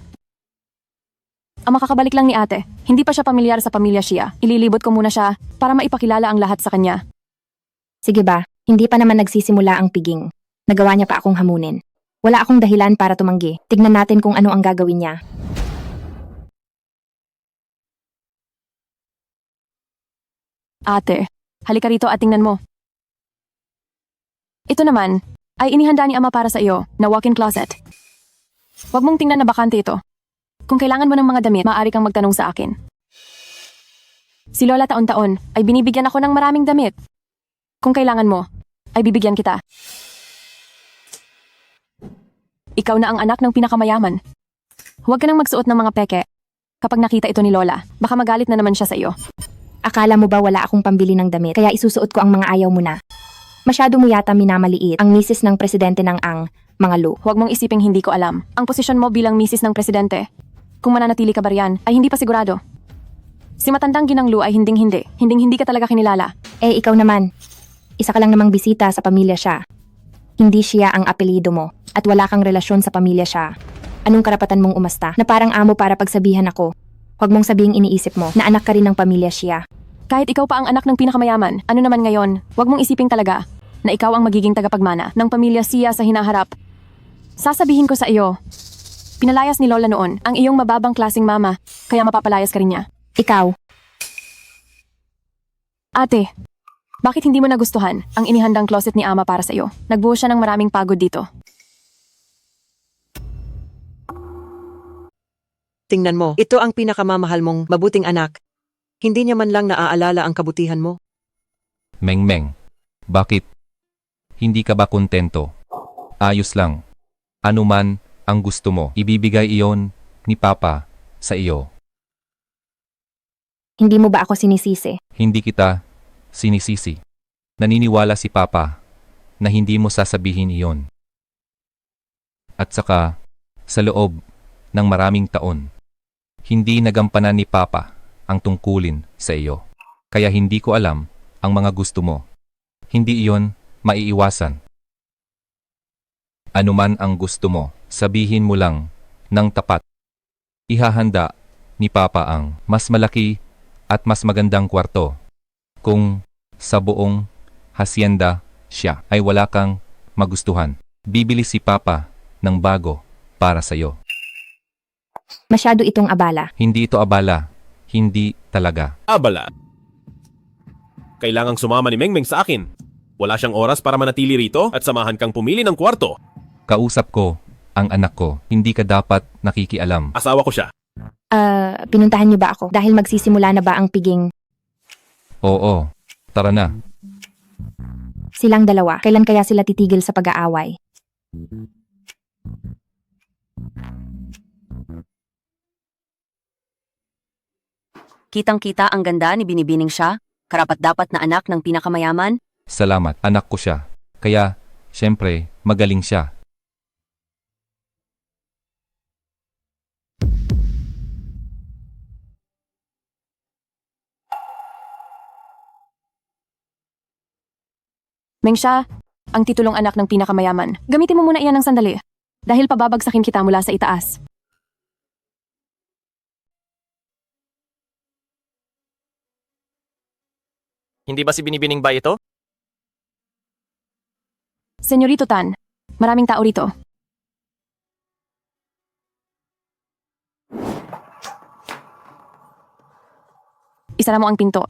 Ang makakabalik lang ni ate. Hindi pa siya pamilyar sa pamilya siya. Ililibot ko muna siya para maipakilala ang lahat sa kanya. Sige ba, hindi pa naman nagsisimula ang piging. Nagawa niya pa akong hamunin. Wala akong dahilan para tumanggi. Tignan natin kung ano ang gagawin niya. Ate, halika rito at tingnan mo. Ito naman ay inihanda ni Ama para sa iyo na walk-in closet. Huwag mong tingnan na bakante ito. Kung kailangan mo ng mga damit, maaari kang magtanong sa akin. Si Lola taon-taon ay binibigyan ako ng maraming damit. Kung kailangan mo, ay bibigyan kita. Ikaw na ang anak ng pinakamayaman. Huwag ka nang magsuot ng mga peke. Kapag nakita ito ni Lola, baka magalit na naman siya sa iyo. Akala mo ba wala akong pambili ng damit, kaya isusuot ko ang mga ayaw mo na? Masyado mo yata minamaliit ang misis ng presidente ng mga Lu. Huwag mong isiping hindi ko alam. Ang posisyon mo bilang misis ng presidente. Kung mananatili ka ba riyan, ay hindi pa sigurado. Si matandang Ginang Lu ay hinding-hindi ka talaga kinilala. Eh, ikaw naman. Isa ka lang namang bisita sa pamilya siya. Hindi siya ang apelyido mo, at wala kang relasyon sa pamilya siya. Anong karapatan mong umasta na parang amo para pagsabihan ako? Huwag mong sabihing iniisip mo na anak ka rin ng pamilya siya. Kahit ikaw pa ang anak ng pinakamayaman, ano naman ngayon, huwag mong isiping talaga na ikaw ang magiging tagapagmana ng pamilya siya sa hinaharap. Sasabihin ko sa iyo, pinalayas ni Lola noon ang iyong mababang klaseng mama, kaya mapapalayas ka rin niya. Ikaw. Ate, bakit hindi mo nagustuhan ang inihandang closet ni Ama para sa iyo? Nagbuo siya ng maraming pagod dito. Tingnan mo, ito ang pinakamamahal mong mabuting anak. Hindi niya man lang naaalala ang kabutihan mo. Mengmeng, bakit? Hindi ka ba kontento? Ayos lang. Ano man ang gusto mo, ibibigay iyon ni Papa sa iyo. Hindi mo ba ako sinisisi? Hindi kita sinisisi. Naniniwala si Papa na hindi mo sasabihin iyon. At saka, sa loob ng maraming taon, hindi nagampanan ni Papa ang tungkulin sa iyo. Kaya hindi ko alam ang mga gusto mo. Hindi iyon maiiwasan. Ano man ang gusto mo, sabihin mo lang ng tapat. Ihahanda ni Papa ang mas malaki at mas magandang kwarto. Kung sa buong hacienda siya ay wala kang magustuhan, bibili si Papa ng bago para sa iyo. Masyado itong abala. Hindi ito abala. Hindi talaga. Abala. Kailangang sumama ni Mengmeng sa akin. Wala siyang oras para manatili rito at samahan kang pumili ng kwarto. Kausap ko ang anak ko. Hindi ka dapat nakikialam. Asawa ko siya. Pinuntahan niyo ba ako? Dahil magsisimula na ba ang piging? Oo. Tara na. Silang dalawa, kailan kaya sila titigil sa pag-aaway? Kitang-kita ang ganda ni Binibining siya, karapat-dapat na anak ng pinakamayaman. Salamat, anak ko siya. Kaya, syempre, magaling siya. Mengsha, ang titulong anak ng pinakamayaman. Gamitin mo muna iyan ng sandali. Dahil pababagsakin kita mula sa itaas. Hindi ba si Binibining ba ito? Senyorito Tan, maraming tao rito. Isara mo ang pinto.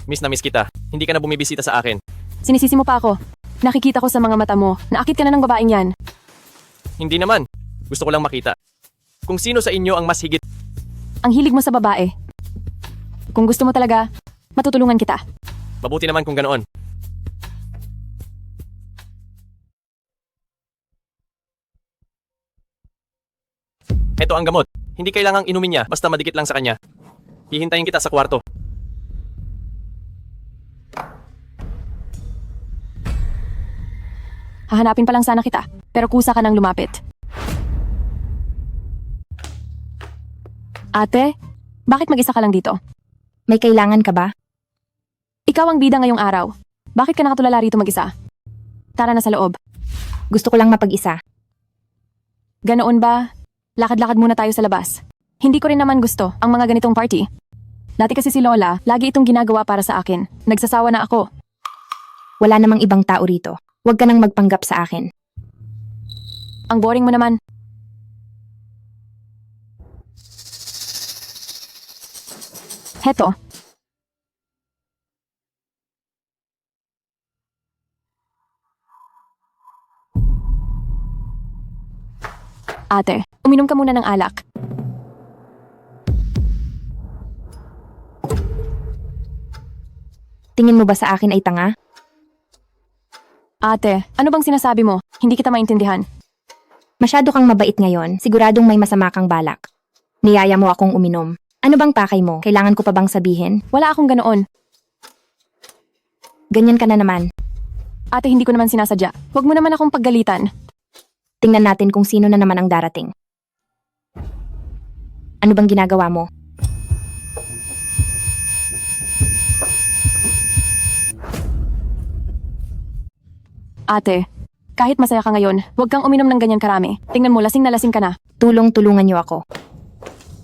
Miss na miss kita. Hindi ka na bumibisita sa akin. Sinisisi mo pa ako. Nakikita ko sa mga mata mo na akit ka na ng babaeng yan. Hindi naman. Gusto ko lang makita. Kung sino sa inyo ang mas higit. Ang hilig mo sa babae. Kung gusto mo talaga, matutulungan kita. Mabuti naman kung ganoon. Ito ang gamot. Hindi kailangang inumin niya, basta madikit lang sa kanya. Hihintayin kita sa kwarto. Hahanapin pa lang sana kita, pero kusa ka nang lumapit. Ate, bakit mag-isa ka lang dito? May kailangan ka ba? Ikaw ang bida ngayong araw. Bakit ka nakatulala rito mag-isa? Tara na sa loob. Gusto ko lang mapag-isa. Ganoon ba? Lakad-lakad muna tayo sa labas. Hindi ko rin naman gusto ang mga ganitong party. Dati kasi si Lola, lagi itong ginagawa para sa akin. Nagsasawa na ako. Wala namang ibang tao rito. Huwag ka nang magpanggap sa akin. Ang boring mo naman. Heto. Ate, uminom ka muna ng alak. Tingin mo ba sa akin ay tanga? Ate, ano bang sinasabi mo? Hindi kita maintindihan. Masyado kang mabait ngayon. Siguradong may masama kang balak. Niyaya mo akong uminom. Ano bang pakay mo? Kailangan ko pa bang sabihin? Wala akong ganoon. Ganyan ka na naman. Ate, hindi ko naman sinasadya. Huwag mo naman akong paggalitan. Tingnan natin kung sino na naman ang darating. Ano bang ginagawa mo? Ate, kahit masaya ka ngayon, huwag kang uminom ng ganyan karami. Tingnan mo, lasing na lasing ka na. Tulong-tulungan niyo ako.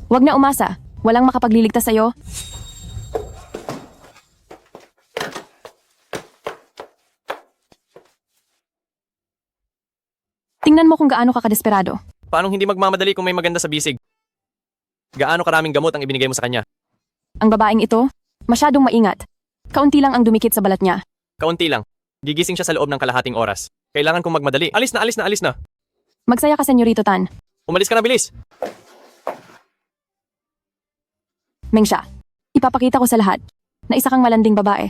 Huwag na umasa. Walang makapagliligtas sa'yo. Tingnan mo kung gaano ka kadesperado. Paano hindi magmamadali kung may maganda sa bisig? Gaano karaming gamot ang ibinigay mo sa kanya? Ang babaeng ito, masyadong maingat. Kaunti lang ang dumikit sa balat niya. Kaunti lang. Gigising siya sa loob ng kalahating oras. Kailangan kong magmadali. Alis na, alis na, alis na. Magsaya ka, Senyorito Tan. Umalis ka na, bilis. Mengsha, ipapakita ko sa lahat na isa kang malanding babae.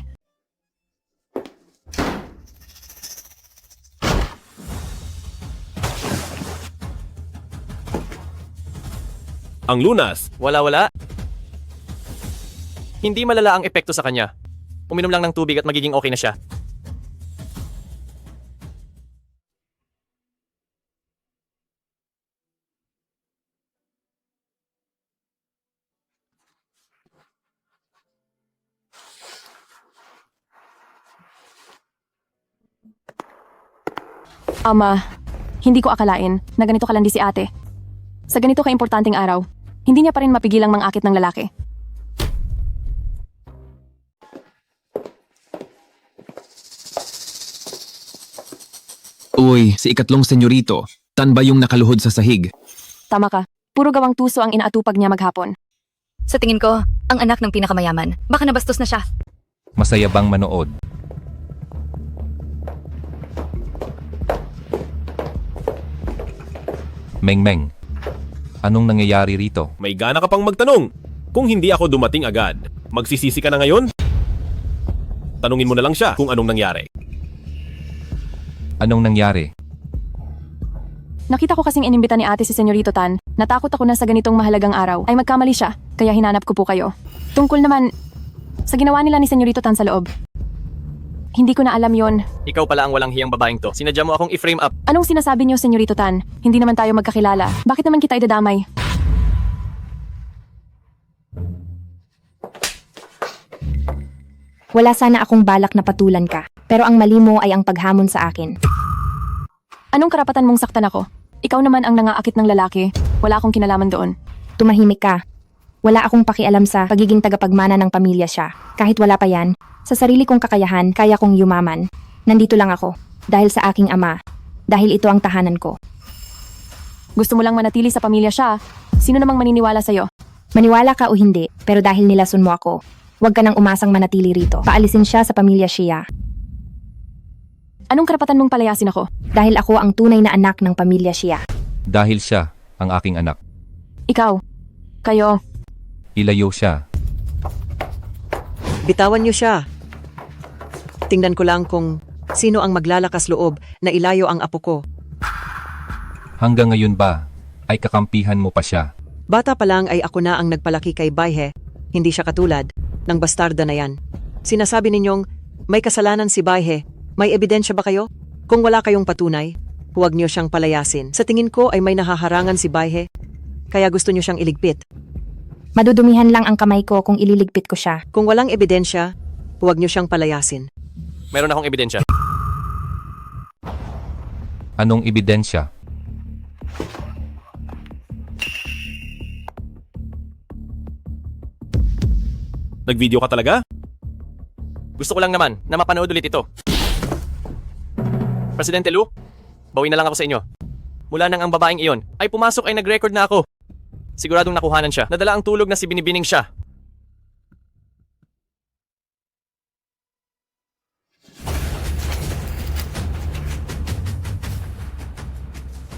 Ang lunas. Wala-wala. Hindi malala ang epekto sa kanya. Uminom lang ng tubig at magiging okay na siya. Ama, hindi ko akalain na ganito kalandi si ate. Sa ganito kaimportanteng araw, hindi niya pa rin mapigilang mangakit ng lalaki. Uy, si ikatlong senyorito. Tan ba yung nakaluhod sa sahig? Tama ka, puro gawang tuso ang inaatupag niya maghapon. Sa tingin ko, ang anak ng pinakamayaman. Baka nabastos na siya. Masaya bang manood? Meng-meng, anong nangyayari rito? May gana ka pang magtanong. Kung hindi ako dumating agad, magsisisi ka na ngayon? Tanungin mo na lang siya kung anong nangyari. Anong nangyari? Nakita ko kasing inimbita ni ate si Senyorito Tan. Natakot ako na sa ganitong mahalagang araw ay magkamali siya, kaya hinanap ko po kayo. Tungkol naman sa ginawa nila ni Senyorito Tan sa loob. Hindi ko na alam yon. Ikaw pala ang walang hiyang babaeng to. Sinadya mo akong i-frame up. Anong sinasabi niyo, Senyorito Tan? Hindi naman tayo magkakilala. Bakit naman kita idadamay? Wala sana akong balak na patulan ka, pero ang mali mo ay ang paghamon sa akin. Anong karapatan mong saktan ako? Ikaw naman ang nangaakit ng lalaki. Wala akong kinalaman doon. Tumahimik ka. Wala akong pakialam sa pagiging tagapagmana ng pamilya siya. Kahit wala pa yan, sa sarili kong kakayahan, kaya kong yumaman. Nandito lang ako, dahil sa aking ama. Dahil ito ang tahanan ko. Gusto mo lang manatili sa pamilya siya. Sino namang maniniwala sa'yo? Maniwala ka o hindi, pero dahil nilason mo ako, huwag ka nang umasang manatili rito. Paalisin siya sa pamilya siya. Anong karapatan mong palayasin ako? Dahil ako ang tunay na anak ng pamilya siya. Dahil siya ang aking anak. Ikaw. Kayo. Ilayo siya. Bitawan niyo siya. Tingnan ko lang kung sino ang maglalakas loob na ilayo ang apo ko. Hanggang ngayon ba ay kakampihan mo pa siya? Bata pa lang ay ako na ang nagpalaki kay Baihe. Hindi siya katulad ng bastarda na yan. Sinasabi ninyong may kasalanan si Baihe. May ebidensya ba kayo? Kung wala kayong patunay, huwag niyo siyang palayasin. Sa tingin ko ay may nahaharangan si Baihe, kaya gusto niyo siyang iligpit. Madudumihan lang ang kamay ko kung ililigpit ko siya. Kung walang ebidensya, huwag niyo siyang palayasin. Meron akong ebidensya. Anong ebidensya? Nag-video ka talaga? Gusto ko lang naman na mapanood ulit ito. Presidente Lu, bawi na lang ako sa inyo. Mula nang ang babaeng iyon ay pumasok ay nag-record na ako. Siguradong nakuhanan siya. Nadala ang tulog na si Binibining siya.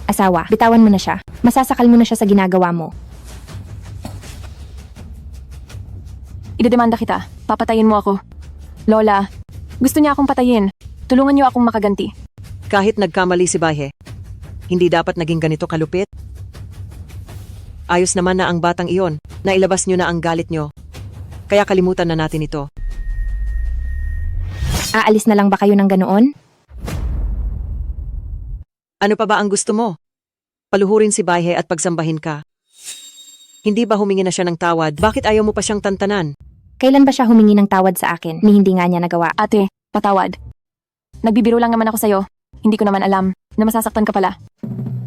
Asawa, bitawan mo na siya. Masasakal mo na siya sa ginagawa mo. Idedemanda kita. Papatayin mo ako. Lola, gusto niya akong patayin. Tulungan niyo akong makaganti. Kahit nagkamali si Baihe, hindi dapat naging ganito kalupit. Ayos naman na ang batang iyon. Nailabas niyo na ang galit niyo. Kaya kalimutan na natin ito. Aalis na lang ba kayo ng ganoon? Ano pa ba ang gusto mo? Paluhurin si Baihe at pagsambahin ka. Hindi ba humingi na siya ng tawad? Bakit ayaw mo pa siyang tantanan? Kailan ba siya humingi ng tawad sa akin ni hindi nga niya nagawa? Ate, patawad. Nagbibiro lang naman ako sa'yo. Hindi ko naman alam na masasaktan ka pala.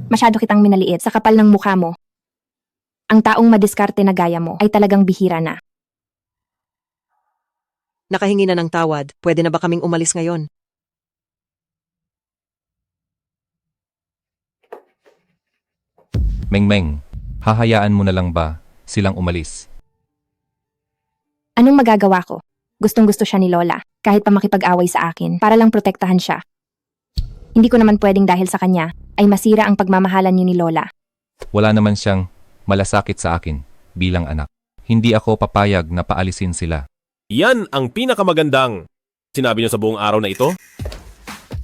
Masyado kitang minaliit sa kapal ng mukha mo. Ang taong madiskarte na gaya mo ay talagang bihira na. Nakahingi na ng tawad. Pwede na ba kaming umalis ngayon? Mengmeng, hahayaan mo na lang ba silang umalis? Anong magagawa ko? Gustong-gusto siya ni Lola, kahit pa makipag-away sa akin, para lang protektahan siya. Hindi ko naman pwedeng dahil sa kanya, ay masira ang pagmamahalan niyo ni Lola. Wala naman siyang malasakit sa akin bilang anak. Hindi ako papayag na paalisin sila. Yan ang pinakamagandang sinabi niyo sa buong araw na ito.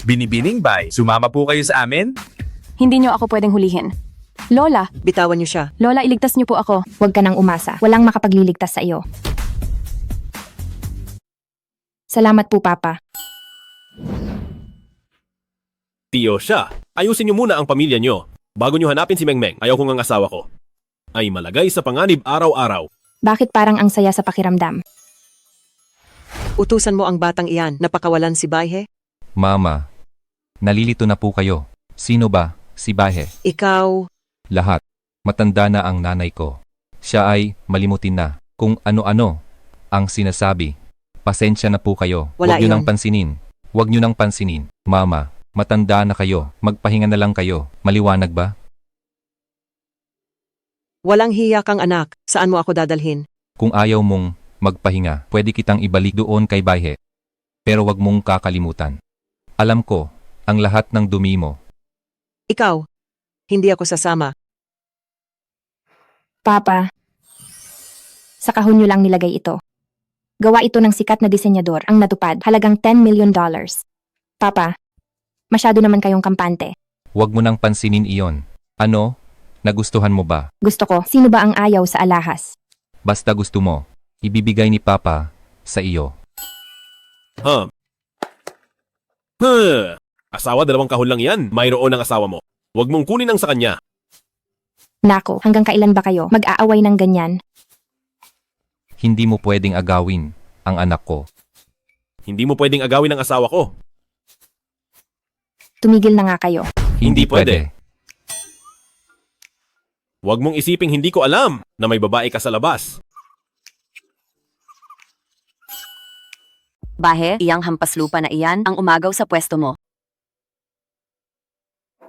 Binibining bay, sumama po kayo sa amin? Hindi niyo ako pwedeng hulihin. Lola, bitawan niyo siya. Lola, iligtas niyo po ako. Huwag ka nang umasa. Walang makapagliligtas sa iyo. Salamat po, Papa. Tiyo siya. Ayusin niyo muna ang pamilya niyo. Bago niyo hanapin si Mengmeng, ayaw kong ang asawa ko ay malagay sa panganib araw-araw. Bakit parang ang saya sa pakiramdam? Utusan mo ang batang iyan na pakawalan si Baihe? Mama, nalilito na po kayo. Sino ba? Si Baihe. Ikaw. Lahat. Matanda na ang nanay ko. Siya ay malimutin na kung ano-ano ang sinasabi. Pasensya na po kayo. Wala Huwag niyo iyon. nang pansinin. Huwag niyo nang pansinin. Mama, matanda na kayo. Magpahinga na lang kayo. Maliwanag ba? Walang hiya kang anak. Saan mo ako dadalhin? Kung ayaw mong magpahinga, pwede kitang ibalik doon kay Baihe. Pero wag mong kakalimutan. Alam ko ang lahat ng dumi mo. Ikaw. Hindi ako sasama. Papa, sa kahon niyo lang nilagay ito. Gawa ito ng sikat na disenyador ang natupad, halagang $10 million. Papa, masyado naman kayong kampante. Huwag mo nang pansinin iyon. Ano? Nagustuhan mo ba? Gusto ko, sino ba ang ayaw sa alahas? Basta gusto mo, ibibigay ni Papa sa iyo. Asawa, 2 kahon lang yan. Mayroon ang asawa mo. Huwag mong kunin ang sa kanya. Nako, hanggang kailan ba kayo mag-aaway ng ganyan? Hindi mo pwedeng agawin ang anak ko. Hindi mo pwedeng agawin ang asawa ko. Tumigil na nga kayo. Hindi pwede. Huwag mong isiping hindi ko alam na may babae ka sa labas. Bahe, iyang hampas lupa na iyan ang umagaw sa pwesto mo.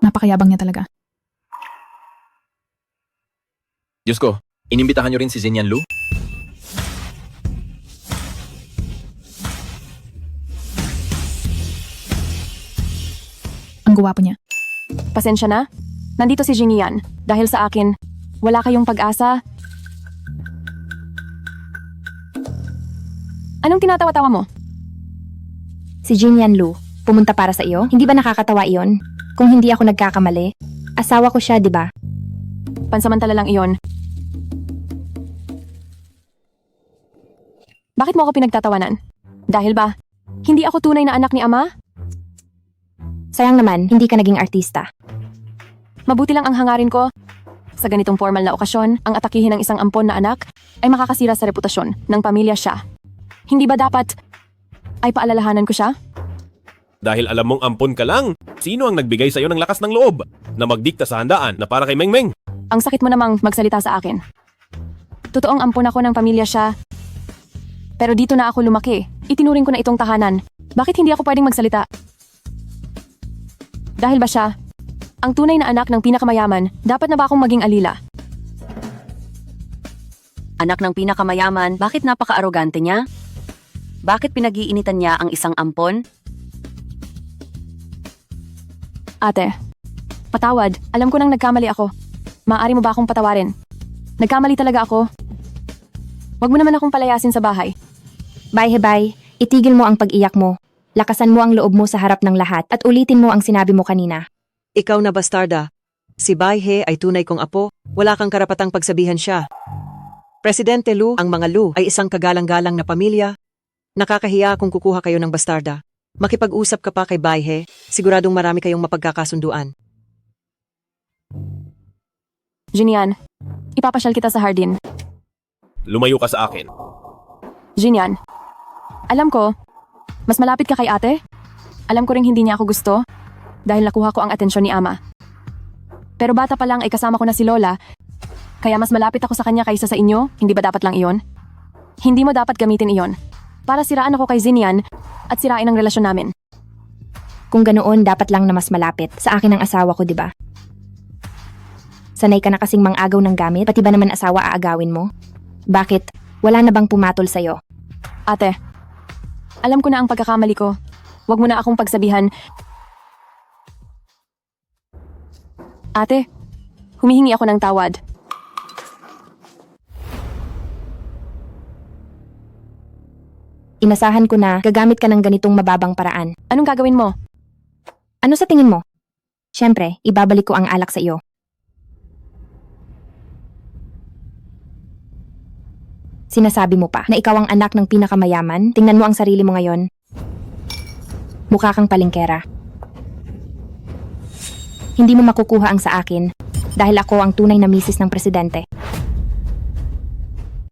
Napakayabang niya talaga. Diyos ko, inimbitahan niyo rin si Xinyan Lu? Ang guwapo niya. Pasensya na. Nandito si Jinian. Dahil sa akin, wala kayong pag-asa. Anong tinatawa-tawa mo? Si Jinian Lu, pumunta para sa iyo? Hindi ba nakakatawa iyon? Kung hindi ako nagkakamali, asawa ko siya, di ba? Pansamantala lang iyon. Bakit mo ako pinagtatawanan? Dahil ba, hindi ako tunay na anak ni Ama? Sayang naman, hindi ka naging artista. Mabuti lang ang hangarin ko. Sa ganitong formal na okasyon, ang atakihin ng isang ampon na anak ay makakasira sa reputasyon ng pamilya siya. Hindi ba dapat ay paalalahanan ko siya? Dahil alam mong ampon ka lang, sino ang nagbigay sa'yo ng lakas ng loob na magdikta sa handaan na para kay Mengmeng? Ang sakit mo namang magsalita sa akin. Totoong ampon ako ng pamilya siya. Pero dito na ako lumaki. Itinuring ko na itong tahanan. Bakit hindi ako pwedeng magsalita? Dahil ba siya ang tunay na anak ng pinakamayaman, dapat na ba akong maging alila? Anak ng pinakamayaman, bakit napaka-arogante niya? Bakit pinag-iinitan niya ang isang ampon? Ate, patawad. Alam ko nang nagkamali ako. Maaari mo ba akong patawarin? Nagkamali talaga ako. Huwag mo naman akong palayasin sa bahay. Bye, itigil mo ang pag-iyak mo. Lakasan mo ang loob mo sa harap ng lahat at ulitin mo ang sinabi mo kanina. Ikaw na bastarda. Si Baihe ay tunay kong apo, wala kang karapatang pagsabihan siya. Presidente Lu, ang mga Lu ay isang kagalang-galang na pamilya. Nakakahiya kung kukuha kayo ng bastarda. Makipag-usap ka pa kay Baihe, siguradong marami kayong mapagkakasunduan. Jinian, ipapasyal kita sa hardin. Lumayo ka sa akin. Jinian, alam ko, mas malapit ka kay ate. Alam ko ring hindi niya ako gusto dahil nakuha ko ang atensyon ni Ama. Pero bata pa lang ay kasama ko na si Lola, kaya mas malapit ako sa kanya kaysa sa inyo, hindi ba dapat lang iyon? Hindi mo dapat gamitin iyon para siraan ako kay Zinian at sirain ang relasyon namin. Kung ganoon, dapat lang na mas malapit sa akin ang asawa ko, di ba? Sanay ka na kasing mang-agaw ng gamit, pati ba naman asawa aagawin mo? Bakit? Wala na bang pumatol sa'yo? Ate, alam ko na ang pagkakamali ko. Huwag mo na akong pagsabihan. Ate, humihingi ako ng tawad. Inasahan ko na gagamit ka ng ganitong mababang paraan. Anong gagawin mo? Ano sa tingin mo? Siyempre, ibabalik ko ang alak sa iyo. Sinasabi mo pa na ikaw ang anak ng pinakamayaman? Tingnan mo ang sarili mo ngayon. Mukha kang palengkera. Hindi mo makukuha ang sa akin dahil ako ang tunay na misis ng presidente.